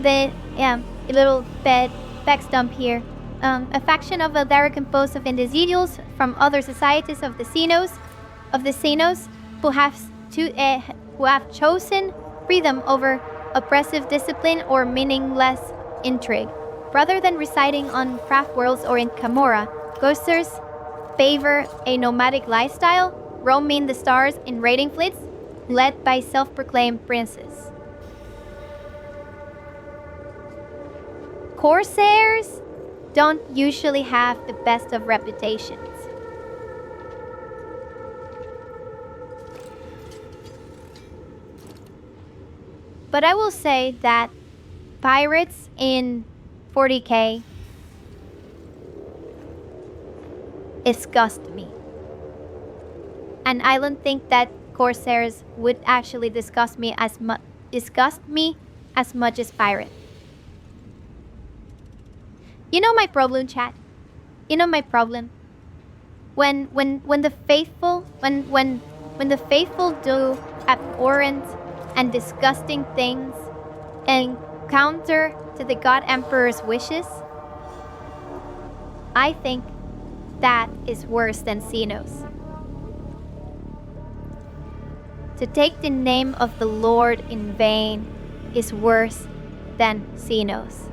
A little backstump here. A faction of Eldari composed of individuals from other societies of the Xenos, who have chosen freedom over oppressive discipline or meaningless intrigue. Rather than residing on craft worlds or in Camorra, Ghosters favor a nomadic lifestyle, roaming the stars in raiding fleets, led by self-proclaimed princes. Corsairs don't usually have the best of reputations. But I will say that pirates in 40k disgust me. And I don't think that corsairs would actually disgust me as much as pirate. You know my problem, chat. You know my problem. When the faithful do abhorrent and disgusting things and counter to the God Emperor's wishes, I think that is worse than Xenos. To take the name of the Lord in vain is worse than Xenos.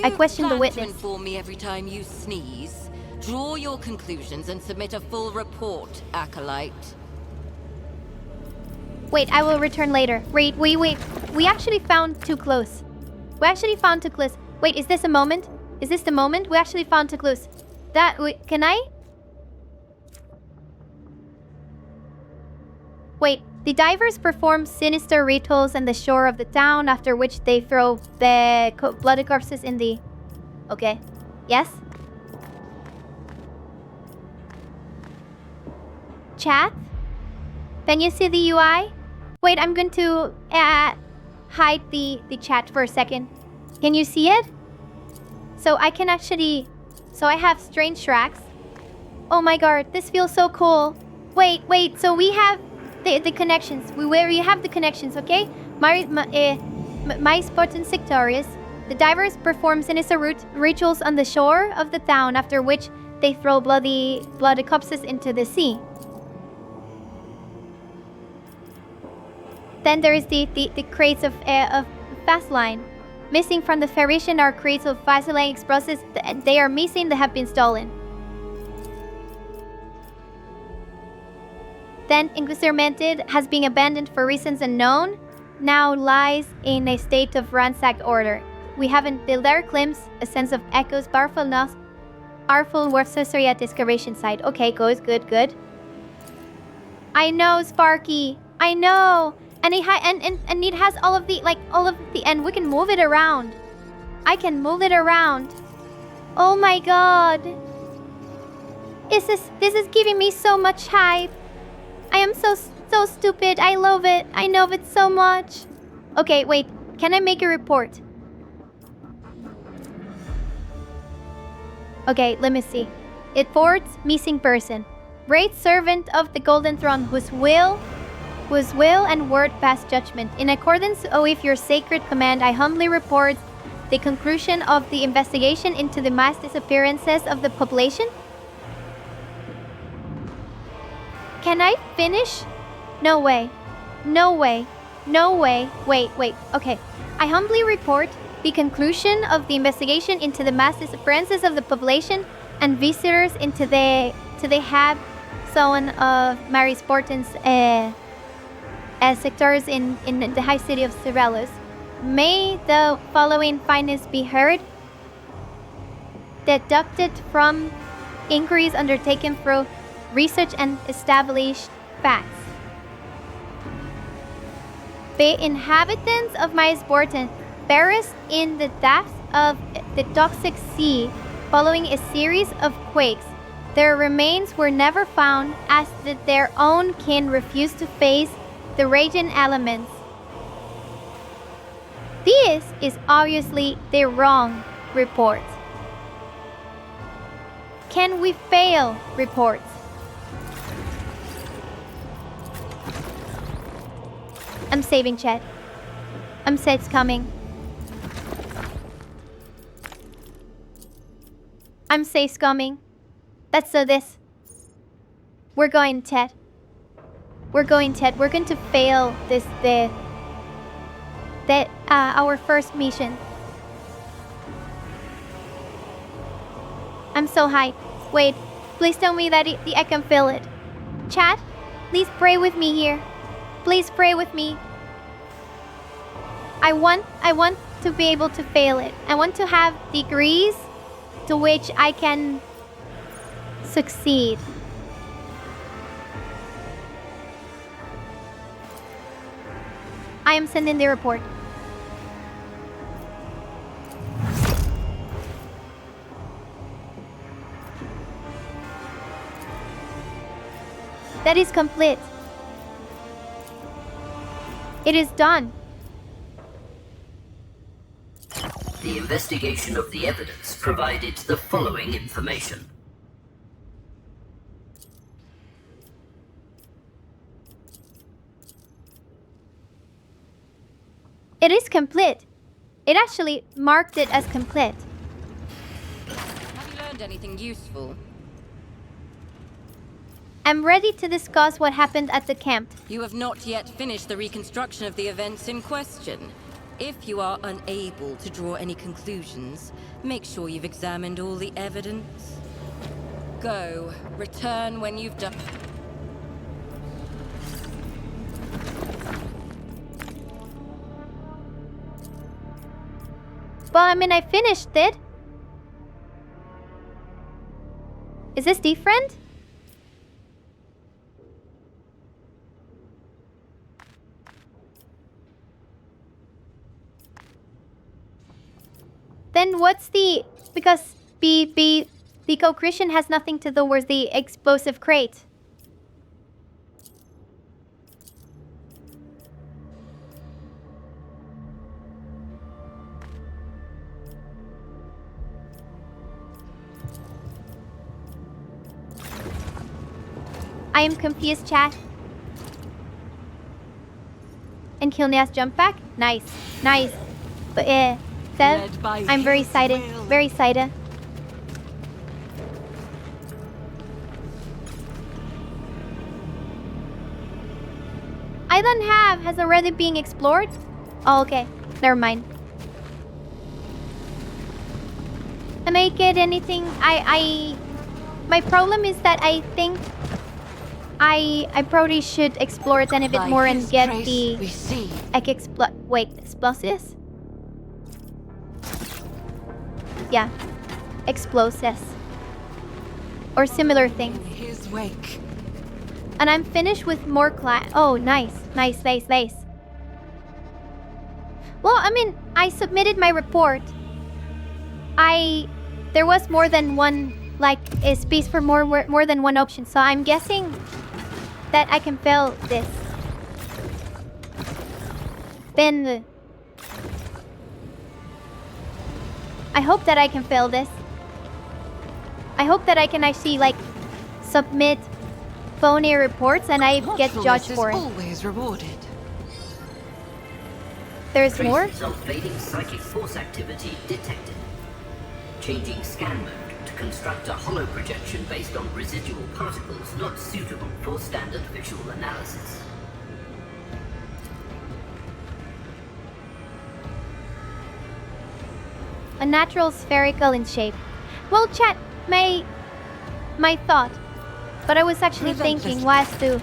I question the plan witness. to inform me every time you sneeze? Draw your conclusions and submit a full report, Acolyte. Wait, I will return later. Wait. We actually found too close. Wait, is this a moment? Is this the moment? We actually found too close. Can I? Wait, the divers perform sinister rituals on the shore of the town, after which they throw the bloody corpses in the... Okay. Yes? Chat? Can you see the UI? Wait, I'm going to hide the chat for a second. Can you see it? So I can actually... So I have strange tracks. Oh my god, this feels so cool. Wait, so we have the connections. We have the connections, okay? My Spartan Sectorius. The divers perform sinister rituals on the shore of the town, after which they throw bloody corpses into the sea. Then there is the crates of Vaseline. Missing from the Pharishan are crates of Vaseline explosives. They are missing, they have been stolen. Then Inquisitor Mented has been abandoned for reasons unknown, now lies in a state of ransacked order. We haven't built our glimpse, a sense of echoes, powerful work sorcery at the excavation site. Okay, good. I know, Sparky. I know. And it has all of the and we can move it around. I can move it around. Oh my god. This is giving me so much hype. I am so stupid. I love it. I love it so much. Okay, wait. Can I make a report? Okay, let me see. It forwards missing person. Great servant of the Golden Throne whose will and word pass judgment. In accordance with your sacred command, I humbly report the conclusion of the investigation into the mass disappearances of the population. Can I finish? No way. Wait. Okay. I humbly report the conclusion of the investigation into the mass disappearances of the population and visitors into the hab zone of Mary Spartan's sectors in the high city of Cerellos. May the following findings be heard, deducted from inquiries undertaken through research and established facts. The inhabitants of Mary-Spartan perished in the depths of the toxic sea following a series of quakes. Their remains were never found, as did their own kin refused to face the raging elements. This is obviously the wrong report. Can we fail reports? I'm saving chat. I'm safe coming. I'm safe coming. Let's do this. We're going, Ted. We're going to fail our first mission. I'm so hyped. Wait, please tell me that I can feel it. Chat, please pray with me here. Please pray with me. I want to be able to fail it. I want to have degrees to which I can succeed. I am sending the report. That is complete. It is done. The investigation of the evidence provided the following information. It is complete. It actually marked it as complete. Have you learned anything useful? I'm ready to discuss what happened at the camp. You have not yet finished the reconstruction of the events in question. If you are unable to draw any conclusions, make sure you've examined all the evidence. Go. Return when you've done. Well, I mean, I finished it. Is this different? Then what's the... Because the co-Christian has nothing to do with the explosive crate. I am confused, chat. And Kilneas jump back? Nice. Nice. But Sev, I'm very excited. Very excited. Island Have has already been explored? Oh, okay. Never mind. Can I get anything? My problem is that I think I probably should explore it then a bit more and get the explosives? Yeah. Explosives. Or similar things. In his wake. And I'm finished with more class. Oh, nice. Nice. Well, I mean, I submitted my report. There was more than one, like, a space for more than one option. So I'm guessing that I can fail this. Then I hope that I can fail this. I hope that I can actually, like, submit phony reports and I get judged for it. Always rewarded. There's more? Traces of fading psychic force activity detected. Changing scan mode to construct a hollow projection based on residual particles not suitable for standard visual analysis. A natural spherical in shape. Well, chat, my thought. But I was actually thinking was to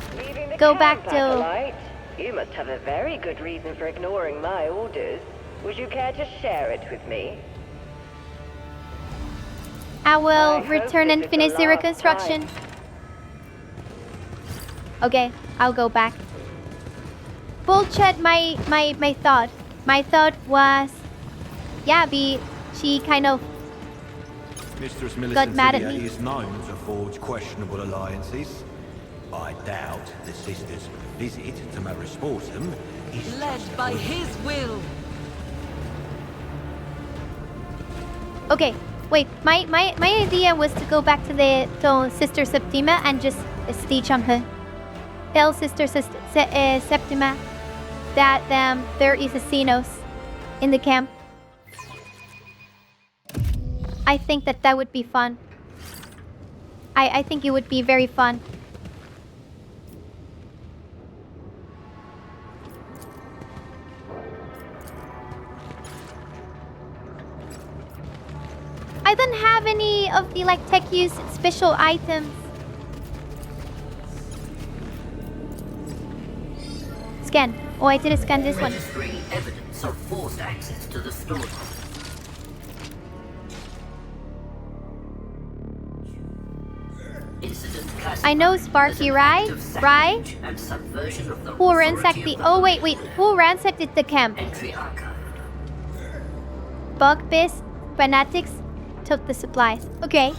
go back to... You must have a very good reason for ignoring my orders. Would you care to share it with me? I will return and finish the reconstruction. Okay, I'll go back. Well, chat, my thought. My thought was... Yeah, she kind of... Mistress got mad at Millicent me. is known to forge questionable alliances. I doubt the sister's visit to Marisportum is led by his will. Okay, wait. My idea was to go back to Sister Septima and just stitch on her. Tell Sister Septima that there is a Xenos in the camp. I think that would be fun. I think it would be very fun. I don't have any of the like tech use special items. Scan. Oh, I did scan this one. Registering evidence of forced access to the storeroom. I know Sparky, right? Right? Who ransacked the... Oh, wait. Who ransacked the camp? Bugbeast fanatics took the supplies. Okay.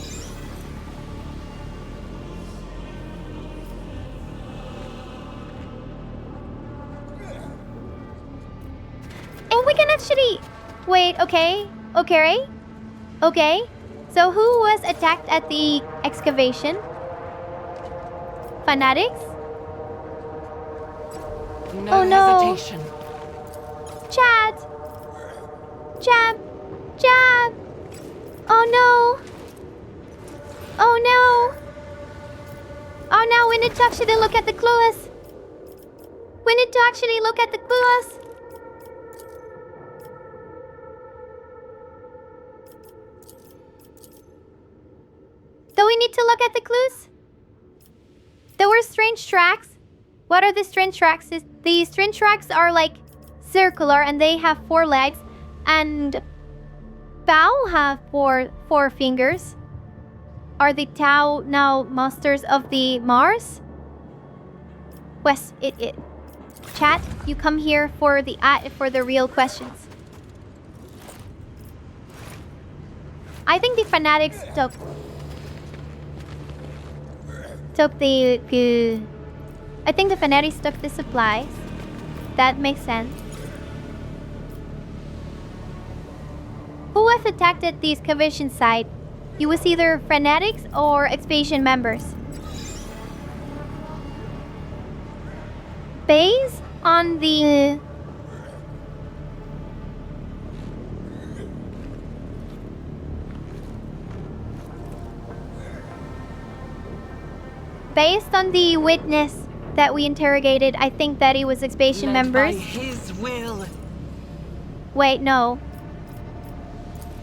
Oh, we can actually... Wait, okay. Okay. Okay. So who was attacked at the excavation? Fanatics? No Oh no. hesitation. Chat. Jab. Jab. Oh no. Oh no. Oh no, we need to actually look at the clues. We need to actually look at the clues. Do we need to look at the clues? There were strange tracks. What are the strange tracks? The strange tracks are like circular and they have 4 legs, and Bao have four fingers. Are the Tau now masters of the Mars? Wes, Chat, you come here for the real questions. I think the fanatics took the I think the fanatics took the supplies. That makes sense. Who was attacked at the excavation site? It was either fanatics or expedition members. Based on the... Based on the witness that we interrogated, I think that it was expedition members. By his will. Wait, no.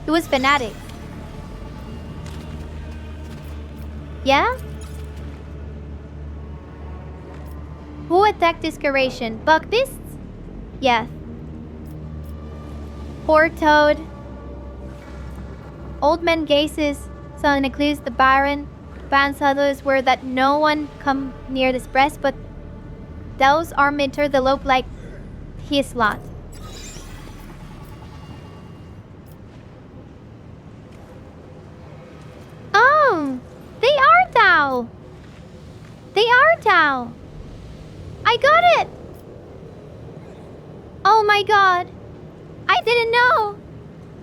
It was fanatics. Yeah? Who attacked this curation? Bug beasts? Yes. Poor Toad. Old man gazes, so includes the Baron. Ban's others were that no one come near this breast, but those are meter the lope like his lot. Oh, they are Tau. They are Tau. I got it. Oh my god. I didn't know.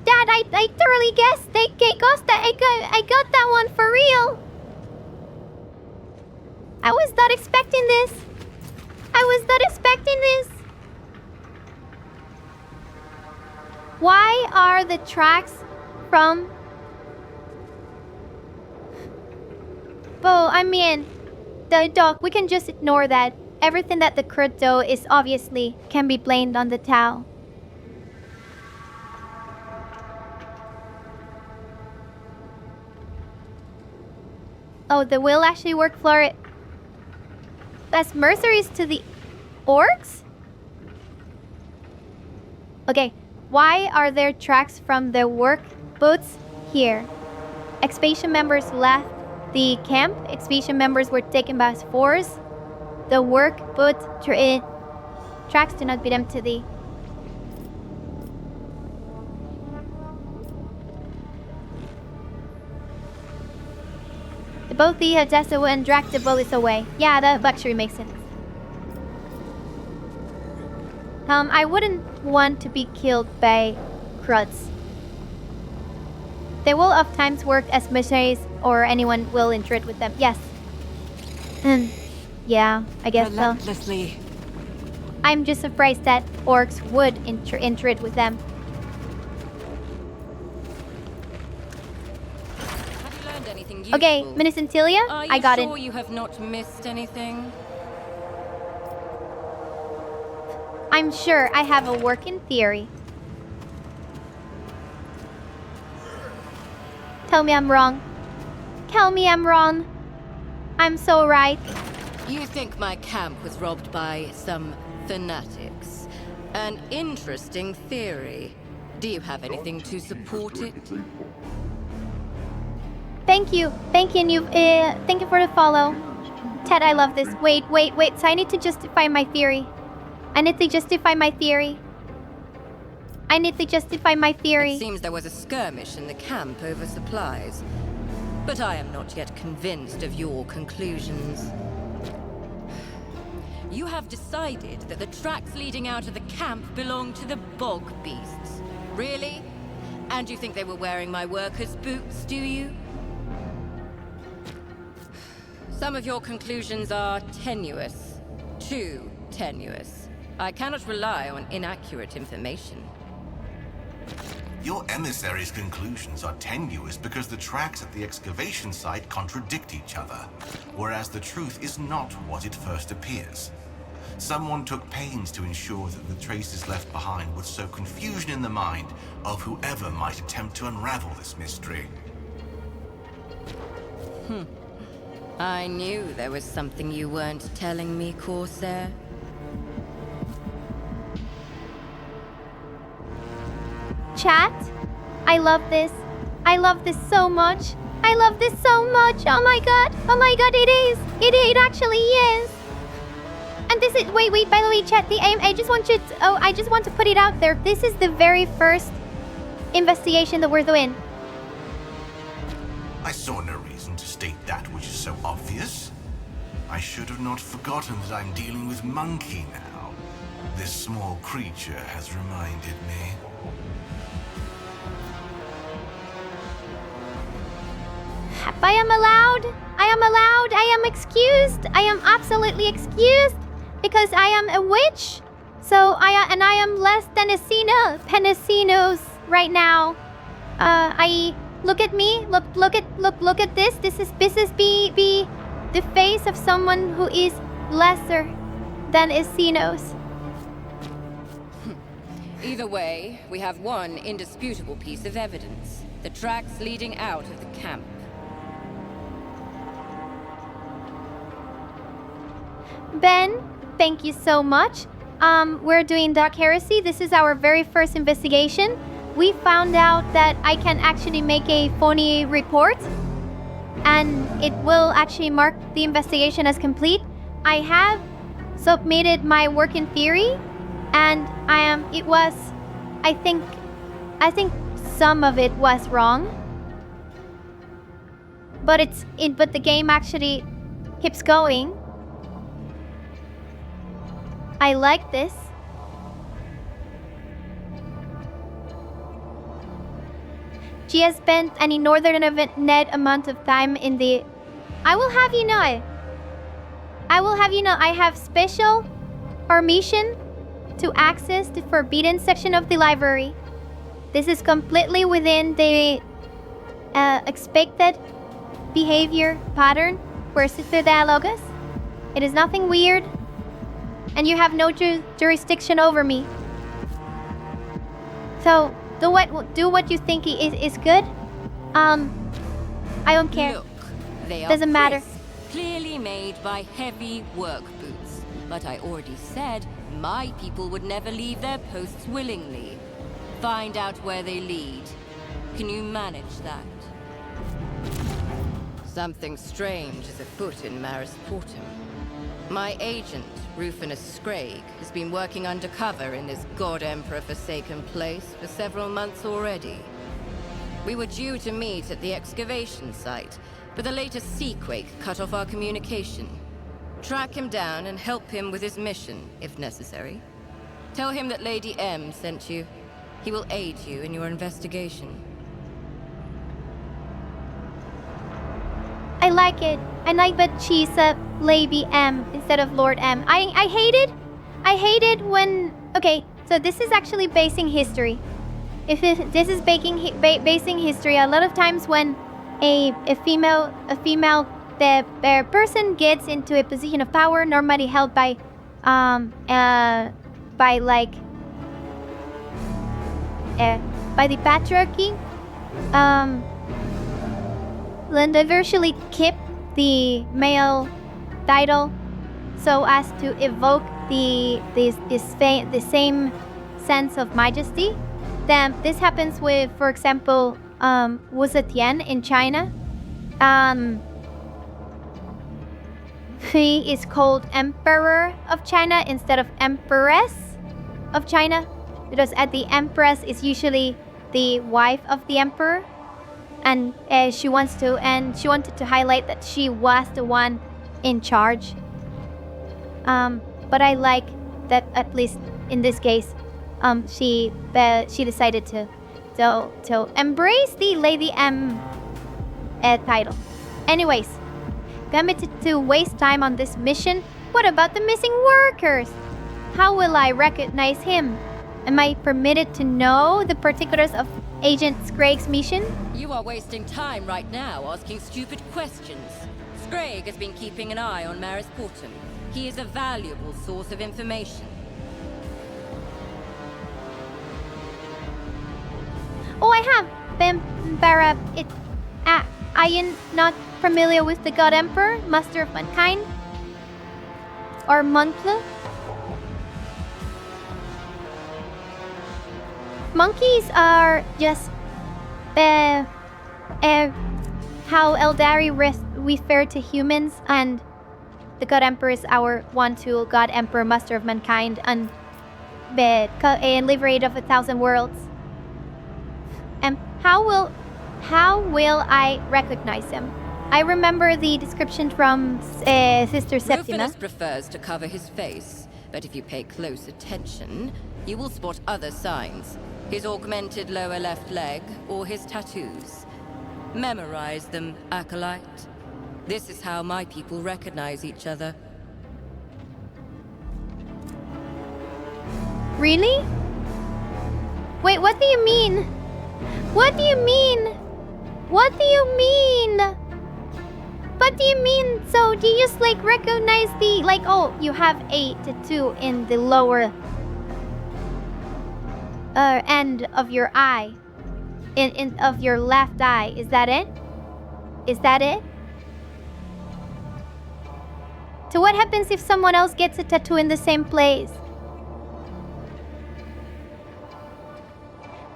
Dad, I thoroughly guessed they got that. I got that one for real. I was not expecting this. I was not expecting this. Why are the tracks from... Well, I mean, the dog, we can just ignore that. Everything that the crypto is obviously can be blamed on the Tau. Oh, the will actually work for it. As mercenaries to the orcs? Okay, why are there tracks from the work boots here? Expedition members left the camp. Expedition members were taken by force. The work boot tracks do not belong to the... Both the Odessa and dragged the bullets away. Yeah, that actually makes sense. I wouldn't want to be killed by Kruds. They will oftentimes work as missionaries or anyone will interact with them. Yes. Yeah, I guess so. Relentlessly. I'm just surprised that orcs would interact with them. Okay, Miss Antilia, I got it. Are you sure you have not missed anything? I'm sure I have a working theory. Tell me I'm wrong. Tell me I'm wrong. I'm so right. You think my camp was robbed by some fanatics? An interesting theory. Do you have anything to support it? Thank you, and thank you for the follow. Ted, I love this. Wait, so I need to justify my theory. It seems there was a skirmish in the camp over supplies. But I am not yet convinced of your conclusions. You have decided that the tracks leading out of the camp belong to the bog beasts. Really? And you think they were wearing my workers' boots, do you? Some of your conclusions are tenuous. Too tenuous. I cannot rely on inaccurate information. Your emissary's conclusions are tenuous because the tracks at the excavation site contradict each other, whereas the truth is not what it first appears. Someone took pains to ensure that the traces left behind would sow confusion in the mind of whoever might attempt to unravel this mystery. I knew there was something you weren't telling me, Corsair. Chat, I love this. I love this so much. I love this so much. Oh my god. Oh my god, it is. It actually is. And this is wait, by the way, chat, I just want you to, I just want to put it out there. This is the very first investigation that we're doing. I saw no reason to state that which is so obvious. I should have not forgotten that I'm dealing with Monkey now. This small creature has reminded me. I am allowed. I am excused. I am absolutely excused because I am a witch. So I am less than a Penicinos right now. I look at me. Look at this. This is be the face of someone who is lesser than Esinos. Either way, we have one indisputable piece of evidence. The tracks leading out of the camp. Ben, thank you so much. We're doing Dark Heresy. This is our very first investigation. We found out that I can actually make a phony report, and it will actually mark the investigation as complete. I have submitted my working theory, and I think some of it was wrong. But but the game actually keeps going. I like this. She has spent an inordinate net amount of time in the... I will have you know, I have special permission to access the forbidden section of the library. This is completely within the expected behavior pattern for Sister Dialogus. It is nothing weird, and you have no jurisdiction over me. So do what you think is good. I don't care. Look, they doesn't matter. Clearly made by heavy work boots. But I already said my people would never leave their posts willingly. Find out where they lead. Can you manage that? Something strange is afoot in Maris Portum. My agent, Rufinus Scraig, has been working undercover in this God Emperor forsaken place for several months already. We were due to meet at the excavation site, but the latest seaquake cut off our communication. Track him down and help him with his mission, if necessary. Tell him that Lady M sent you. He will aid you in your investigation. I like it. I like that she's a Lady M instead of Lord M. I hate it when... Okay, so this is actually basing history. This is basing history. A lot of times when a female the person gets into a position of power, normally held by the patriarchy, then they usually keep the male title so as to evoke the same sense of majesty. Then this happens with, for example, Wu Zetian in China. He is called Emperor of China instead of Empress of China, because the Empress is usually the wife of the Emperor, and she wanted to highlight that she was the one in charge. but I like that at least in this case, she decided to embrace the Lady M title. Anyways, committed to waste time on this mission. What about the missing workers? How will I recognize him? Am I permitted to know the particulars of Agent Scragg's mission? You are wasting time right now asking stupid questions. Scragg has been keeping an eye on Maris Portum. He is a valuable source of information. Oh, I have. Bambara, I am not familiar with the God Emperor, Master of Mankind, or Montle. Monkeys are just how Eldari refer to humans, and the God Emperor is our one tool, God Emperor, Master of Mankind, and liberator of 1,000 worlds. And how will I recognize him? I remember the description from Sister Septima. Rufinus prefers to cover his face, but if you pay close attention, you will spot other signs. His augmented lower left leg, or his tattoos. Memorize them, Acolyte. This is how my people recognize each other. Really? Wait, what do you mean? What do you mean? What do you mean? What do you mean? So do you just like recognize the oh, you have a tattoo in the lower end of your eye, of your left eye? Is that it? Is that it? So what happens if someone else gets a tattoo in the same place?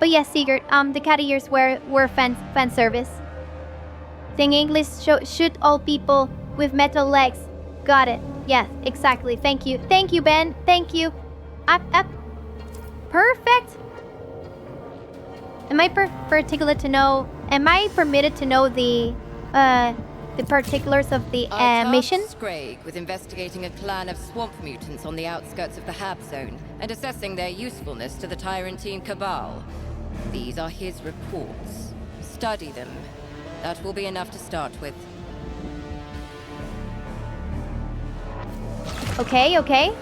But yes, Sigurd, the cat ears were fan service. Saying English, shoot all people with metal legs. Got it. Yes, exactly. Thank you. Thank you, Ben. Thank you. Up. Perfect. Am I permitted to know the particulars of the mission? I tasked Scragg with investigating a clan of swamp mutants on the outskirts of the Hab Zone and assessing their usefulness to the Tyrantine Cabal. These are his reports. Study them. That will be enough to start with. Okay.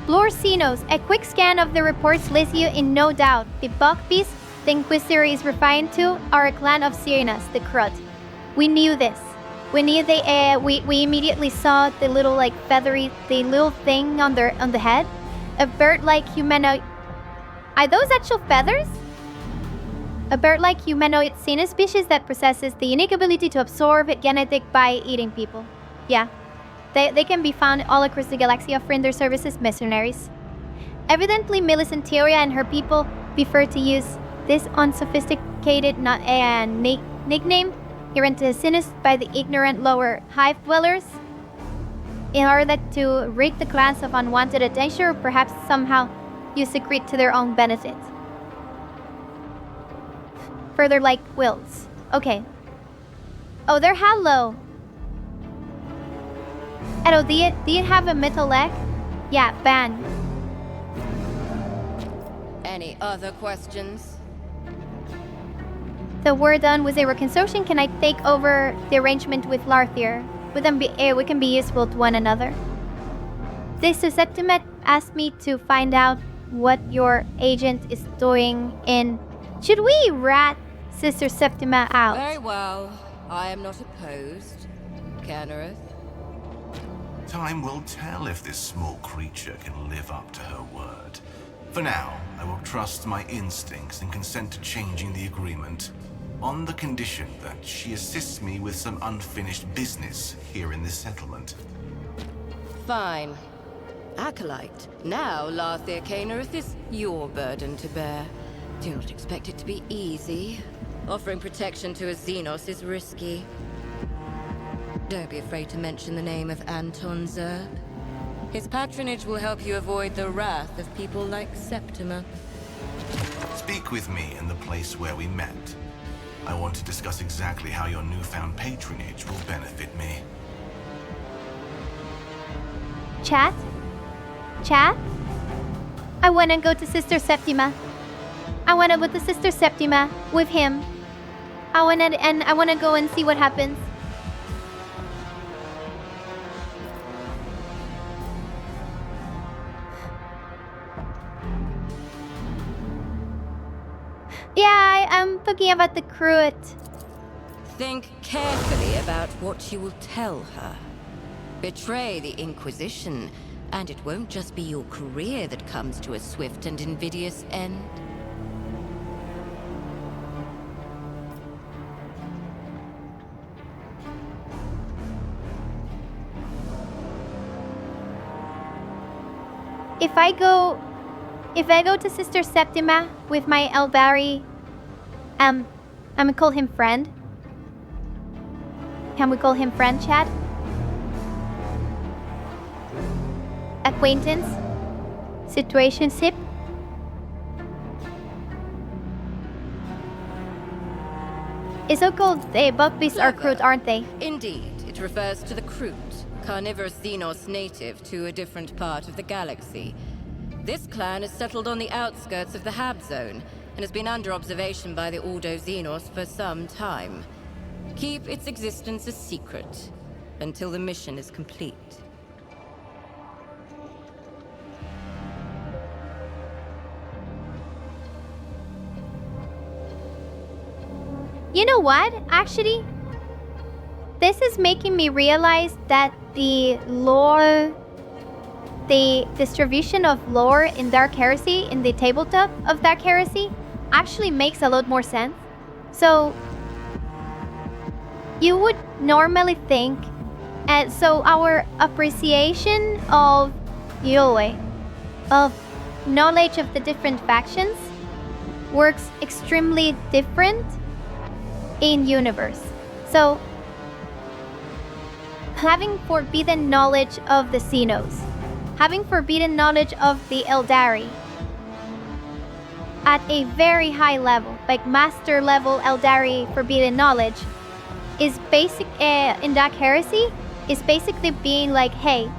Blorcinos, a quick scan of the reports leaves you in no doubt. The Buckbeast the Inquisitor is referring to are a clan of Syrinas, the Crud. We knew this. We knew they. We immediately saw the little feathery, the little thing on the head, a bird-like humanoid. Are those actual feathers? A bird-like humanoid Xena species that possesses the unique ability to absorb genetic by eating people. Yeah. They can be found all across the galaxy, offering their services mercenaries. Evidently, Millicent Theoria and her people prefer to use this unsophisticated nickname given to Sinus by the ignorant lower hive dwellers in order to rid the clans of unwanted attention, or perhaps somehow use the greed to their own benefit. Further like wills. Okay. Oh, they're hollow. Edo, do you have a metal leg? Yeah, ban. Any other questions? So we're done with the reconstruction. Can I take over the arrangement with Larthier? We can be useful to one another. Sister Septima asked me to find out what your agent is doing in... Should we rat Sister Septima out? Very well. I am not opposed. Canereth? Time will tell if this small creature can live up to her word. For now, I will trust my instincts and consent to changing the agreement, on the condition that she assists me with some unfinished business here in this settlement. Fine. Acolyte, now Larthier Canereth is your burden to bear. Do not expect it to be easy. Offering protection to a Xenos is risky. Don't be afraid to mention the name of Anton Zerg. His patronage will help you avoid the wrath of people like Septima. Speak with me in the place where we met. I want to discuss exactly how your newfound patronage will benefit me. Chat? Chat? I wanna go to Sister Septima. I wanna go to Sister Septima with him. I wanna go and see what happens. Yeah, I'm talking about the Cruet. Think carefully about what you will tell her. Betray the Inquisition, and it won't just be your career that comes to a swift and invidious end. If I go to Sister Septima with my Elbari, I'm gonna call him friend. Can we call him friend, Chad? Acquaintance? Situationship? It's so called. Both beasts are Cruet, aren't they? Indeed, it refers to the Cruet, carnivorous Xenos native to a different part of the galaxy. This clan is settled on the outskirts of the Hab Zone and has been under observation by the Ordo Xenos for some time. Keep its existence a secret until the mission is complete. You know what? Actually, this is making me realize that the lore, the distribution of lore in Dark Heresy, in the tabletop of Dark Heresy, actually makes a lot more sense. So, you would normally think, and so our appreciation of Yule, of knowledge of the different factions, works extremely different in universe. So, having forbidden knowledge of the Xenos, having forbidden knowledge of the Eldari at a very high level, like master level Eldari forbidden knowledge, is basic in Dark Heresy, is basically being like, hey,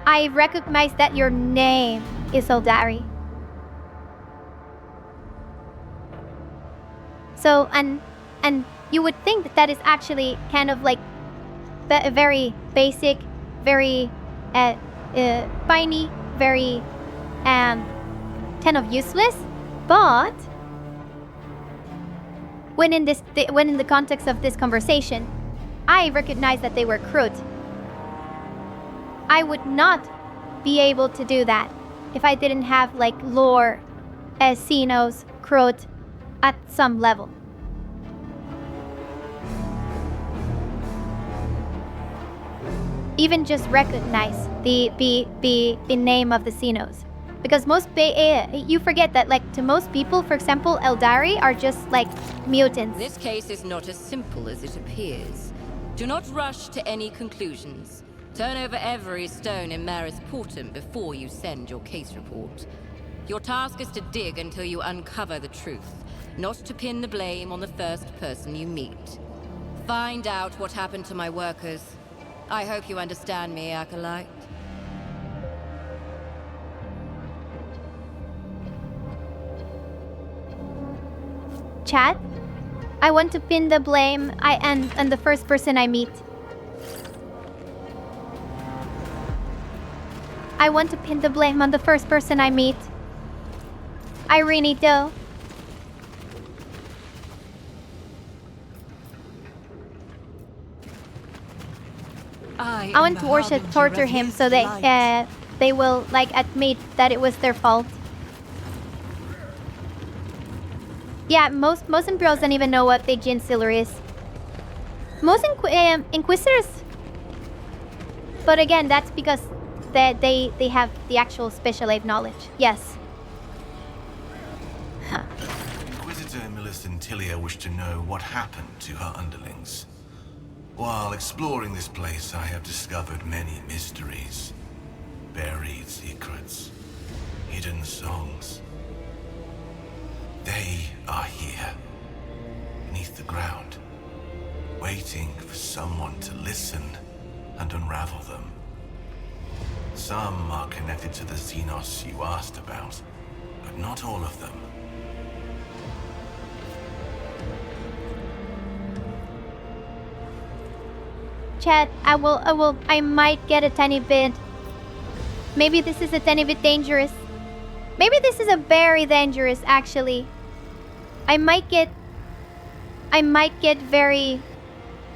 I recognize that your name is Eldari. So, and you would think that that is actually kind of like a very basic, very tiny, very kind of useless, but when in the context of this conversation, I recognize that they were Cruet. I would not be able to do that if I didn't have like lore as Xenos, Cruet at some level. Even just recognize the name of the Xenos. Because you forget that, like, to most people, for example, Eldari are just like mutants. This case is not as simple as it appears. Do not rush to any conclusions. Turn over every stone in Maris Portum before you send your case report. Your task is to dig until you uncover the truth, not to pin the blame on the first person you meet. Find out what happened to my workers. I hope you understand me, Acolyte. Chat? I want to pin the blame on the first person I meet. I want to pin the blame on the first person I meet. I really do. I want to torture him so they will like admit that it was their fault. Yeah, most Imperials don't even know what the Gensealer is. Most Inquisitors, but again, that's because they have the actual special aid knowledge. Yes. Huh. Inquisitor Millicent Tilia wished to know what happened to her underlings. While exploring this place, I have discovered many mysteries, buried secrets, hidden songs. They are here, beneath the ground, waiting for someone to listen and unravel them. Some are connected to the Xenos you asked about, but not all of them. Chat, I might get a tiny bit. Maybe this is a tiny bit dangerous. Maybe this is a very dangerous, actually. I might get very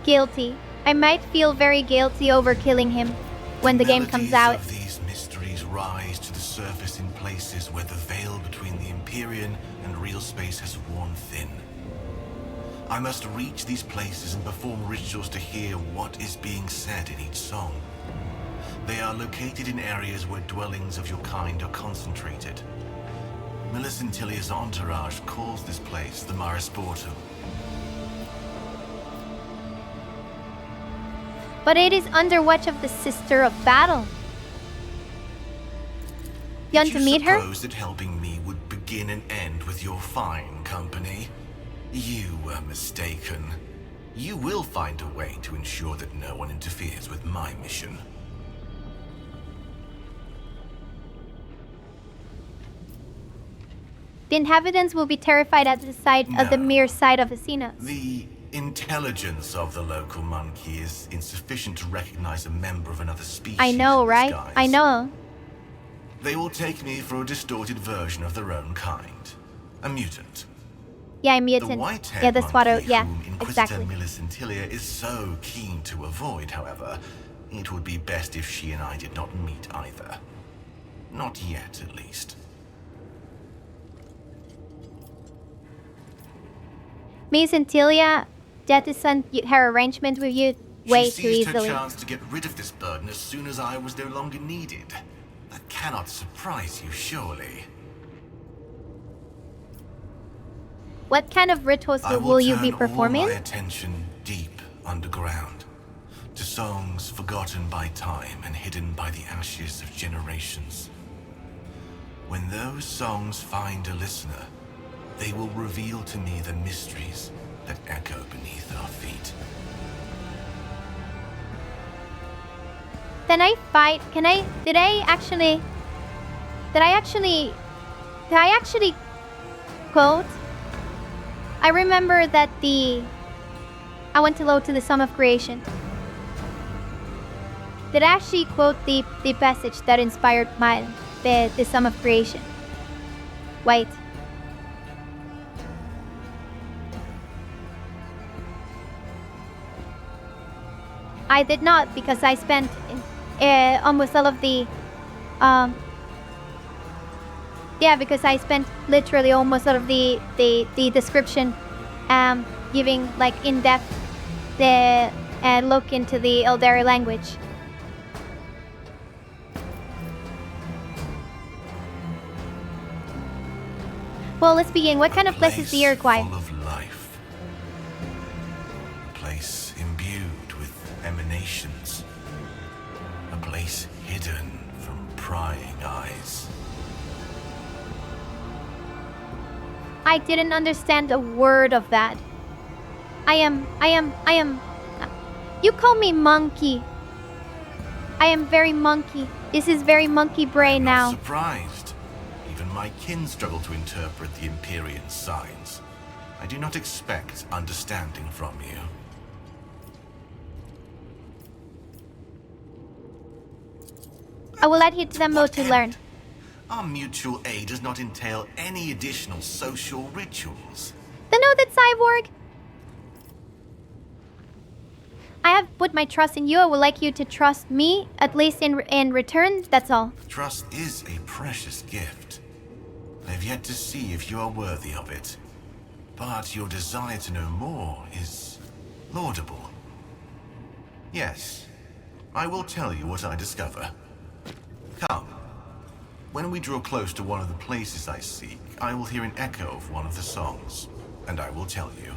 guilty. I might feel very guilty over killing him when the game comes out. Of these mysteries rise to the surface in places where the veil between the Empyrean and real space has worn thin. I must reach these places and perform rituals to hear what is being said in each song. They are located in areas where dwellings of your kind are concentrated. Millicent Tillia's entourage calls this place the Marisportum. But it is under watch of the Sister of Battle. You want to meet her? Did you suppose that helping me would begin and end with your fine company? You were mistaken. You will find a way to ensure that no one interferes with my mission. The inhabitants will be terrified at the sight of the mere sight of the Xenos. The intelligence of the local monkey is insufficient to recognize a member of another species. I know, right? Disguise. I know. They will take me for a distorted version of their own kind. A mutant. Yeah, I'm mutant. The white-haired yeah, that's what I... monkey Yeah, whom Inquisitor exactly. Millicent Tillia is so keen to avoid, however, it would be best if she and I did not meet either. Not yet, at least. Miss Antilia jettisoned her arrangement with you way too She seized easily. her chance to get rid of this burden as soon as I was no longer needed. That cannot surprise you, surely. What kind of rituals I will you be turn performing? all my attention deep underground, to songs forgotten by time and hidden by the ashes of generations. When those songs find a listener, they will reveal to me the mysteries that echo beneath our feet. Then I fight. Can I? Did I actually quote? I remember that I went to load to the Sum of Creation. Did I actually quote the passage that inspired the Sum of Creation? Wait. I did not, because I spent almost all of the because I spent literally almost all of the description giving like in-depth the look into the Eldari language. Well, let's begin. What kind of place is the Iroquois? Full of life. A place imbued with emanations. A place hidden from prying eyes. I didn't understand a word of that. I am. You call me monkey. I am very monkey. This is very monkey brain now. Surprised. Even my kin struggle to interpret the Empyrean signs. I do not expect understanding from you. I will add you to the mode to learn. Our mutual aid does not entail any additional social rituals. Then know that, Cyborg. I have put my trust in you. I would like you to trust me, at least in return. That's all. Trust is a precious gift. I have yet to see if you are worthy of it. But your desire to know more is laudable. Yes, I will tell you what I discover. Come. When we draw close to one of the places I seek, I will hear an echo of one of the songs, and I will tell you.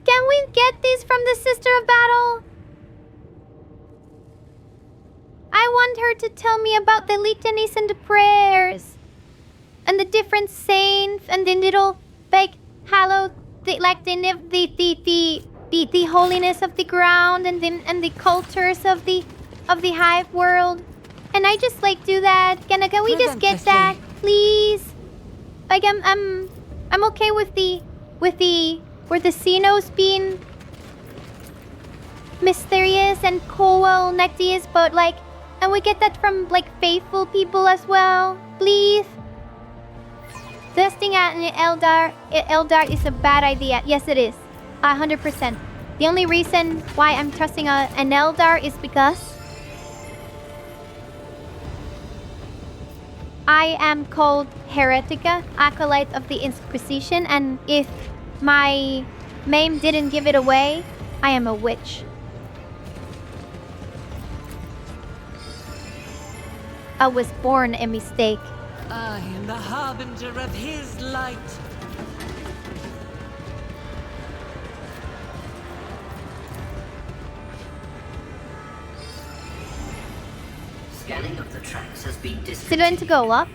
Can we get these from the Sister of Battle? I want her to tell me about the litanies and the prayers, and the different saints, and the little like hallowed, the holiness of the ground, and the cultures of the of the hive world. And I just like do that. Can we just get that, please? Like I'm okay with the Xenos being mysterious and cool necties, but like, and we get that from like faithful people as well, please. Testing out an Eldar is a bad idea. Yes, it is. 100%. The only reason why I'm trusting an Eldar is because I am called Heretica, Acolyte of the Inquisition, and if my name didn't give it away, I am a witch. I was born a mistake. I am the harbinger of his light. Scanning of the tracks has been Is it going to go up?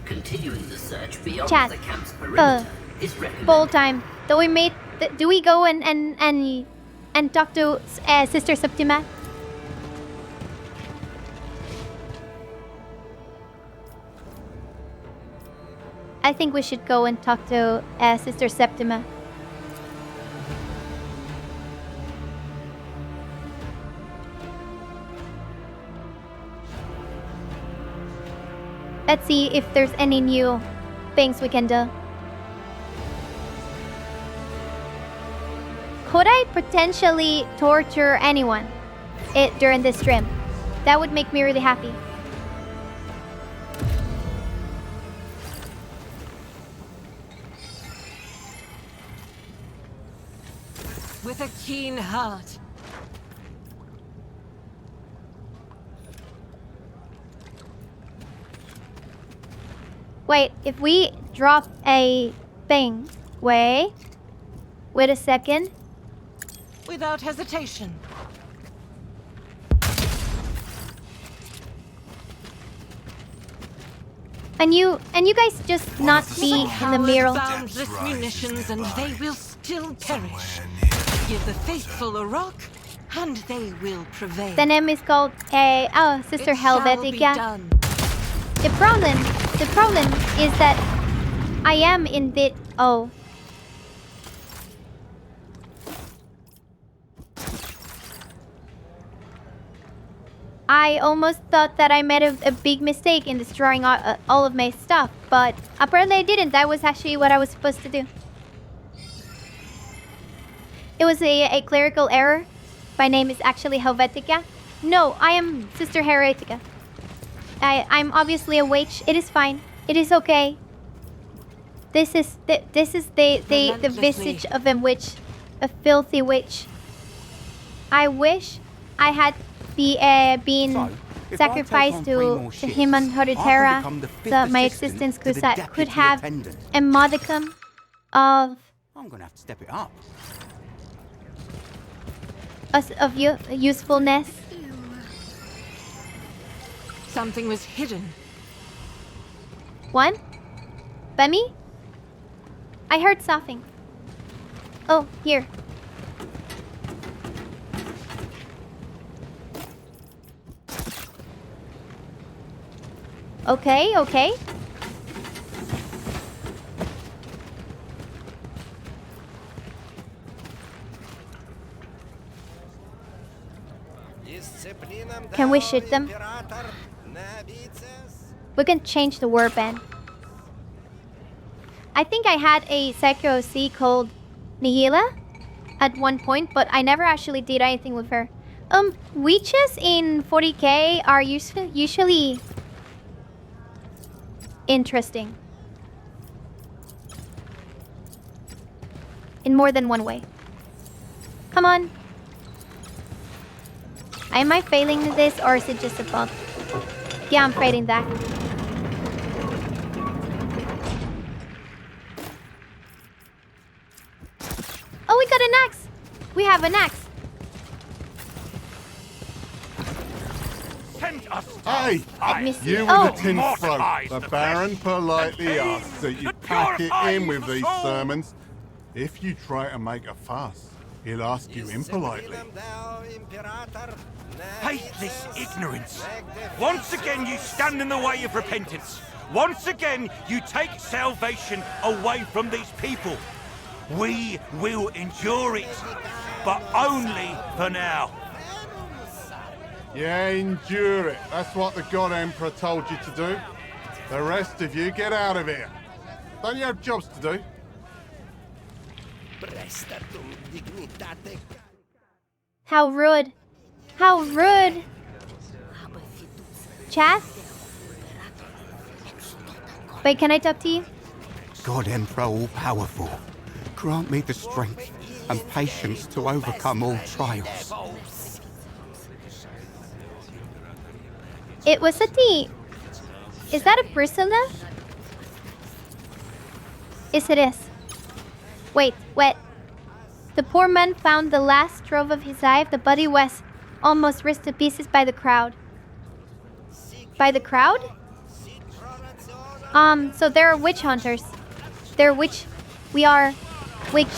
Continuing the search beyond Chat. the camp's perimeter is recommended. Full time. Do we go and talk to Sister Septima? I think we should go and talk to Sister Septima. Let's see if there's any new things we can do. Could I potentially torture anyone during this stream? That would make me really happy. With a keen heart. Wait, if we drop a thing... Wait a second. Without hesitation. And you guys just not be in the mirror. Boundless munitions and they will still perish. Give the faithful a rock and they will prevail. The name is called Sister Helvetica. The problem is that I am in the I almost thought that I made a big mistake in destroying all of my stuff, but apparently I didn't. That was actually what I was supposed to do. It was a clerical error. My name is actually Helvetica. No, I am Sister Heretica. I'm obviously a witch. It is fine. It is okay. This is the visage of a witch, a filthy witch. I wish I had been sacrificed to human Hereditera, so my existence could have a modicum of. I'm gonna have to step it up. Of usefulness. Something was hidden. One? By me? I heard something. Oh, here. Okay. Can we shoot them? We can change the warband. I think I had a Psycho C called Nihila at one point, but I never actually did anything with her. Witches in 40k are usually interesting. In more than one way. Come on. Am I failing this or is it just a bug? Yeah, I'm failing that. Oh, we got an axe! We have an axe. Hey! Missy. You with the tin throat. The Baron politely asks that you pack it in with these sermons. If you try to make a fuss, He'll ask you impolitely. Hate this ignorance. Once again you stand in the way of repentance. Once again you take salvation away from these people. We will endure it, but only for now. Yeah, endure it. That's what the God Emperor told you to do. The rest of you, get out of here. Don't you have jobs to do? How rude. How rude. Chat? Wait, can I talk to you? God Emperor all-powerful, grant me the strength and patience to overcome all trials. It was a tea. Is that a Priscilla? Yes, it is. Wait, what? The poor man found the last trove of his hive. The body was almost ripped to pieces by the crowd. By the crowd? So there are witch hunters. We are witch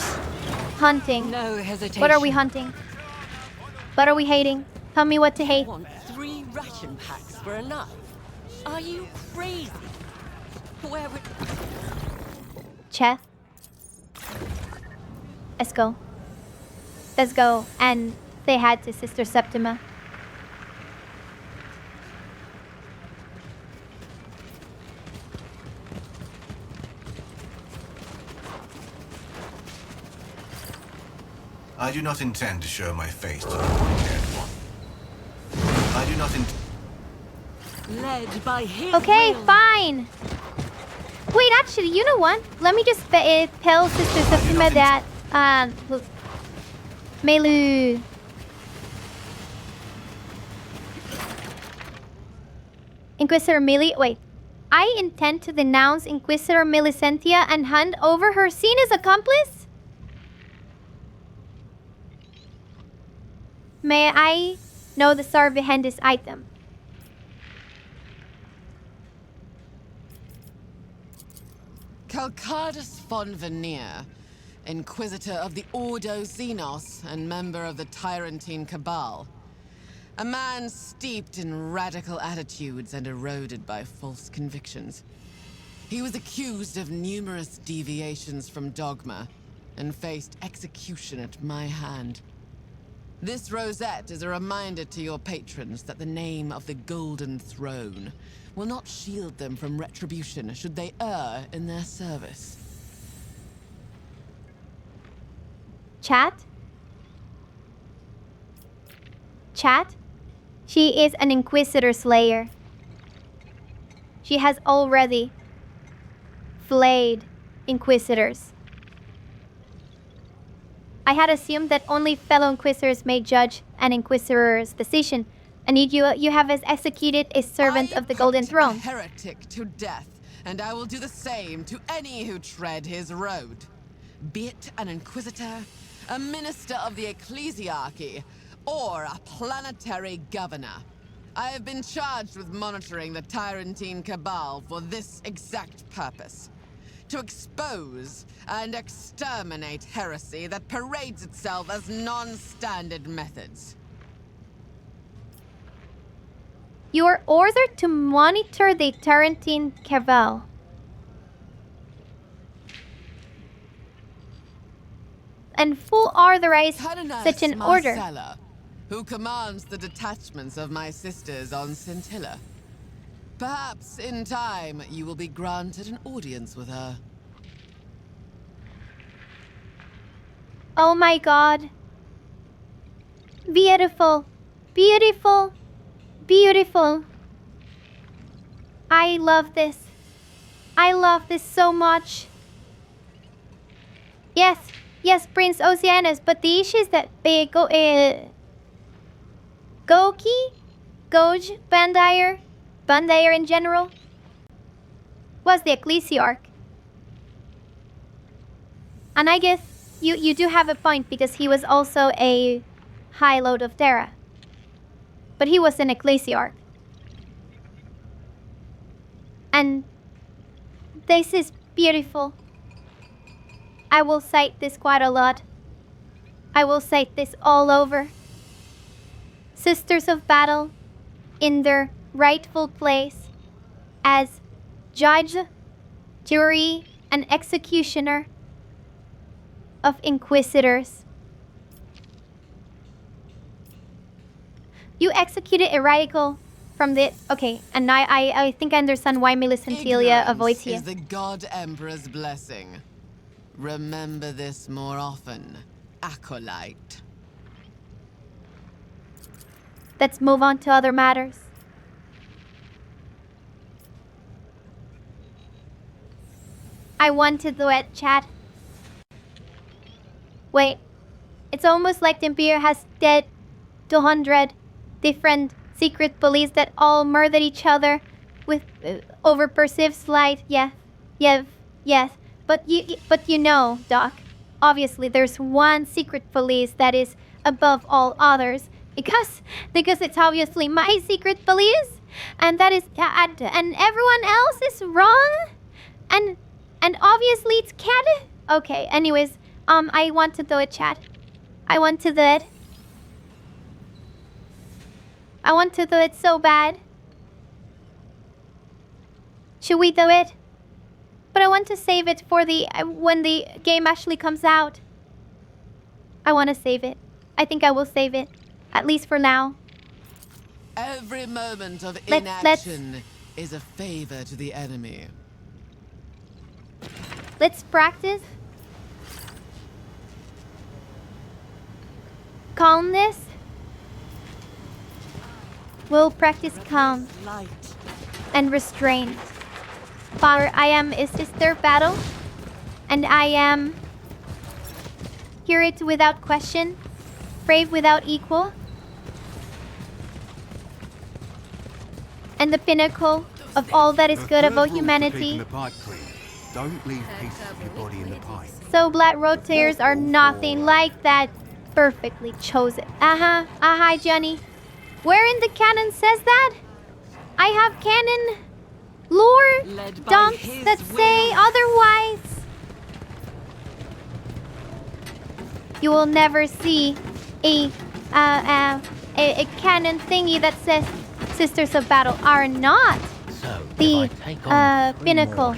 hunting. No hesitation. What are we hunting? What are we hating? Tell me what to hate. I want 3 ration packs for a knife. Are you crazy? Where would... Chef. Let's go. Let's go and say hi to Sister Septima. I do not intend to show my face to the dead one. I do not intend... Led by his Okay, will. fine. Wait, actually, you know what? Let me just tell Sister Septima that Melu. Inquisitor Millie. Wait. I intend to denounce Inquisitor Millicentia and hand over her heinous accomplice? May I know the star behind this item? Calcardus von Veneer, Inquisitor of the Ordo Xenos and member of the Tyrantine Cabal. A man steeped in radical attitudes and eroded by false convictions. He was accused of numerous deviations from dogma and faced execution at my hand. This rosette is a reminder to your patrons that the name of the Golden Throne will not shield them from retribution should they err in their service. Chat? Chat? She is an Inquisitor Slayer. She has already flayed Inquisitors. I had assumed that only fellow Inquisitors may judge an Inquisitor's decision, and you have executed a servant of the Golden Throne. A heretic to death, and I will do the same to any who tread his road. Be it an Inquisitor, a minister of the Ecclesiarchy, or a planetary governor. I have been charged with monitoring the Tyrantine Cabal for this exact purpose. To expose and exterminate heresy that parades itself as non-standard methods. You are ordered to monitor the Tyrantine Cabal. And full authorize such an order. Marcella, who commands the detachments of my sisters on Scintilla. Perhaps, in time, you will be granted an audience with her. Oh my god. Beautiful. Beautiful. Beautiful. I love this. I love this so much. Yes. Yes, Prince Oceanus, but the issue is that Goki? Goj? Bandire in general? Was the Ecclesiarch. And I guess you do have a point, because he was also a High Lord of Terra. But he was an Ecclesiarch. And this is beautiful. I will cite this quite a lot. I will say this all over. Sisters of Battle, in their rightful place as judge, jury, and executioner of Inquisitors. You executed Eradical from the... Okay, and I think I understand why Millicent Celia avoids you. Ignorance is the God Emperor's blessing. Remember this more often, Acolyte. Let's move on to other matters. I want to do it, chat. Wait, it's almost like the Empire has dead 200 different secret police that all murdered each other with over perceived slight. Yes. But you know, Doc. Obviously, there's one secret police that is above all others because it's obviously my secret police, and that is and everyone else is wrong, and obviously it's Cat. Okay. Anyways, I want to do it, chat. I want to do it. I want to do it so bad. Should we do it? But I want to save it for the when the game actually comes out. I want to save it. I think I will save it, at least for now. Every moment of inaction is a favor to the enemy. Let's practice calmness. We'll practice calm and restraint. For I am a sister battle, and I am curate without question, brave without equal, and the pinnacle of all that is good about humanity. Don't leave pieces of your body in the pipe. So black rotators are nothing like that. Perfectly chosen. Hi, Johnny. Where in the canon says that? I have canon lore dumps that say otherwise. You will never see a canon thingy that says Sisters of Battle are not the pinnacle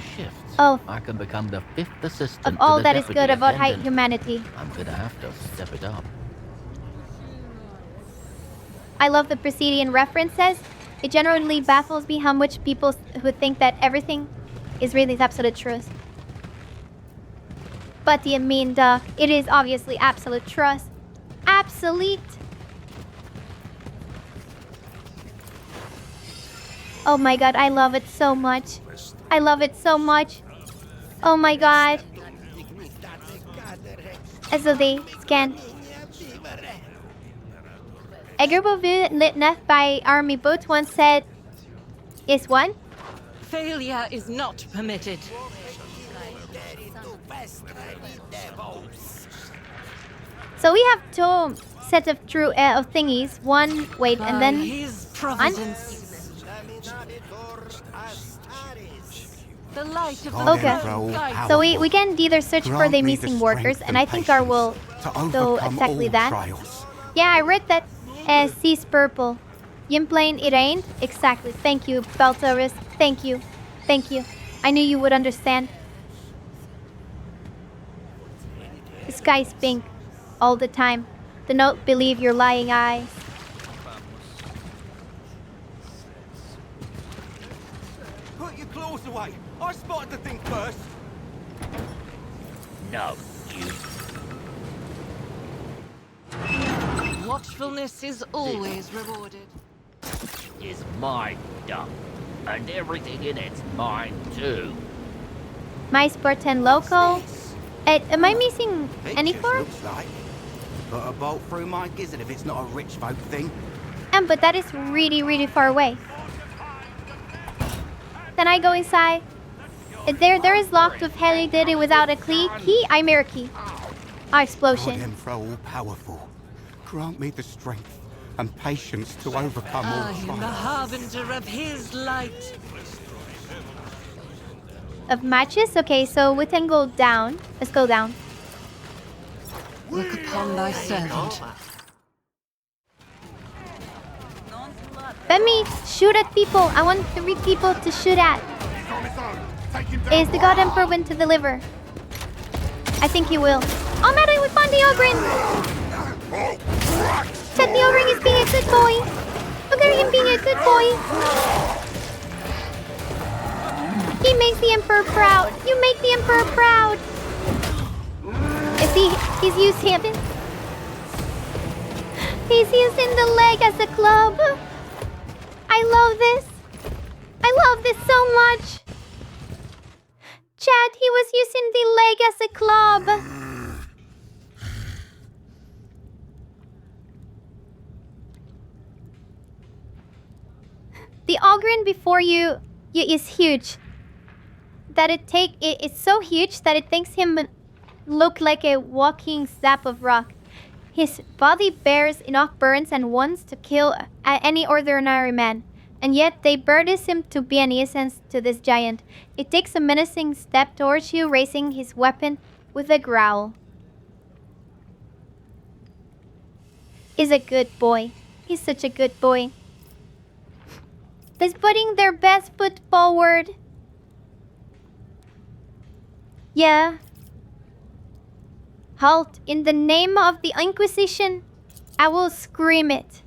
of I can become the 5th assistant of all to the that is deputy good about attendant. humanity. I'm gonna have to step it up. I love the Presidian references. It generally baffles me how much people who think that everything is really the absolute truth. But you mean, Doc, it is obviously absolute truth. Absolute. Oh my god, I love it so much. I love it so much. Oh my god. As they scan. A group of witnessed by Army Boots once said, is one? Failure is not permitted. So we have two set of true of thingies. One, wait, and then His providence. The light of the okay. So we can either search for the missing workers, and I think our will do exactly that. Yeah, I read that. Sees purple. Yimplane, it ain't? Exactly. Thank you, Beltaurus. Thank you. Thank you. I knew you would understand. The sky's pink. All the time. Do not believe your lying eyes. Put your claws away. I spotted the thing first. No, you. Watchfulness is always rewarded. Is mine, dump. And everything in it's mine too. My Sport 10 local. Am I missing any form? Looks like. Put a bolt through my gizzard if it's not a rich folk thing. But that is really, really far away. Then I go inside. There is locked of heli did it without a key. I mirror key. Explosion. God, Emperor all powerful. Grant me the strength and patience to overcome all I am the trials. harbinger of his light. Of matches? Okay, so we can go down. Let's go down. Look at upon thy servant. Let me shoot at people. I want 3 people to shoot at. Is the God Emperor going to deliver? I think he will. Oh man, we found the Ogren! Said the Ogren is being a good boy. Look at him being a good boy. He makes the Emperor proud. You make the Emperor proud. He's using it. He's using the leg as a club. I love this. I love this so much. Chad, he was using the leg as a club. The Ogren before you is huge. It's so huge that it makes him look like a walking zap of rock. His body bears enough burns and wounds to kill any ordinary man, and yet they burdens him to be a nuisance to this giant. He takes a menacing step towards you, raising his weapon with a growl. He's a good boy. He's such a good boy. They're putting their best foot forward. Yeah. Halt! In the name of the Inquisition, I will scream it.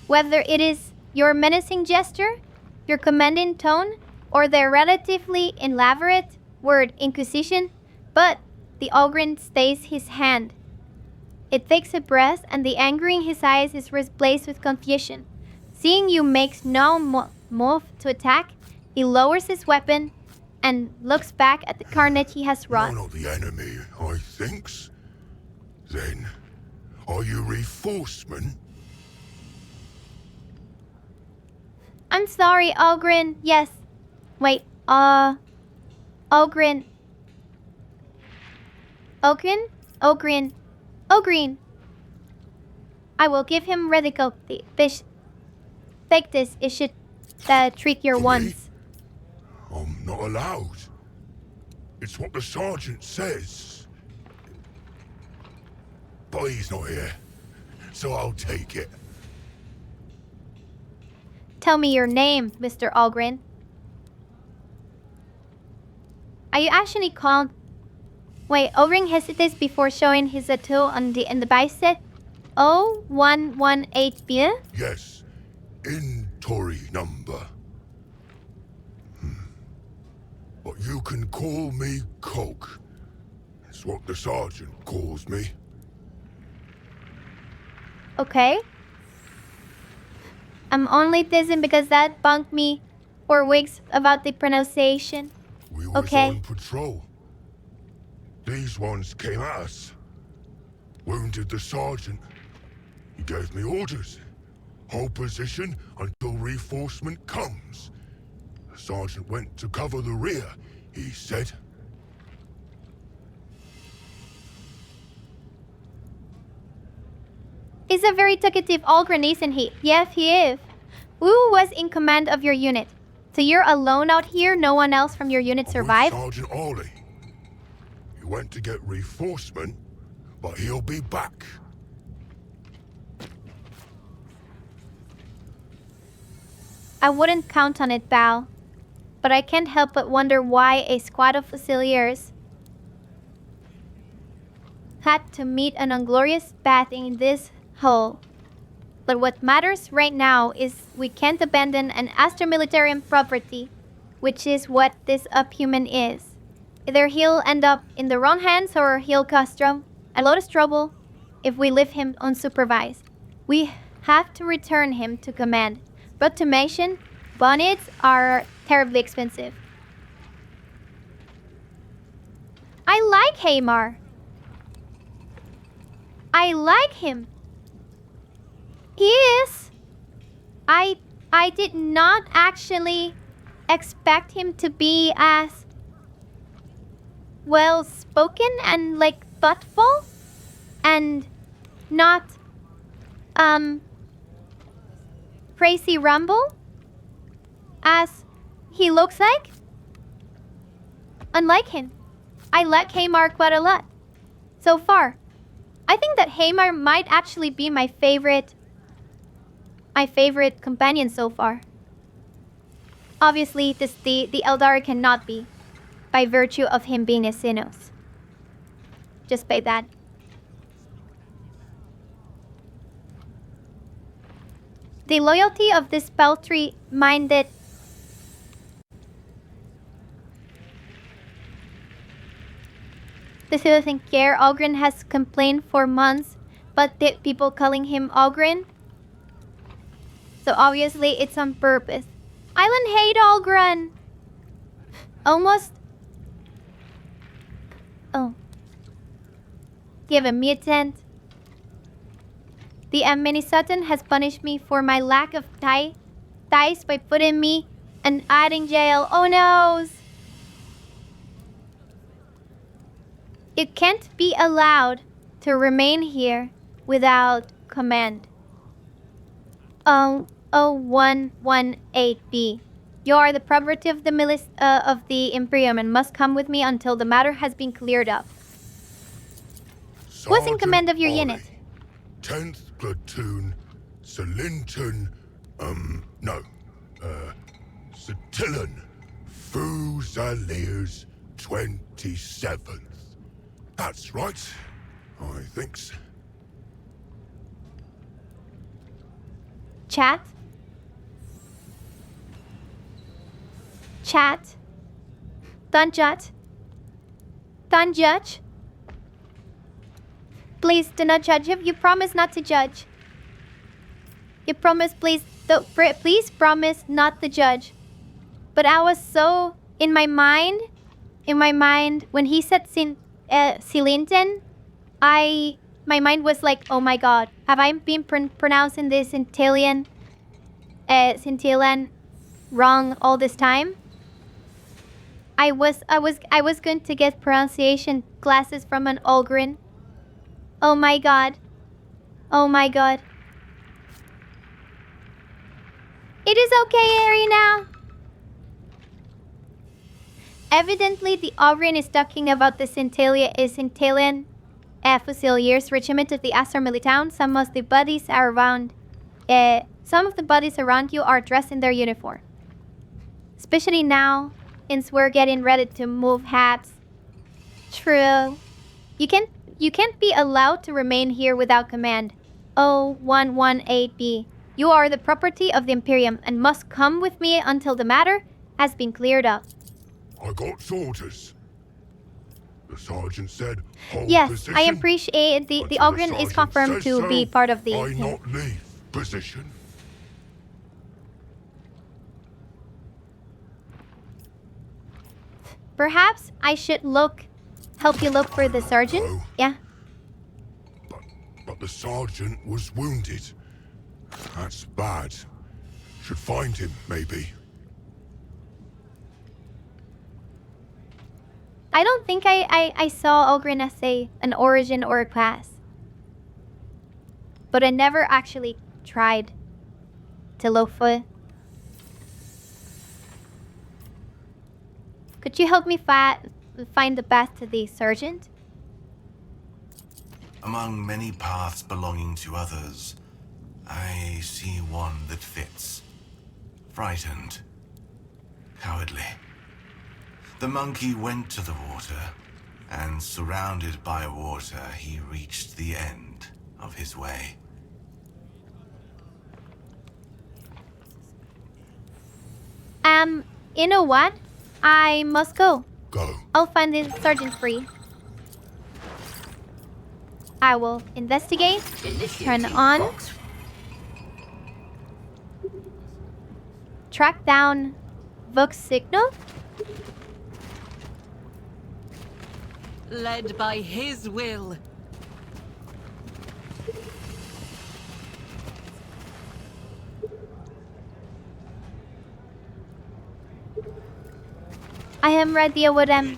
Whether it is your menacing gesture, your commanding tone, or the relatively elaborate word Inquisition, but the Ogren stays his hand. It takes a breath, and the anger in his eyes is replaced with confusion. Seeing you makes no move to attack, he lowers his weapon and looks back at the carnage he has wrought. You're not the enemy, I thinks. Then, are you reinforcement? I'm sorry, Ogren. Yes. Wait, Ogren. Ogren? Ogren. I will give him radical fish. Take this, it should trick your ones. I'm not allowed. It's what the sergeant says. But he's not here, so I'll take it. Tell me your name, Mr. Ogren. Are you actually called? Wait, Ogren hesitates before showing his tattoo in the bicep. 0118B? Yes, in Tory number. But you can call me Coke. It's what the sergeant calls me. Okay. I'm only teasing because that bunked me for weeks about the pronunciation. We was on patrol. These ones came at us. Wounded the sergeant. He gave me orders. Hold position until reinforcement comes. The sergeant went to cover the rear, he said. He's a very talkative Ogren, isn't he? Yes, he is. Who was in command of your unit? So you're alone out here? No one else from your unit survived? Sergeant Ollie. He went to get reinforcement, but he'll be back. I wouldn't count on it, Val. But I can't help but wonder why a squad of Fusiliers had to meet an inglorious path in this hole. But what matters right now is we can't abandon an Astor military property, which is what this Uphuman is. Either he'll end up in the wrong hands or he'll cause a lot of trouble if we leave him unsupervised. We have to return him to command. But to mention, bonnets are terribly expensive. I like Hamar. I like him. He is. I did not actually expect him to be as well spoken and like thoughtful and not crazy rumble as he looks like. Unlike him, I like Hamar quite a lot. So far, I think that Hamar might actually be my favorite companion so far. Obviously, the Eldar cannot be, by virtue of him being a Xenos. Just by that. The loyalty of this paltry-minded this doesn't care. Ogren has complained for months, but the people calling him Ogren. So obviously it's on purpose. Island hate Ogren. Almost. Oh. Give a mutant. The Minnesota has punished me for my lack of ties by putting me in hiding jail. Oh no! You can't be allowed to remain here without command. 0118B. You are the property of the Imperium and must come with me until the matter has been cleared up. Who's in command of your unit? 10th Platoon, Salinton, Satillan, Fusiliers 27th. That's right, I thinks. Chat? Chat? Don't judge. Don't judge. Please do not judge him. You promise not to judge. You promise, please promise not to judge. But I was so in my mind, when he said Silinton, my mind was like, oh my god, have I been pronouncing this Scintillan wrong all this time? I was going to get pronunciation classes from an Olgrin. Oh my god. Oh my god. It is okay, Harry, now. Evidently, the Ogren is talking about the Scintillan Fusiliers regiment of the Astor Militown. Some of the bodies around you are dressed in their uniform. Especially now, since we're getting ready to move hats. True. You can't be allowed to remain here without command. 0118B. You are the property of the Imperium and must come with me until the matter has been cleared up. I got orders. The sergeant said, hold yes, position. I appreciate the Ogren is confirmed to be part of the I team. not leave position. Perhaps I should help you look for the sergeant? No. Yeah. But the sergeant was wounded. That's bad. Should find him, maybe. I don't think I saw Ogren as an origin or a class. But I never actually tried to look for. Could you help me find the path to the sergeant? Among many paths belonging to others, I see one that fits. Frightened. Cowardly. The monkey went to the water, and surrounded by water, he reached the end of his way. You know what? I must go. Go. I'll find the sergeant free. I will investigate, turn on, track down Vox signal. Led by his will. I am ready what I'm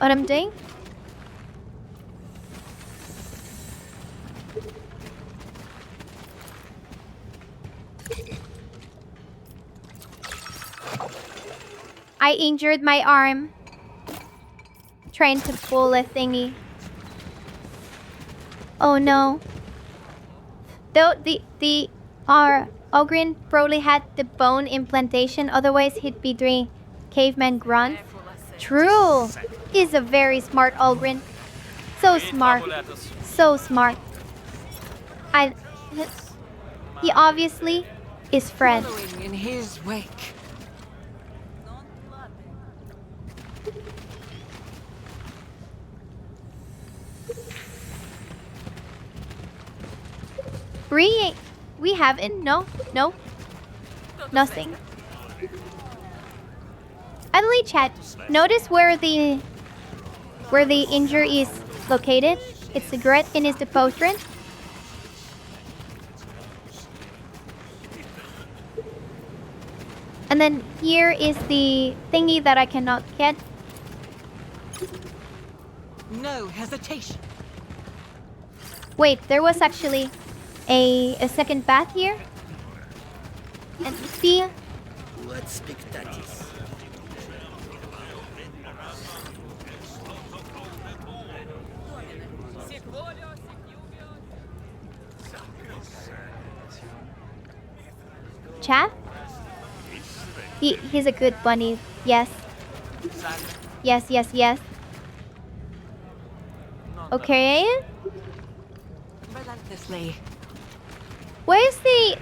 doing. I injured my arm trying to pull a thingy. Oh no. Though our Ogrin probably had the bone implantation, otherwise he'd be doing caveman grunt. True. He's a very smart Ogrin. So smart. So smart. He obviously is Fred. Following in his wake. We haven't. No. Nothing. Adley chat. Notice where the injury is located. It's a grit in his depotrant. And then here is the thingy that I cannot get. No hesitation. Wait, there was actually a second path here. And see. Let's speak that is. Chat? He's a good bunny. Yes. Yes. Okay. Relentlessly. Where's the...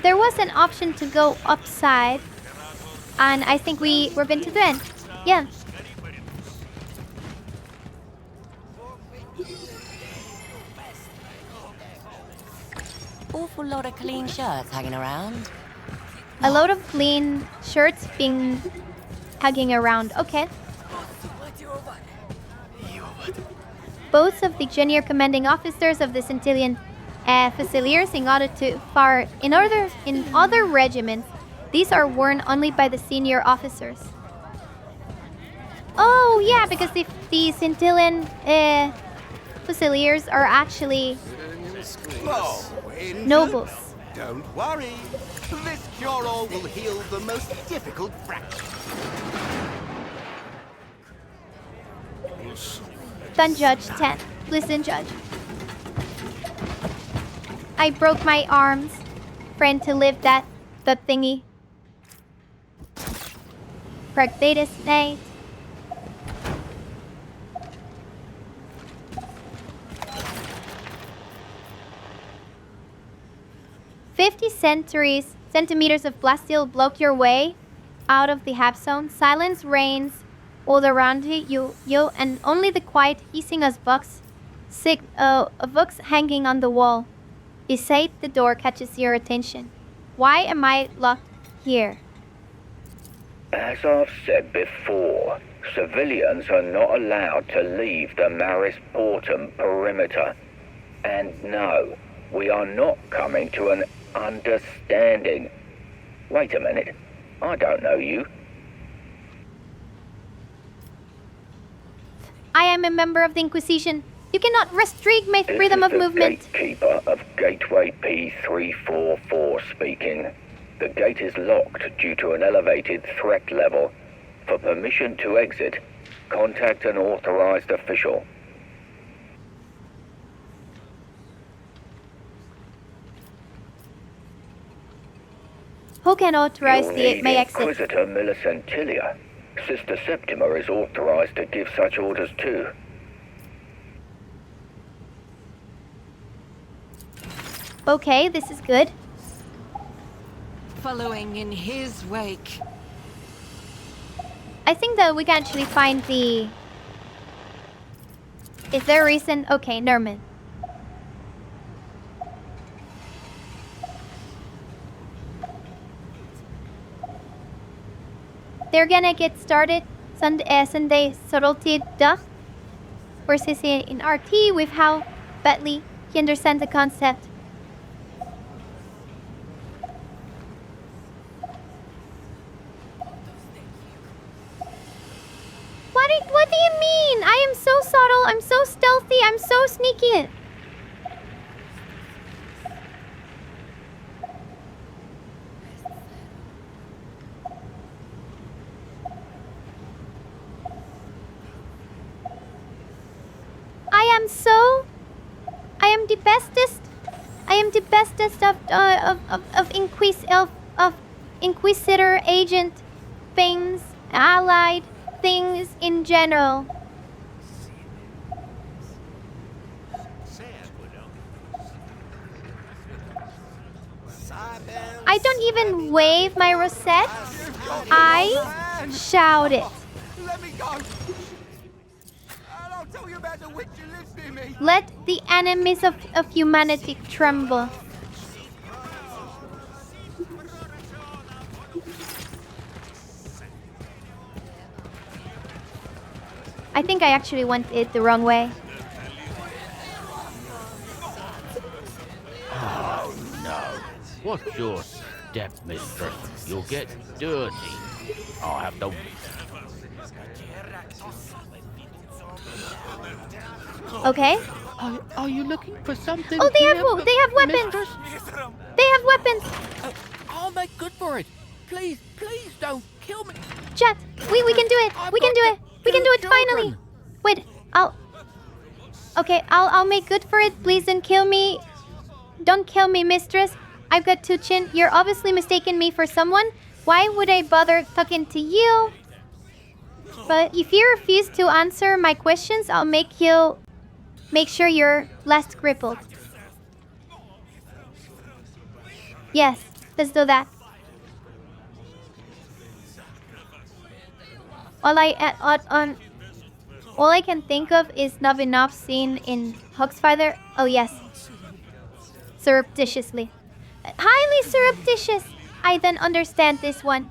There was an option to go upside. And I think we've been to the end. Yeah. Awful lot of clean shirts hanging around. A load of clean shirts being hanging around. Okay. Both of the junior commanding officers of the Centillion Fusiliers in other regiments, these are worn only by the senior officers. Oh yeah, because the Centillion Fusiliers are actually nobles. Don't worry. This cure-all will heal the most difficult fracture. Don't judge, 10. Listen, judge. I broke my arms trying to lift that thingy. Practice Nate. centimeters of blasteel block your way out of the half zone. Silence reigns all around you, and only the quiet hissing of bugs hanging on the wall. Beside the door catches your attention. Why am I locked here? As I've said before, civilians are not allowed to leave the Maris Portum perimeter. And no, we are not coming to an understanding. Wait a minute, I don't know you. I am a member of the Inquisition. You cannot restrict my freedom of movement. Gatekeeper of Gateway P344 speaking. The gate is locked due to an elevated threat level. For permission to exit, contact an authorized official. Who can authorize my exit? Inquisitor Millicentilia. Sister Septima is authorized to give such orders too. Okay, this is good. Following in his wake. I think that we can actually find the... Is there a reason? Okay, Nerman. They're gonna get started Sunday subtlety duh. Versus in RT with how badly he understands the concept. What do you mean? I am so subtle, I'm so stealthy, I'm so sneaky. the bestest. I am the bestest of Inquisitor agent things, allied things in general. I don't even wave my rosette. I shout it. Let me go! And I'll tell you about the witch who lives near me! Let the enemies of humanity tremble. I think I actually went it the wrong way. Oh no. What's your step, mistress? You'll get dirty. I'll have to... Okay. Are you looking for something? Oh, they here, have weapons. mistress? They have weapons. I'll make good for it. Please don't kill me. Chat, we can do it. We can do it. We can do it finally. Wait, I'll make good for it. Please don't kill me. Don't kill me, mistress. I've got two chin. You're obviously mistaken me for someone. Why would I bother talking to you? But if you refuse to answer my questions, I'll make sure you're less crippled. Yes, let's do that. All I can think of is Navinov's scene in Hogsfather. Oh yes. Surreptitiously. Highly surreptitious. I then understand this one.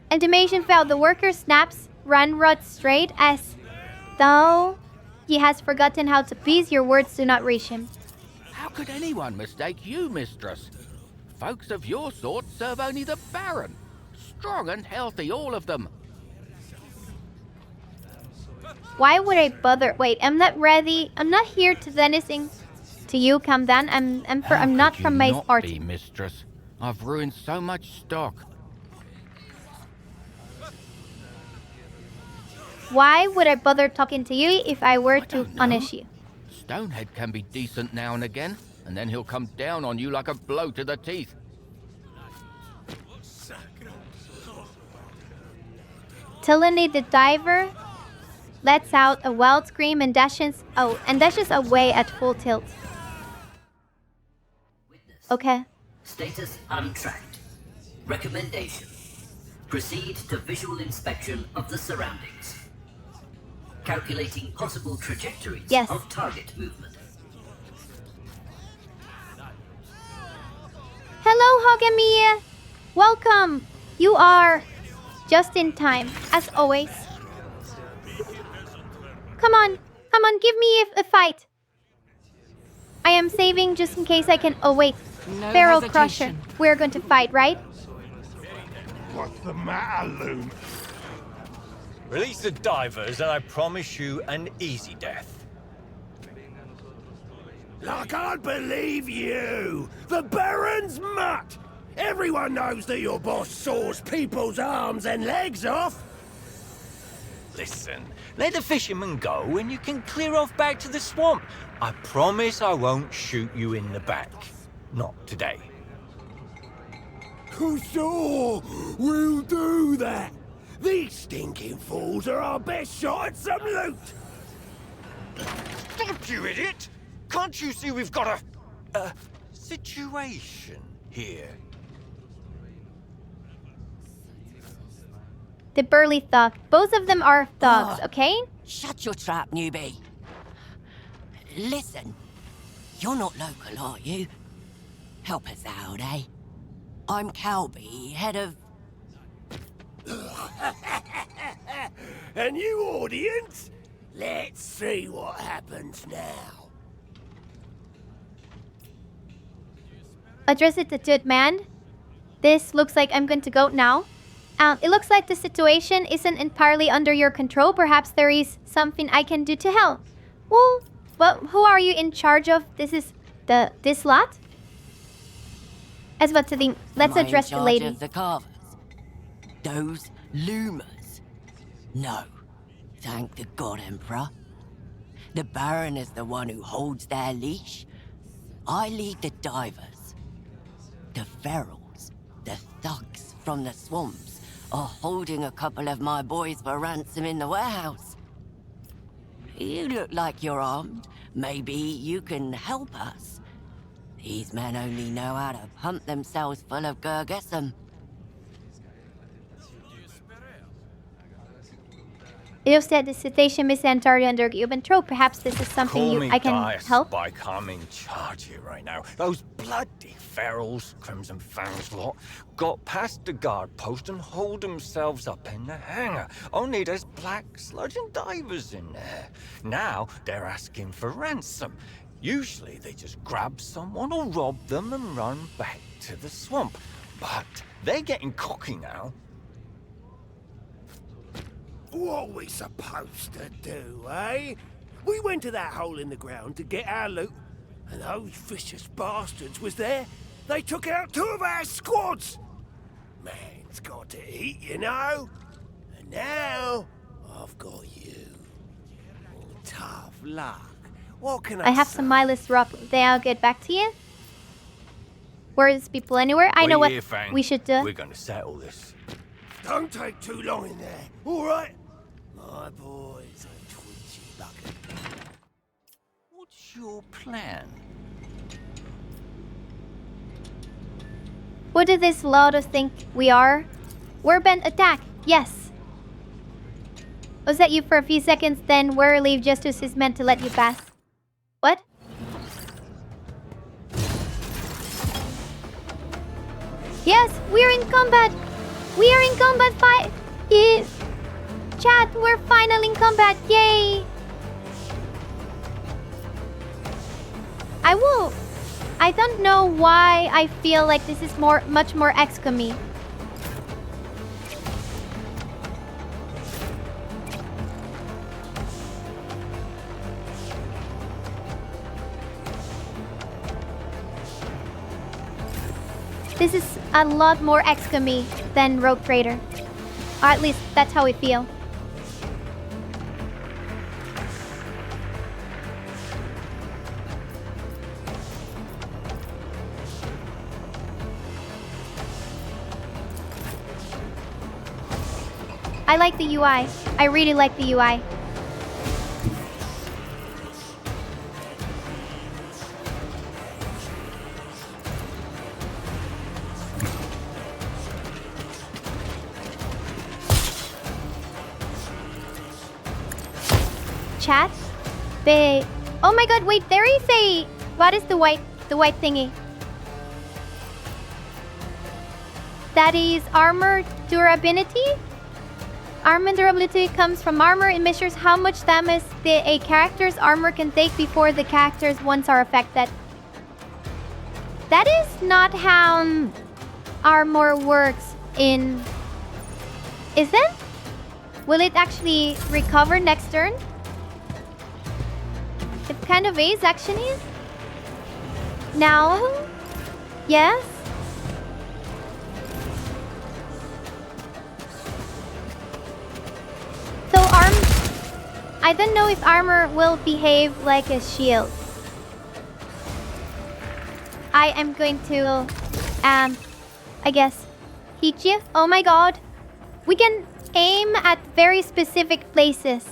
Intimation failed. The worker snaps Ranrod straight as though he has forgotten how to please. Your words do not reach him. How could anyone mistake you, mistress? Folks of your sort serve only the Baron. Strong and healthy, all of them. Why would I bother? Wait, I'm not ready. I'm not here to do anything to you. Calm down. I'm not from my party. Mistress, I've ruined so much stock. Why would I bother talking to you if I were to punish you? Stonehead can be decent now and again, and then he'll come down on you like a blow to the teeth. Tilony the diver lets out a wild scream and dashes away at full tilt. Okay. Status untracked. Recommendation. Proceed to visual inspection of the surroundings. Calculating possible trajectories of target movement. Hello, Hogamia. Welcome. You are just in time, as always. Come on, give me a fight. I am saving just in case I can. Oh wait, Feral Crusher. We're going to fight, right? What's the matter, Loon? Release the divers and I promise you an easy death. I can't believe you! The Baron's mutt! Everyone knows that your boss saws people's arms and legs off! Listen, let the fishermen go and you can clear off back to the swamp. I promise I won't shoot you in the back. Not today. Sure, we'll do that! These stinking fools are our best shot at some loot! Stop, you idiot! Can't you see we've got a situation here? The burly thug. Both of them are thugs, okay? Shut your trap, newbie. Listen, you're not local, are you? Help us out, eh? I'm Calby, head of... A new audience? Let's see what happens now. Address it to Dude Man. This looks like I'm going to go now. It looks like the situation isn't entirely under your control. Perhaps there is something I can do to help. Well, who are you in charge of? This is this lot? I was about to think. Let's address the lady. Of the carvers. Those loomers. No. Thank the God Emperor. The Baron is the one who holds their leash. I lead the divers. The ferals, the thugs from the swamps, are holding a couple of my boys for ransom in the warehouse. You look like you're armed. Maybe you can help us. These men only know how to pump themselves full of Gurgesum. You said the cetacean is entirely under human control. Perhaps this is something I can help. Spike, I'm in charge here right now. Those bloody ferals, Crimson Fangs lot, got past the guard post and hold themselves up in the hangar. Only there's black sludging divers in there. Now they're asking for ransom. Usually they just grab someone or rob them and run back to the swamp. But they're getting cocky now. What are we supposed to do, eh? We went to that hole in the ground to get our loot, and those vicious bastards was there. They took out 2 of our squads. Man's got to eat, you know? And now, I've got you. Oh, tough luck. What can I have say? some mindless drop. Then I'll get back to you. Where is people anywhere? I know what we should do. We're gonna settle this. Don't take too long in there, all right? My boy's a twitchy bucket. What's your plan? What did this Lotus think we are? We're bent attack. Yes. Was that you for a few seconds? Then where leave justice is meant to let you pass. What? Yes, we're in combat. We are in combat fight. Yeah. Chat, we're finally in combat. Yay. I don't know why I feel like this is much more XCOM-y. This is a lot more XCOM-y than Rogue Trader. Or at least that's how we feel. I like the UI. I really like the UI. Chat? Oh my god, wait, there is a... What is the white thingy? That is armor durability? Armor durability comes from armor. It measures how much damage a character's armor can take before the character's wounds are affected. That is not how armor works in... Is it? Will it actually recover next turn? It kind of is, actually. Now? Yes? So I don't know if armor will behave like a shield. I am going to, I guess, heat you. Oh my god. We can aim at very specific places.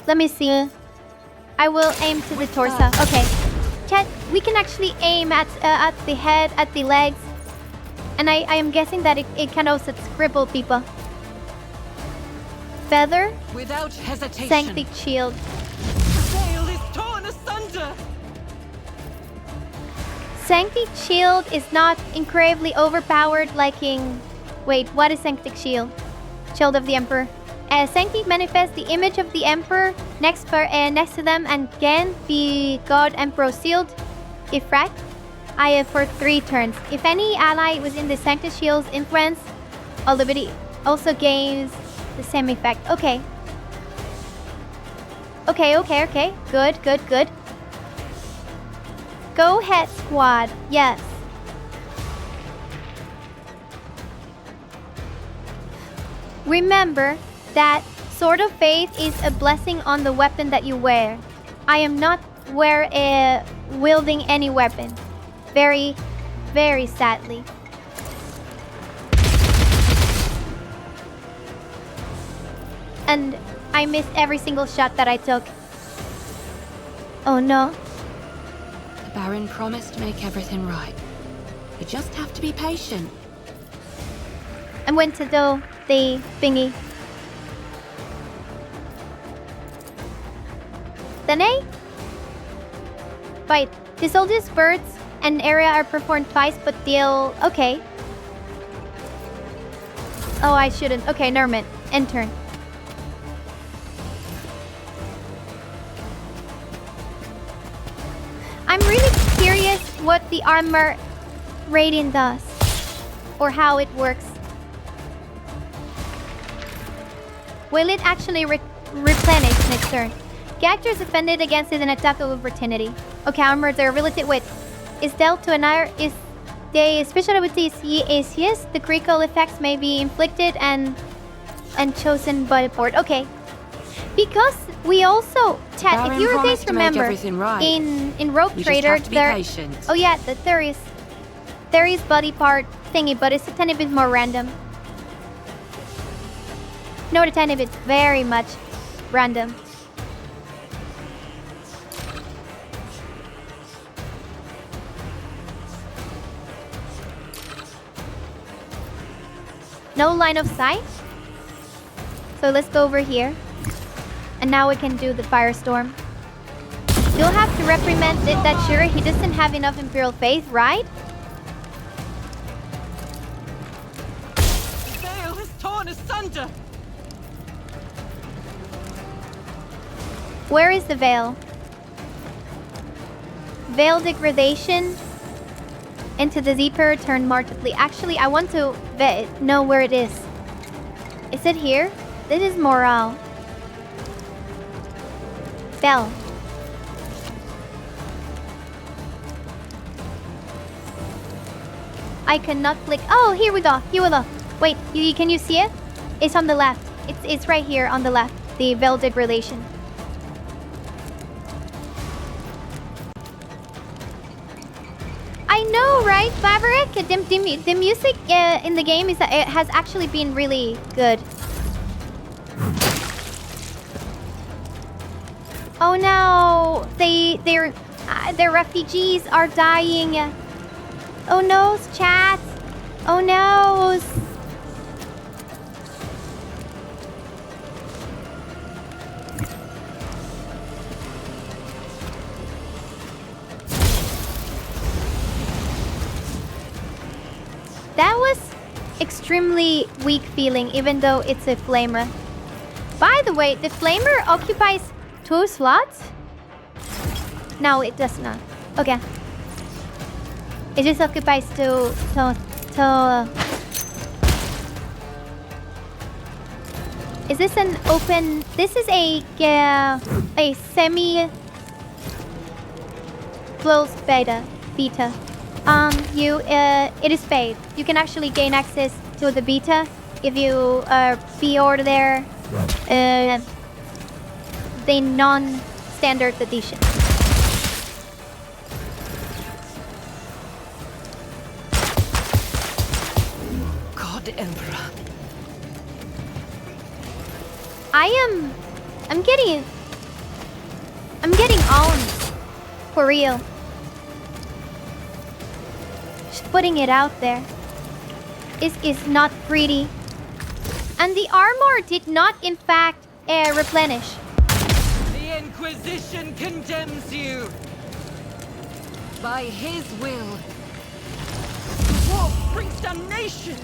Let me see. I will aim to the torso. Okay. Chat, we can actually aim at the head, at the legs. And I am guessing that it can also cripple people. Feather. Without hesitation. Sanctic shield. The veil is torn asunder. Sanctic shield is not incredibly overpowered like in... Wait, what is Sanctic shield? Shield of the Emperor. Sanctic manifests the image of the Emperor next to them, and again the God Emperor sealed. Ifrak. For 3 turns. If any ally within the Sanctic shield's influence, also gains the same effect. Okay. Okay. Good. Go ahead, squad. Yes. Remember that Sword of Faith is a blessing on the weapon that you wear. I am not wielding any weapon. Very, very sadly. And I missed every single shot that I took. Oh no. The Baron promised to make everything right. You just have to be patient. I'm going to do the thingy. Dene? Right. Dissolve birds and area are performed twice but deal... Okay. Oh, I shouldn't. Okay, never mind. End turn. I'm really curious what the armor rating does. Or how it works. Will it actually replenish next turn? Characters defended against an attack of opportunity. Okay, armor durability. Wait. Is dealt to another. Is the special ability is yes. The critical effects may be inflicted and chosen by the board. Okay. Because we also chat. If you guys remember, right. in Rogue You Trader, just have to be patient. Oh yeah, there is body part thingy, but it's a tiny bit more random. Not a tiny bit, very much random. No line of sight. So let's go over here. And now we can do the firestorm. You'll have to reprimand that sure he doesn't have enough Imperial Faith, right? The veil is torn asunder. Where is the veil? Veil degradation. Into the zipper, turn multiply. Actually, I want to know where it is. Is it here? This is morale. Bell. I cannot click. Oh, here we go. Here we go. Wait, can you see it? It's on the left. It's right here on the left. The veil degradation. I know, right, Maverick? The music in the game it has actually been really good. Oh no, their refugees are dying. Oh no, chat. Oh no. That was extremely weak feeling, even though it's a flamer. By the way, the flamer occupies 2 slots? No, it does not. Okay. It just occupies two. Is this an open? This is a semi closed beta. It is paid. You can actually gain access to the beta if you pre-order the non-standard edition. God, Emperor. I'm getting owned. For real. Just putting it out there. This is not pretty. And the armor did not, in fact, replenish. The Inquisition condemns you. By his will. The wolf brings damnation.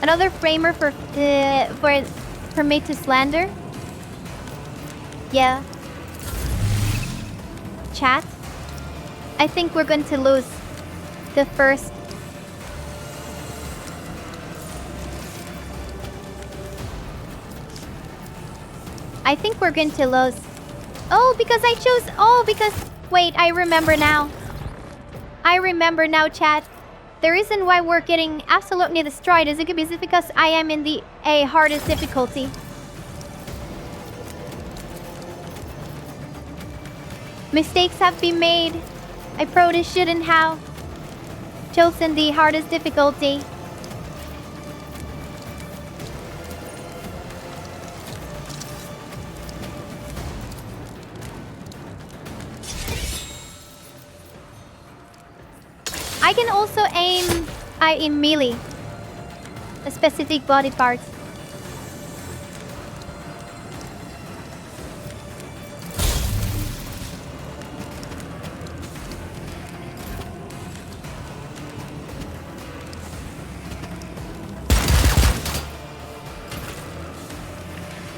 Another framer for me to slander. Yeah. Chat. I think we're going to lose the first. I think we're going to lose. Oh, because I chose. Oh, because. Wait, I remember now. I remember now, chat. The reason why we're getting absolutely destroyed is because I am in the hardest difficulty. Mistakes have been made. I probably shouldn't have chosen the hardest difficulty. I can also aim in melee a specific body part.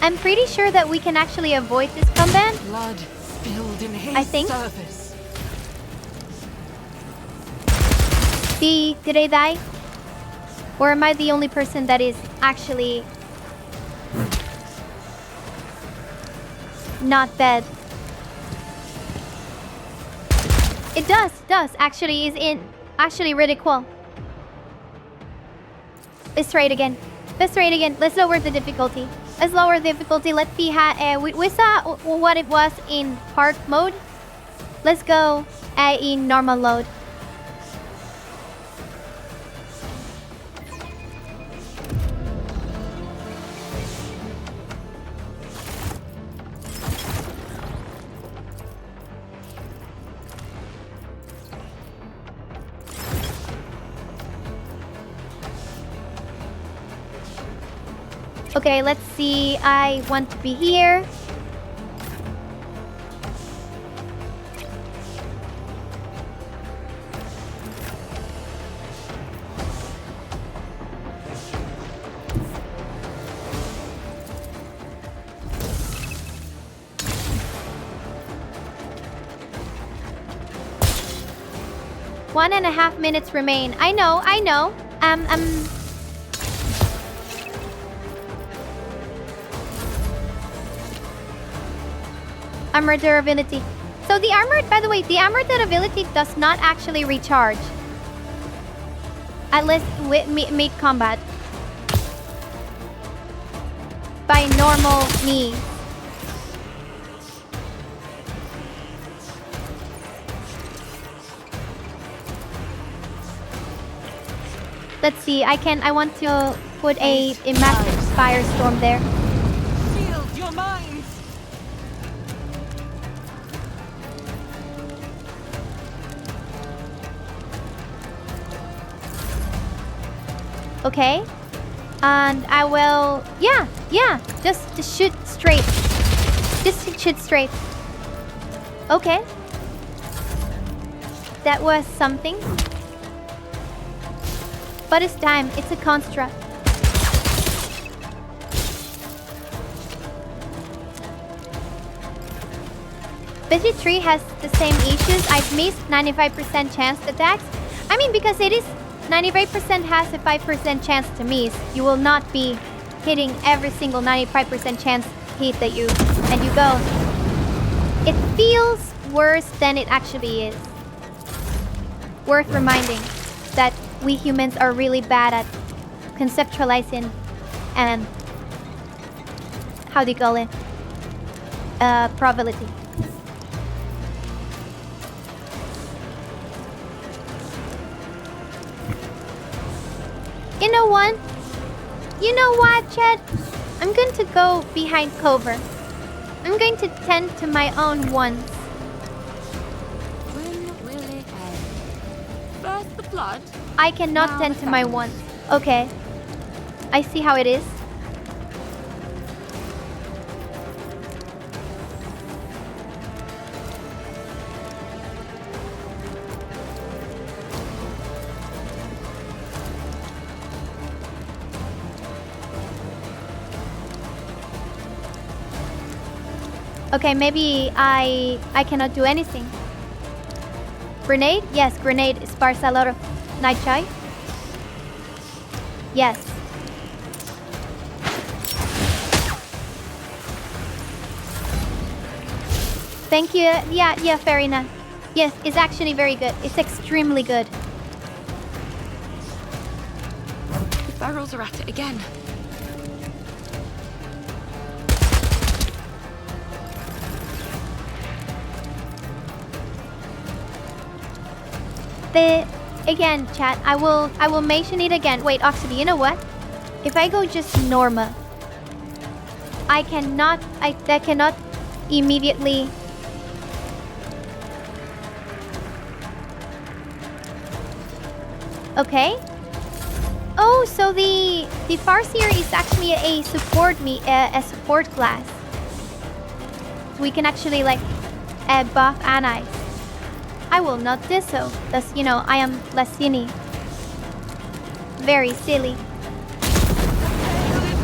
I'm pretty sure that we can actually avoid this combat. Blood spilled in his I think. service. Did I die? Or am I the only person that is actually not dead? It does. Actually, is in actually really cool. Let's try it again. Let's lower the difficulty. Let's see how we saw what it was in hard mode. Let's go in normal mode. Okay, let's see. I want to be here. One and a half minutes remain. I know. Armor durability. So the armor, by the way, the armor durability does not actually recharge. At least with mid-combat. By normal me. Let's see, I want to put a massive firestorm there. Shield your minds! Okay. And I will... Yeah. Just shoot straight. Just shoot straight. Okay. That was something. But it's time. It's a construct. BG3 has the same issues. I've missed 95% chance attacks. I mean, because it is 95% has a 5% chance to miss. You will not be hitting every single 95% chance hit that you go. It feels worse than it actually is. Worth reminding that we humans are really bad at conceptualizing and how do you call it? Probability. You know what, Chet? I'm going to go behind cover. I'm going to tend to my own wants. When will it end? First the blood. I cannot now tend the to my fangs. wants. Okay. I see how it is. Okay, maybe I cannot do anything. Grenade? Yes, grenade sparks a lot of nitri. Yes. Thank you. Yeah, fair enough. Yes, it's actually very good. It's extremely good. ferals are at it again. Again, chat, I will mention it again. Wait, actually, you know what? If I go just normal, I cannot immediately. Okay. Oh, so the Farseer is actually a support class. We can actually like buff allies. I will not do so. Thus, you know, I am Lassini. Very silly.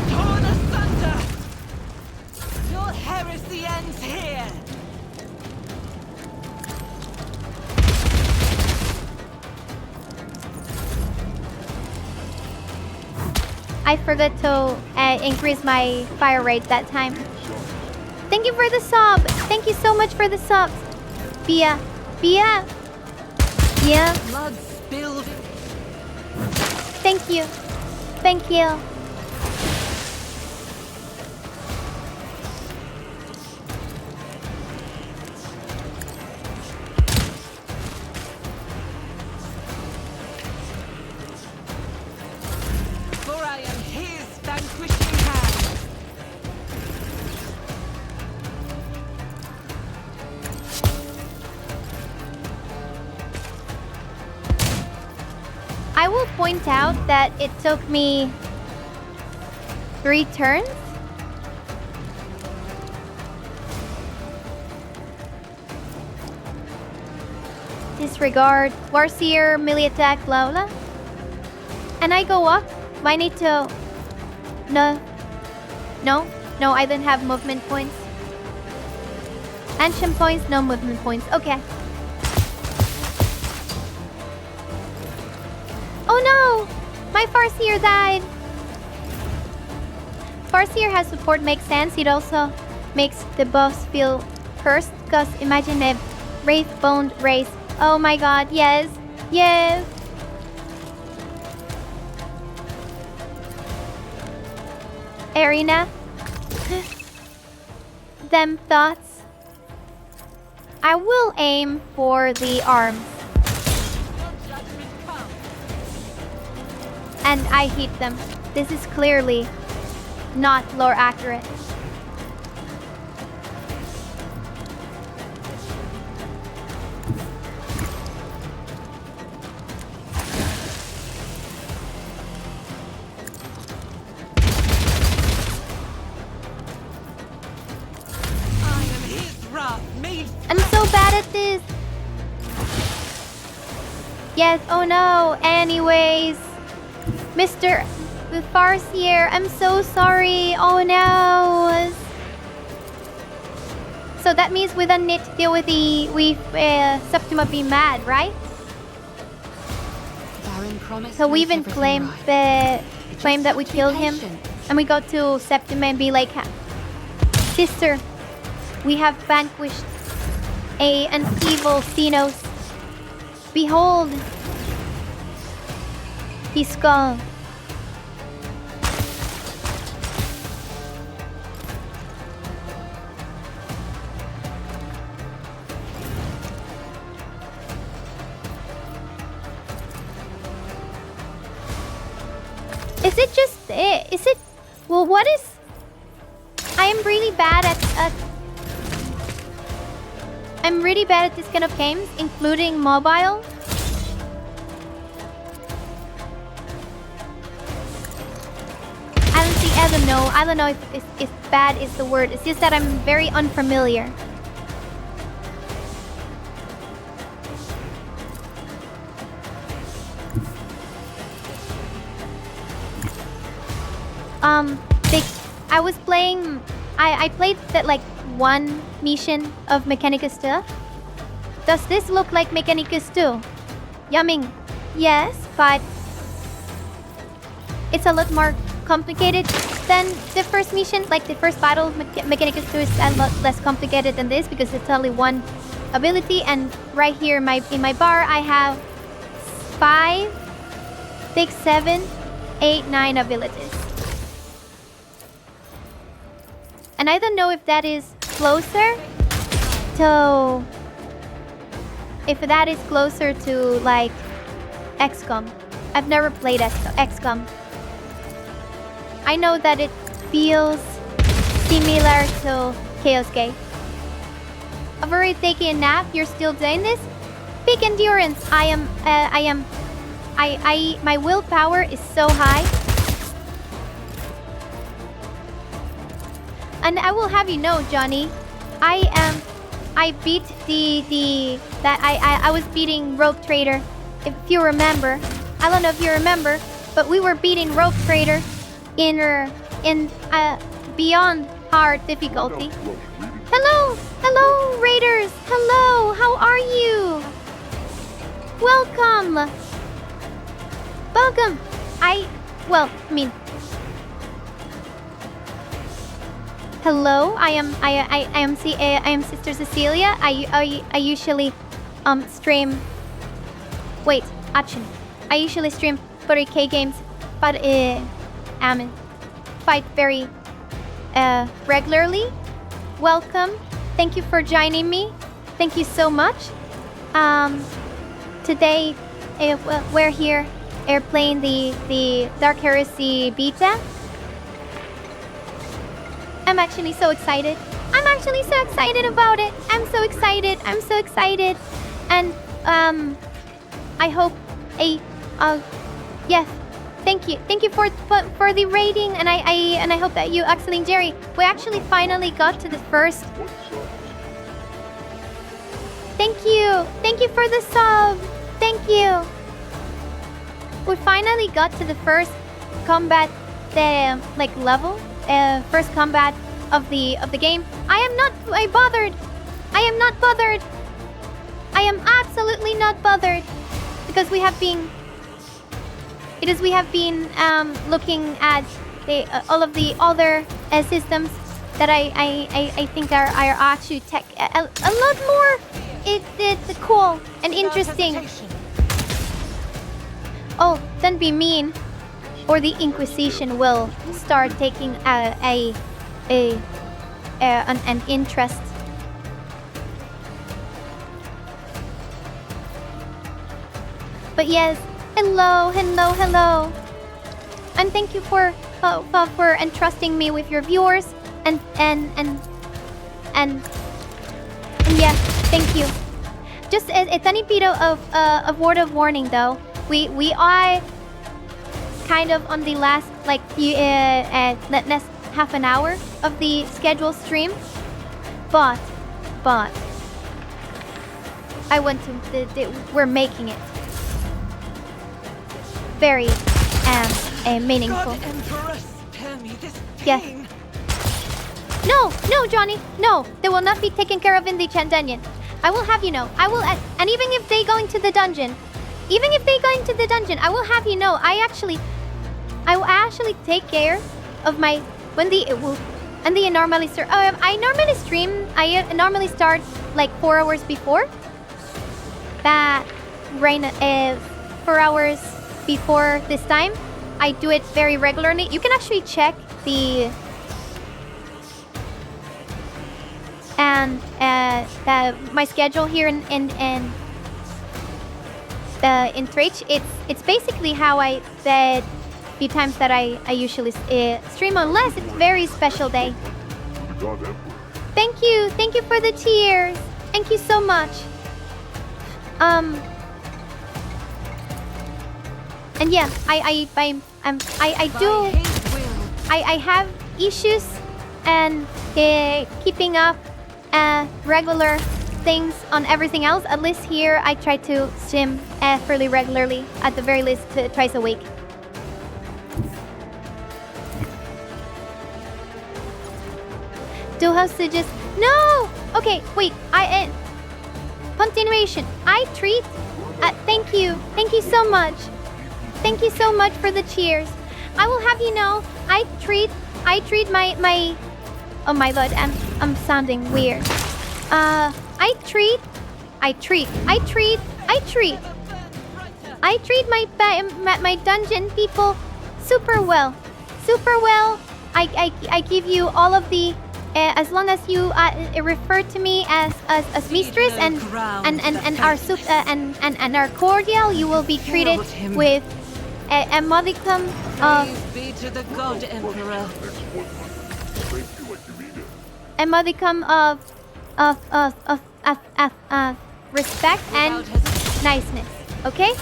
Torn asunder! Your heresy ends here! I forgot to increase my fire rate that time. Thank you for the sub. Thank you so much for the subs. Bia. Yeah. Blood spilled. Thank you. Thank you. For I am his vanquishing hand. I will point out that it took me 3 turns. Disregard, Warseer, melee attack, blah blah. And I go up. I need to. No, I don't have movement points. Ancient points, no movement points. Okay. Oh no! My Farseer died! Farseer has support, makes sense. It also makes the boss feel cursed. Because imagine a wraith-boned race. Oh my god, yes! Yes! Arena. Them thoughts. I will aim for the arms. And I hit them. This is clearly not lore accurate. I'm so bad at this. Yes, oh no. Anyways. Mr. Farseer, I'm so sorry. Oh no. So that means we don't need to deal with Septima being mad, right? Baron promised So we to make even claim everything claim that we killed him, and we go to Septima and be like, sister, we have vanquished an evil Xenos. Behold, his skull. Is it just is it well what is I am really bad at I'm really bad at this kind of games, including mobile. I don't know if bad is the word. It's just that I'm very unfamiliar. I was playing. I played that like one mission of Mechanicus 2. Does this look like Mechanicus 2? Yumming, yes, but it's a lot more complicated than the first mission. Like the first battle of Mechanicus 2 is a lot less complicated than this because it's only one ability. And right here in my bar, I have 5, 6, 7, 8, 9 abilities. And I don't know if that is closer to... If that is closer to, like, XCOM. I've never played XCOM. I know that it feels similar to Chaos Gate. I've already taken a nap. You're still doing this? Peak endurance. My willpower is so high. And I will have you know, Johnny, I beat I was beating Rogue Trader, if you remember. I don't know if you remember, but we were beating Rogue Trader in beyond hard difficulty. Hello, Raiders. Hello, how are you? Welcome. Hello, I am Sister Cecilia. I usually stream. Wait, action. I usually stream 40k games, but fight very regularly. Welcome. Thank you for joining me. Thank you so much. Today we're here playing the Dark Heresy beta. I'm actually so excited. I'm actually so excited about it. I'm so excited. And I hope yes. Thank you for the rating, and I hope that you, Axel and Jerry, we actually finally got to the first. Thank you for the sub. Thank you. We finally got to the first combat, level, first combat of the game. I am not bothered. I am absolutely not bothered because we have been looking at all of the other systems that I think are actually a lot more it's cool and interesting. Oh, don't be mean, or the Inquisition will start taking an interest. But yes, hello, and thank you for entrusting me with your viewers and yeah, thank you. Just a tiny bit of word of warning though. We are kind of on the last last half an hour of the scheduled stream, but I want to. We're making it very meaningful. Yes. No, Johnny. No, they will not be taken care of in the dungeon. I will have you know. I will, and even if they go into the dungeon, I will have you know. I will actually take care of my I normally stream. I normally start like 4 hours before. That 4 hours before this time. I do it very regularly. You can actually check my schedule here in Twitch. It's basically how I said few times that I usually stream, unless it's very special day. Thank you for the tears. Thank you so much. And yeah, I have issues and keeping up regular things on everything else. At least here I try to stream fairly regularly, at the very least twice a week. Do hostages? No! Okay, wait. Continuation. I treat. Thank you so much. Thank you so much for the cheers. I will have you know, I treat my. Oh my god, I'm sounding weird. I treat my dungeon people Super well. Super well. I give you all of the as long as you refer to me as mistress and our cordial, you will be treated with a modicum of Be to the God Emperor. a modicum of respect and niceness. Okay?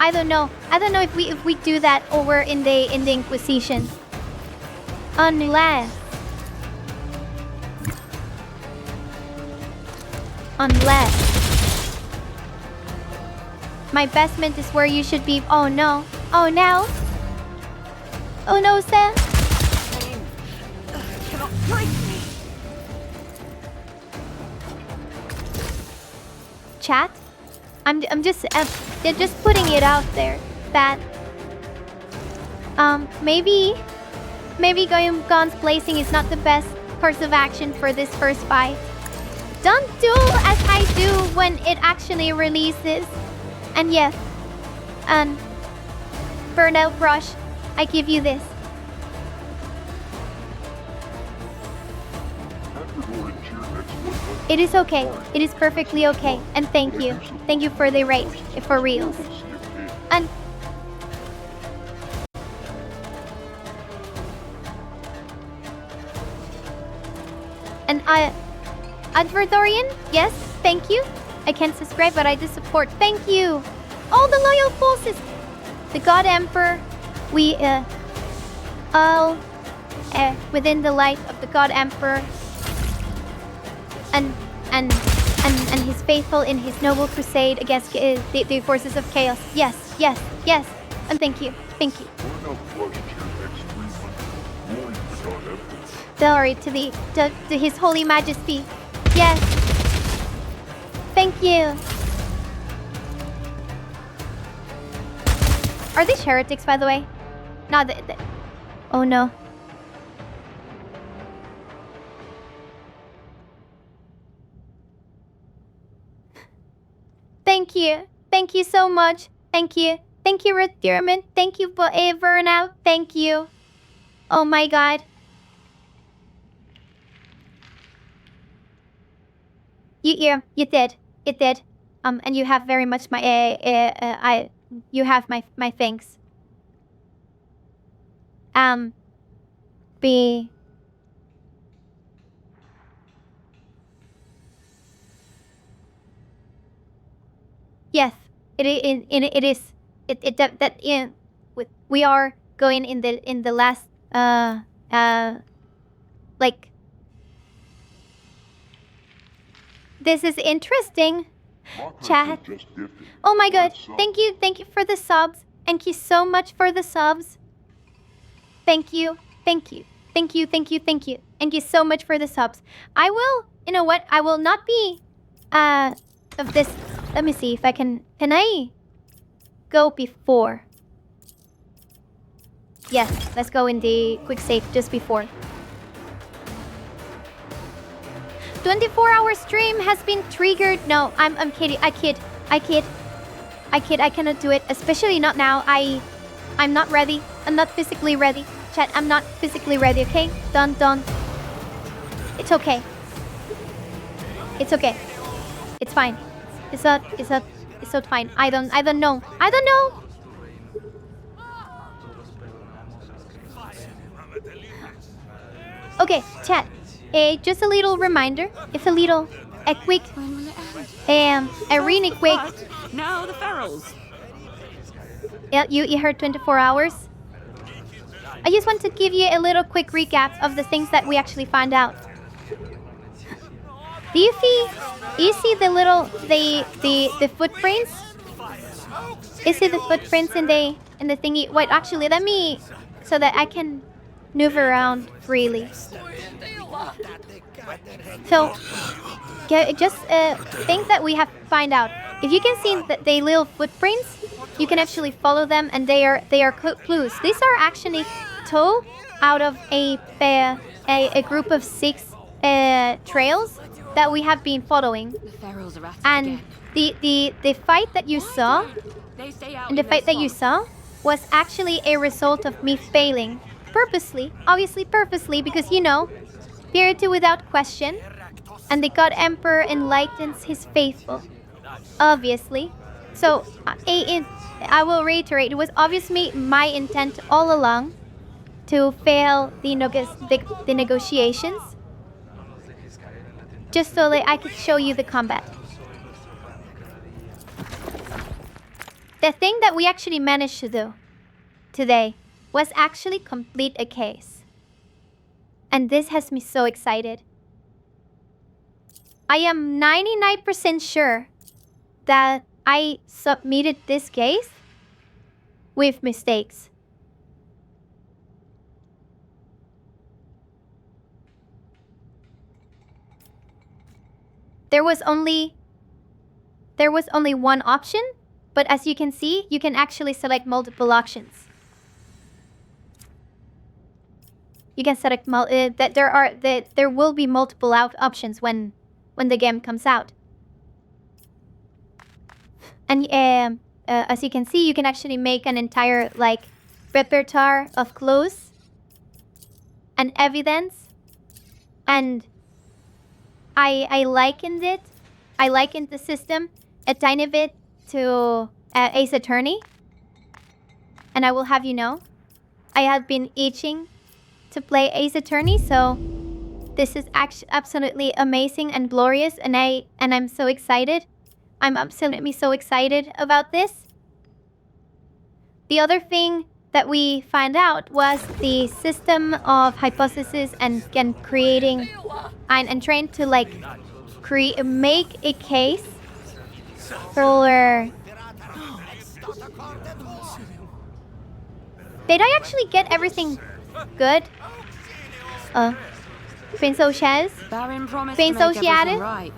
I don't know if we do that over in the Inquisition. Unless my basement is where you should be. Oh no. Oh no. Oh no, sir. Cannot break me. Chat? I'm just they're just putting it out there that maybe guns blazing is not the best course of action for this first fight. Don't do as I do when it actually releases. And yes, and Burnout Rush, I give you this. It is okay. It is perfectly okay. And thank you. Thank you for the rate. For reals. And Advertorian, yes, thank you. I can't subscribe, but I do support. Thank you. All the loyal forces. The God Emperor, we all within the light of the God Emperor and his faithful in his noble crusade against the forces of chaos. Yes, yes, yes. And thank you. Thank you. Glory to his holy majesty. Yes. Thank you. Are these heretics, by the way? No, oh no. Thank you. Thank you so much. Thank you. Thank you, Retirement. Thank you, Burnout. Thank you. Oh my god. You did. It did. And you have very much my you have my thanks. Yes, it is. We are going in the last like. This is interesting. Chat. Oh my god. Thank you for the subs. Thank you so much for the subs. Thank you. Thank you so much for the subs. I will, you know what? I will not be of this. Let me see if I can I go before? Yes, let's go in the quick save just before. 24-hour stream has been triggered. No, I'm kidding. I kid. I cannot do it, especially not now. I'm not ready. I'm not physically ready. Chat, I'm not physically ready, okay? Done. It's okay. It's okay. It's fine. It's not fine. I don't know. Okay, chat. Just a little reminder. A quick, a really quick. Now the ferals. Yeah, you heard 24 hours. I just want to give you a little quick recap of the things that we actually found out. Do you see the little the footprints? You see the footprints in the thingy? Wait, actually, let me so that I can move around freely. So, just things that we have find out. If you can see the little footprints, you can actually follow them, and they are clues. These are actually 2 out of a group of 6 trails that we have been following. The ferals are at it And again. the fight that you saw, They stay out and the in fight that you saw, was actually a result of me failing. Purposely. Obviously purposely, because you know, purity without question. And the God Emperor enlightens his faithful. Obviously. So, I will reiterate, it was obviously my intent all along to fail the negotiations. Just so that I could show you the combat. The thing that we actually managed to do today was actually complete a case. And this has me so excited. I am 99% sure that I submitted this case with mistakes. There was only one option, but as you can see, you can actually select multiple options. You can select there will be multiple options when the game comes out. And as you can see, you can actually make an entire repertoire of clues and evidence. And I likened it. I likened the system a tiny bit to Ace Attorney. And I will have you know, I have been itching to play Ace Attorney, so this is absolutely amazing and glorious, and I'm so excited. I'm absolutely so excited about this. The other thing that we found out was the system of hypothesis and creating and trying to make a case for. Did I actually get everything good? Prince Oceanus? Baron promised Prince to make everything Oceanus? right.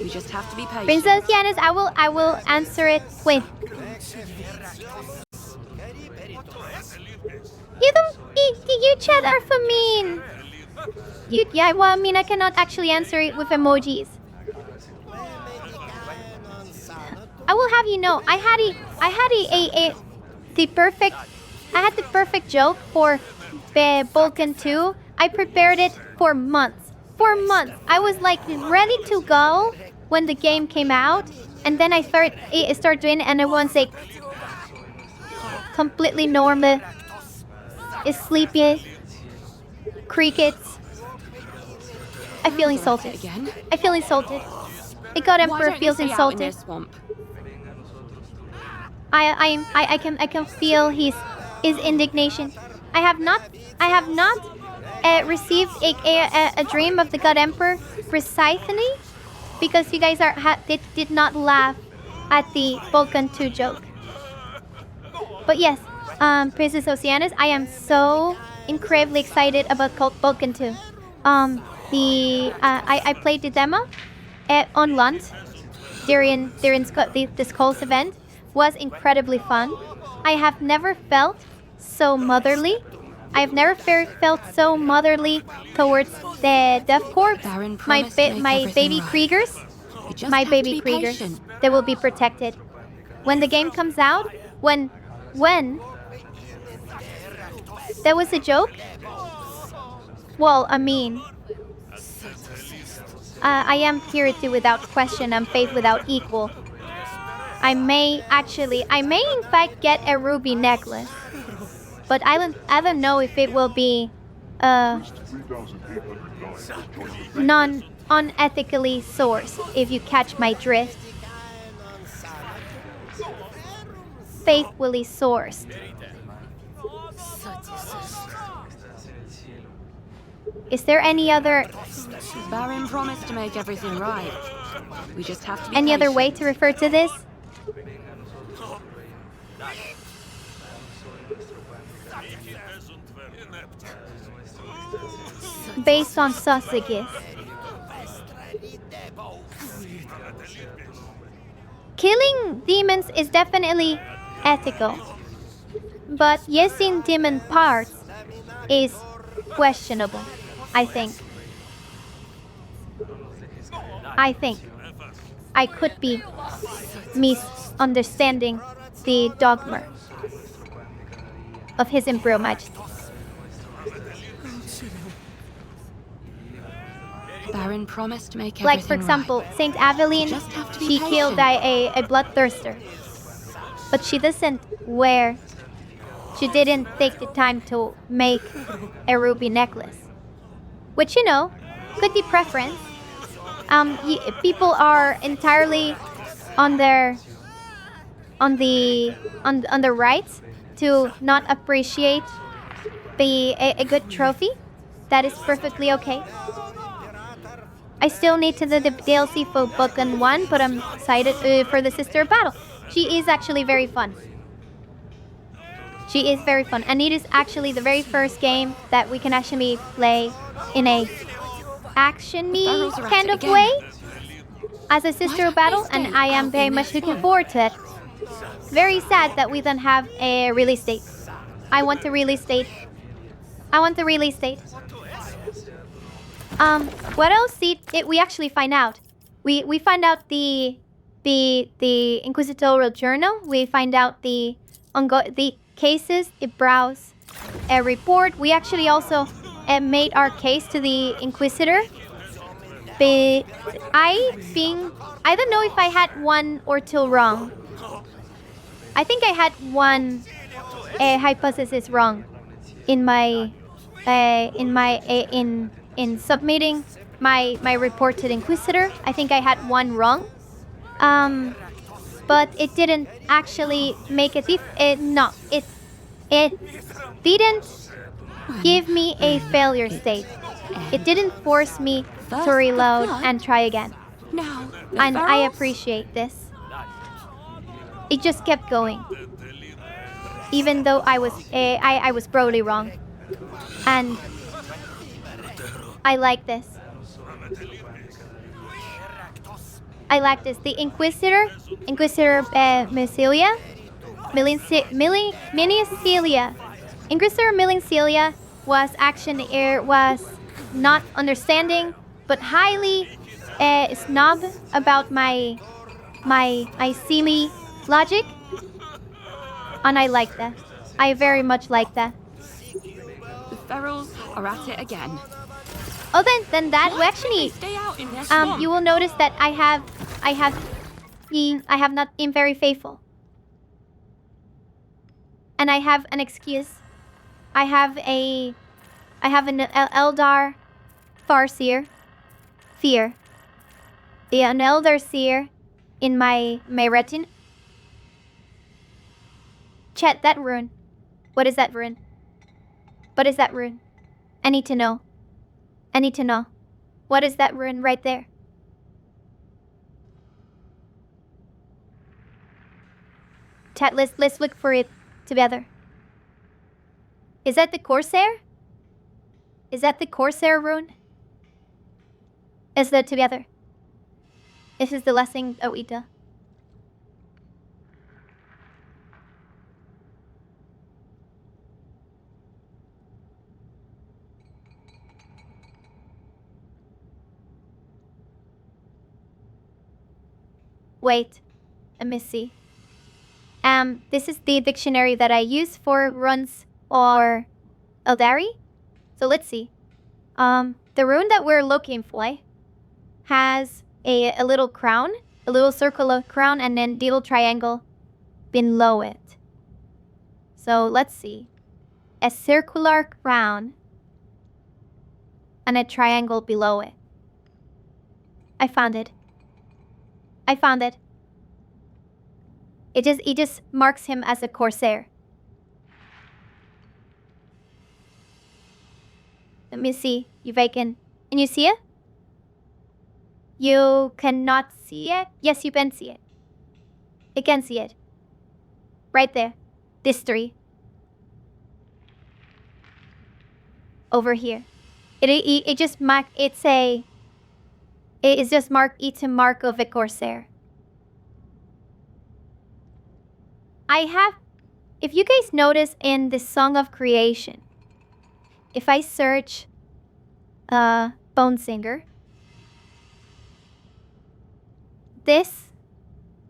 We just have to be patient. Prince Oceanus, I will answer it with. You chat are for mean. Yeah, well, I mean, I cannot actually answer it with emojis. I will have you know, I had the perfect joke for the Vulcan 2. I prepared it for months. For months. I was ready to go when the game came out, and then I started doing it, and everyone's completely normal. Is sleepy. Crickets. I feel insulted. I feel insulted. The God Emperor feels insulted. I can feel his indignation. I have not received a dream of the God Emperor precisely because you guys did not laugh at the Vulcan 2 joke. But yes, Princess Oceanus, I am so incredibly excited about Vulcan 2. I played the demo on Lund during the Skulls event. Was incredibly fun. I have never felt so motherly. I've never felt so motherly towards the Death Corps. My baby Kriegers. My baby Kriegers. They will be protected. When the game comes out, when there was a joke. Well, I mean, I am purity without question and faith without equal. I may in fact get a ruby necklace, but I don't know if it will be unethically sourced, if you catch my drift. Faithfully sourced. Is there any other Baron promised to make everything right. We just have to be any patient. other way to refer to this? Based on sausages. Killing demons is definitely ethical, but using demon parts is questionable, I think. I think I could be misunderstanding the dogma of His Imperial Majesty. Baron promised to make Like, for everything example, right. Saint Aveline, Just have to be she killed patient. a bloodthirster. But she doesn't wear, she didn't take the time to make a ruby necklace. Which, you know, could be preference. People are entirely on their on the rights to not appreciate a good trophy. That is perfectly okay. I still need to do the DLC for Bookend 1, but I'm excited for the Sister of Battle. She is actually very fun. She is very fun, and it is actually the very first game that we can actually play in a action-y kind of way as a Sister of Battle, and I am very much looking forward to it. Very sad that we don't have a release date. I want the release date. What else did we actually find out? We find out the Inquisitorial Journal. We find out the cases. It browse a report. We actually also made our case to the Inquisitor. But I don't know if I had one or two wrong. I think I had one hypothesis wrong in my in submitting my report to the Inquisitor. I think I had one wrong. But it didn't actually make it didn't give me a failure state. It didn't force me to reload and try again. And I appreciate this. It just kept going, even though I was probably wrong, and I like this. I like this. The Inquisitor Micilia, Inquisitor Milincilia was not understanding, but highly snob about my silly logic, and I like that. I very much like that. The ferals are at it again. Oh, then that we actually you will notice that I have not been very faithful, and I have an excuse. I have an Eldar Farseer fear. An Elder Seer in my retin. Chat, that rune. What is that rune? What is that rune? I need to know. I need to know. What is that rune right there? Chat, let's look for it together. Is that the Corsair? Is that the Corsair rune? Is that together? This is the last thing that we do. Wait, let me see. This is the dictionary that I use for runes or Eldari. So let's see. The rune that we're looking for has a little crown, a little circular crown, and then little triangle below it. So let's see. A circular crown and a triangle below it. I found it. I found it. It just marks him as a Corsair. Let me see if I can you see it? You cannot see it? Yes, you can see it. You can see it. Right there. This three. Over here. It just mark it's just mark it's a mark of a Corsair. If you guys notice in the Song of Creation, if I search Bone Singer, this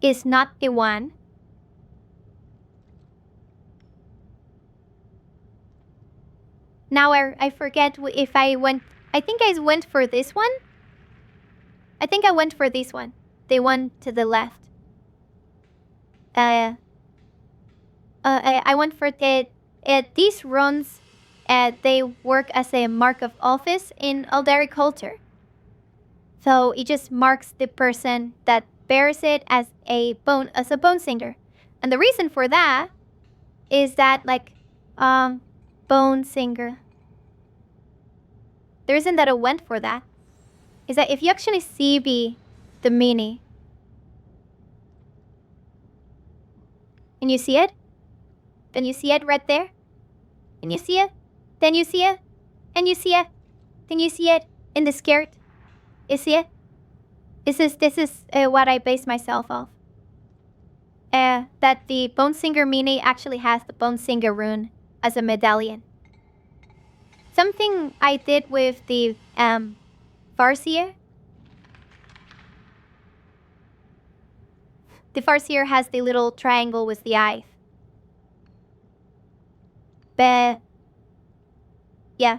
is not the one. Now I forget if I went... I think I went for this one. I think I went for this one. The one to the left. I went for these runes. They work as a mark of office in Aldari culture. So it just marks the person that bears it as a bone singer. And the reason for that is that, like, bone singer. The reason that I went for that is that if you actually see the mini, and you see it, then you see it right there, and you see it, then you see it, and you see it, then you see it in the skirt. You see it? This is what I base myself off. That the Bone Singer mini actually has the Bone Singer rune as a medallion. Something I did with the Farseer. The Farseer has the little triangle with the eye. But yeah,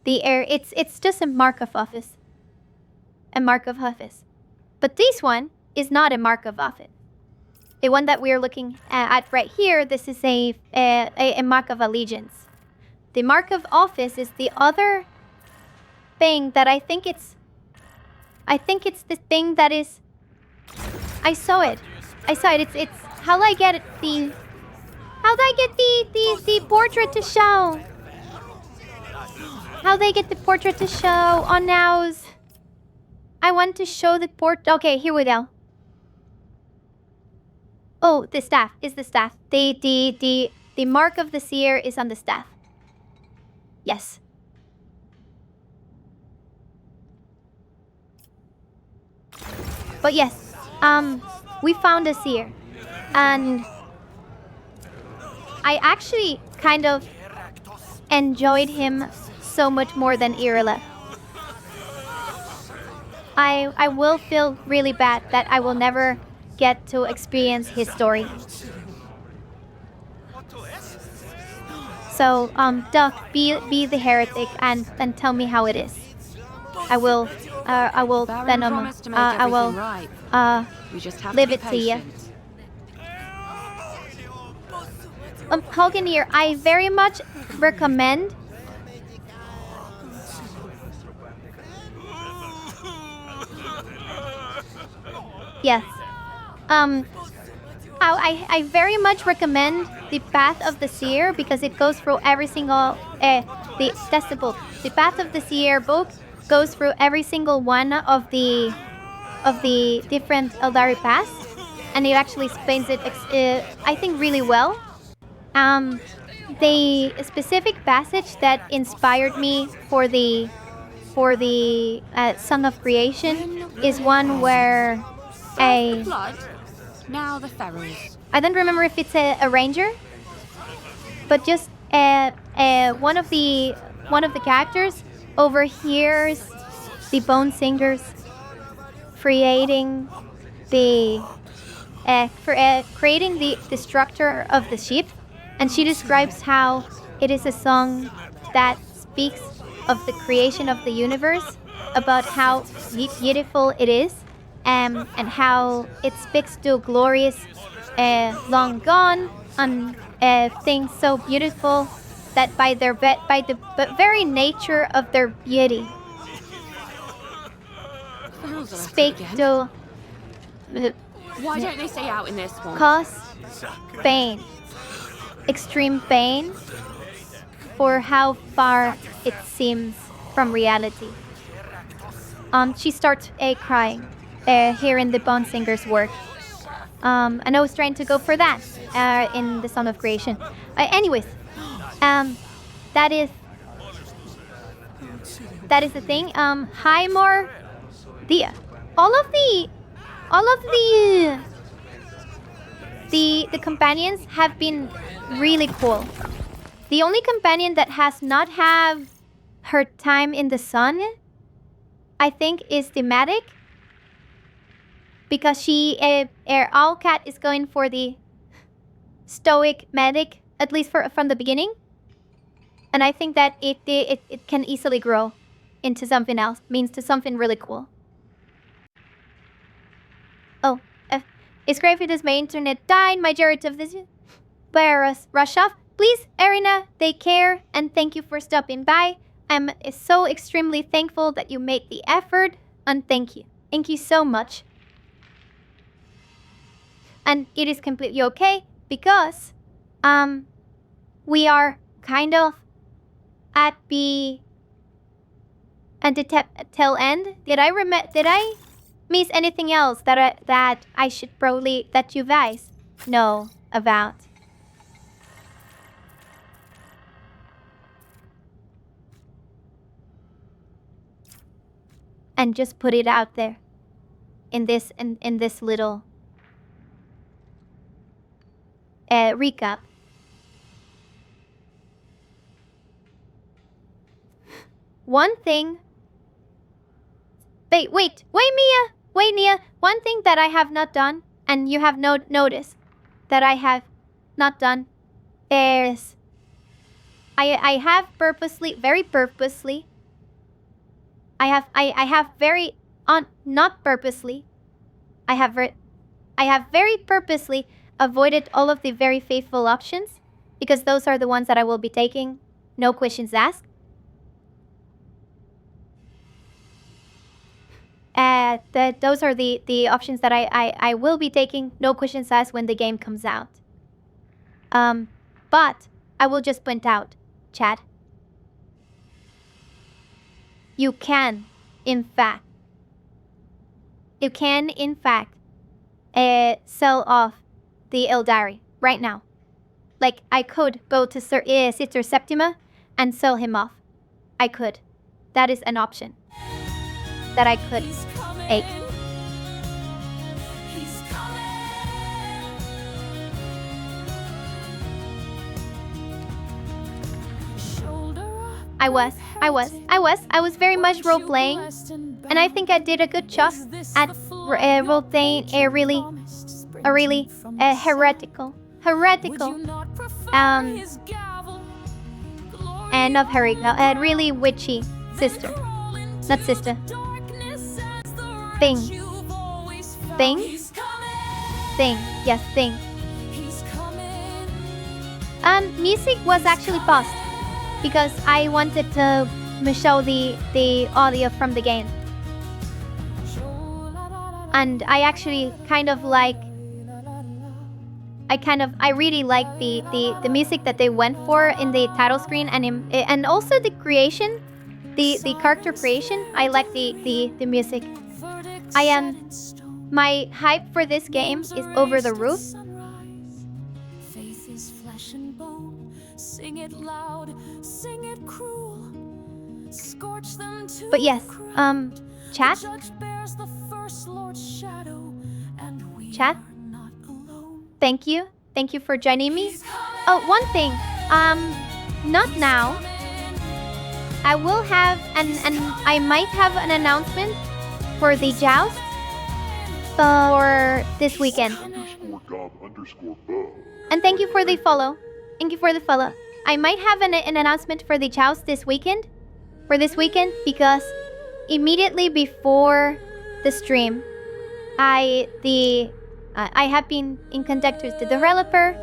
it's just a mark of office. A mark of office. But this one is not a mark of office. The one that we're looking at right here, this is a mark of allegiance. The mark of office is the other thing that I think it's the thing that is... I saw it. It's how do I get the portrait to show? How they get the portrait to show on nows? I want to show the port. Okay, here we go. Oh, the staff is the staff. The mark of the seer is on the staff. Yes. But yes, we found a seer, and I actually kind of enjoyed him so much more than Irila. I will feel really bad that I will never get to experience his story. So, Duck, be the heretic and tell me how it is. I will Baron then promised to make I will everything right. We just have leave to it be to you. patient. Hoganir, I very much recommend yes. I very much recommend the Path of the Seer because it goes through every single the Path of the Seer book goes through every single one of the different Eldari paths, and it actually explains it I think really well. The specific passage that inspired me for the Song of Creation is one where First the blood, now the ferals. I don't remember if it's a ranger, but just one of the characters overhears the Bone Singers creating the structure of the ship, and she describes how it is a song that speaks of the creation of the universe, about how beautiful it is, and how it speaks to glorious long gone and things so beautiful that by the very nature of their beauty speak to Why don't they stay out in this one? cause pain, extreme pain, for how far it seems from reality. She starts crying, hearing the Bone Singer's work. And I was trying to go for that in the Song of Creation. Anyways, that is the thing. Hi, more. All of the companions have been really cool. The only companion that has not have her time in the sun, I think, is the medic. because Owlcat is going for the stoic medic, at least from the beginning. And I think that it can easily grow into something else, means to something really cool. Oh, it's great if my internet died. Majority of this virus rush off. Please, Erina, take care and thank you for stopping by. I'm so extremely thankful that you made the effort, and thank you. Thank you so much. And it is completely okay because we are kind of at the tail end. Did I miss anything else that I should probably that you guys know about? And just put it out there in this little recap. One thing. Wait, Mia. One thing that I have not done, and you have noticed that I have not done, is I have very purposely. I have very not purposely. I have very purposely avoided all of the very faithful options because those are the ones that I will be taking. No questions asked. Those are the options that I will be taking. No questions asked when the game comes out. But I will just point out, chat. You can, in fact, sell off the Eldari right now. Like, I could go to Sister Septima and sell him off. I could. That is an option that I could take. I was very much role-playing, and I think I did a good job at role-playing a really heretical, and not heretical, a really witchy sister. Not sister. Thing. Yes, thing. Music was actually paused because I wanted to show the audio from the game. And I actually I really like the music that they went for in the title screen and also the creation, the character creation. I like the music. My hype for this game is over the roof. Faith is flesh and bone. Sing it loud, sing it cruel. Scorch them to but yes, chat. Chat. Thank you for joining me. Oh, one thing. Not now. I will have and I might have an announcement for the joust for this weekend. And thank you for the follow. I might have an announcement for the joust this weekend. Because immediately before the stream, I have been in contact with the developer,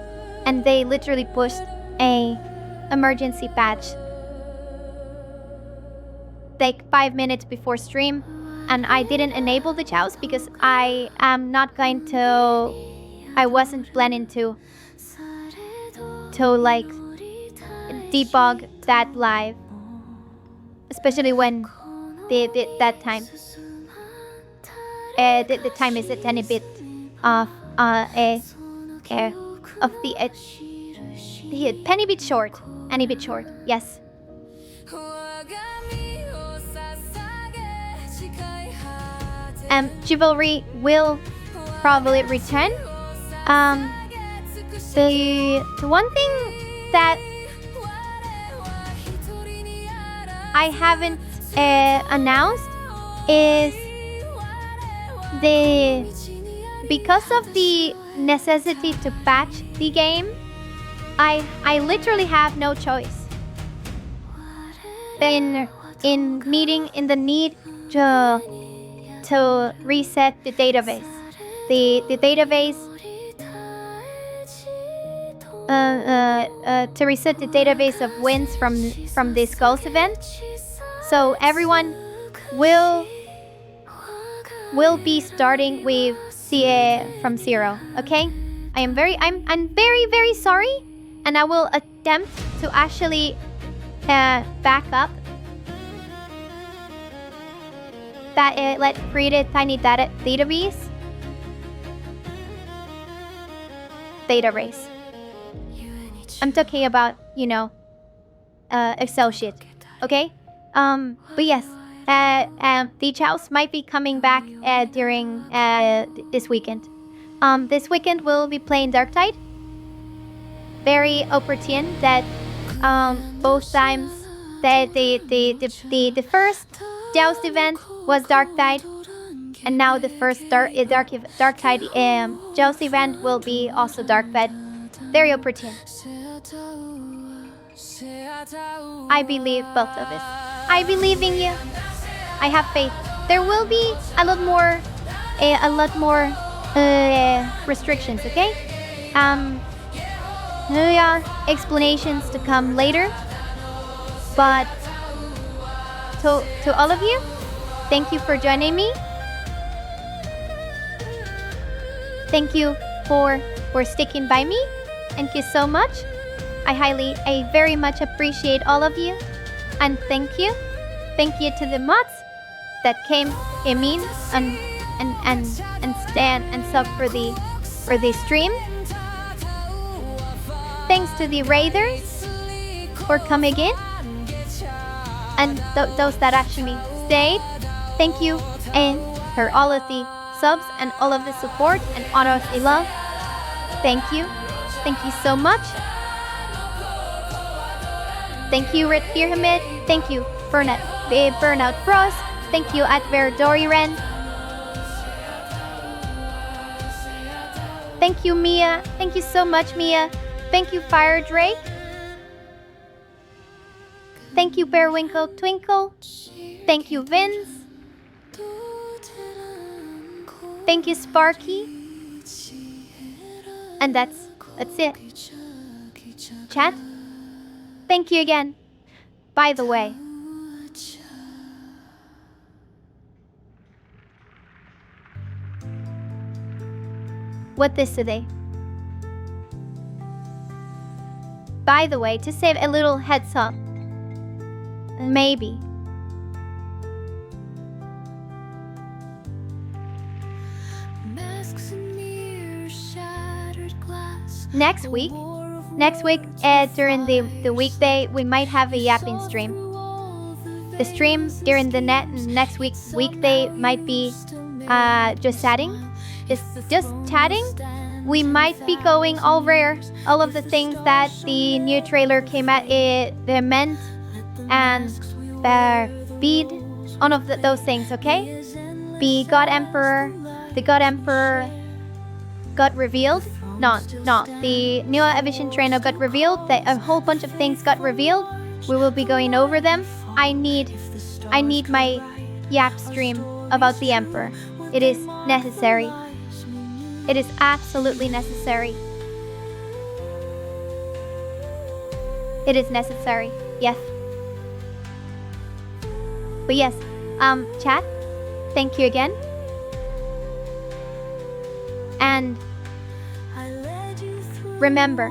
and they literally pushed a emergency patch like 5 minutes before stream, and I didn't enable the joust because I wasn't planning to like debug that live, especially when that time the time is a tiny bit of the penny bit short, yes. Chivalry will probably return. The one thing that I haven't announced is because of the necessity to patch the game, I literally have no choice. In the need to reset the database. The database to reset the database of wins from this Ghost event. So everyone will be starting with from zero. Okay? I'm very sorry, and I will attempt to actually back up that let create a tiny database. I'm talking about, Excel shit. Okay? But yes, the chows might be coming back during this weekend. This weekend we'll be playing Darktide. Very opportune that both times that the first Joust event was Darktide, and now the first Darktide Joust event will be also Darkbed. Very opportune. I believe both of us. I believe in you. I have faith. There will be a lot more restrictions. Okay. Explanations to come later. But to all of you, thank you for joining me. Thank you for sticking by me. Thank you so much. I very much appreciate all of you. And thank you to the mods that came in and stand and sub for the stream. Thanks to the raiders for coming in, and those that actually stayed. Thank you, and for all of the subs and all of the support and all of the love. Thank you so much. Thank you, Red Pyramid. Thank you, Burnout Bros. Thank you, at Verdoriren. Thank you, Mia. Thank you so much, Mia. Thank you, Fire Drake. Thank you, Bearwinkle Twinkle. Thank you, Vince. Thank you, Sparky. And that's it. Chat. Thank you again. By the way, what is today? By the way, to save a little heads up, maybe next week during the weekday we might have a yapping stream. The stream during the next weekday might be just chatting. Just chatting. We might be going over all of the things that the new trailer came at the meant and beat all of those things, okay? The God Emperor got revealed. No. The new Evision Trainer got revealed. A whole bunch of things got revealed. We will be going over them. I need my yap stream about the Emperor. It is necessary. It is absolutely necessary. It is necessary. Yes. But yes, chat, thank you again. And remember,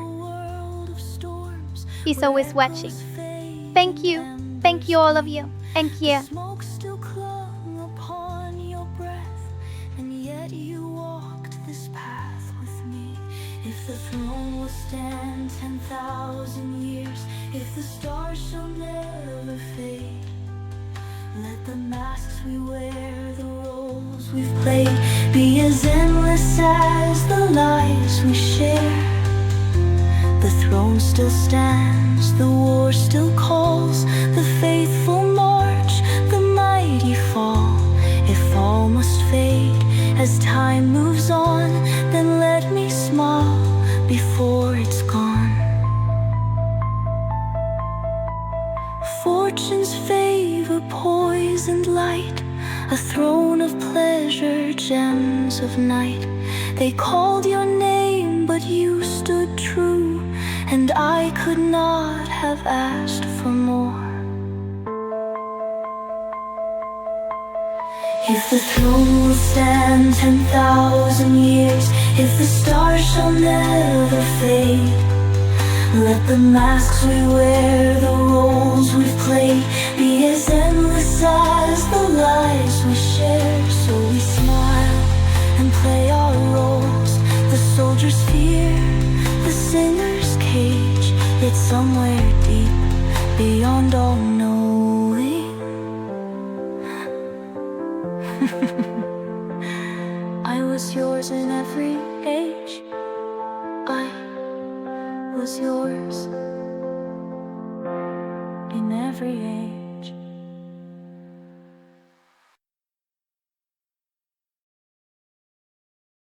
he's always watching. Thank you. Thank you, all of you. Thank you. If the throne will stand 10,000 years, if the stars shall never fade, let the masks we wear, the roles we've played, be as endless as the lives we share. The throne still stands, the war still calls, the faithful march, the mighty fall. If all must fade as time moves on, then let me smile before it's gone. Fortune's favor, poisoned light, a throne of pleasure, gems of night. They called your name, but you stood true, and I could not have asked for more. If the throne will stand 10,000 years, if the stars shall never fade, let the masks we wear, the roles we've played, be as endless as the lives we share. So we smile and play our roles, the soldier's fear, the singer's cage. It's somewhere deep beyond all knowing. I was yours in every age. I was yours in every age.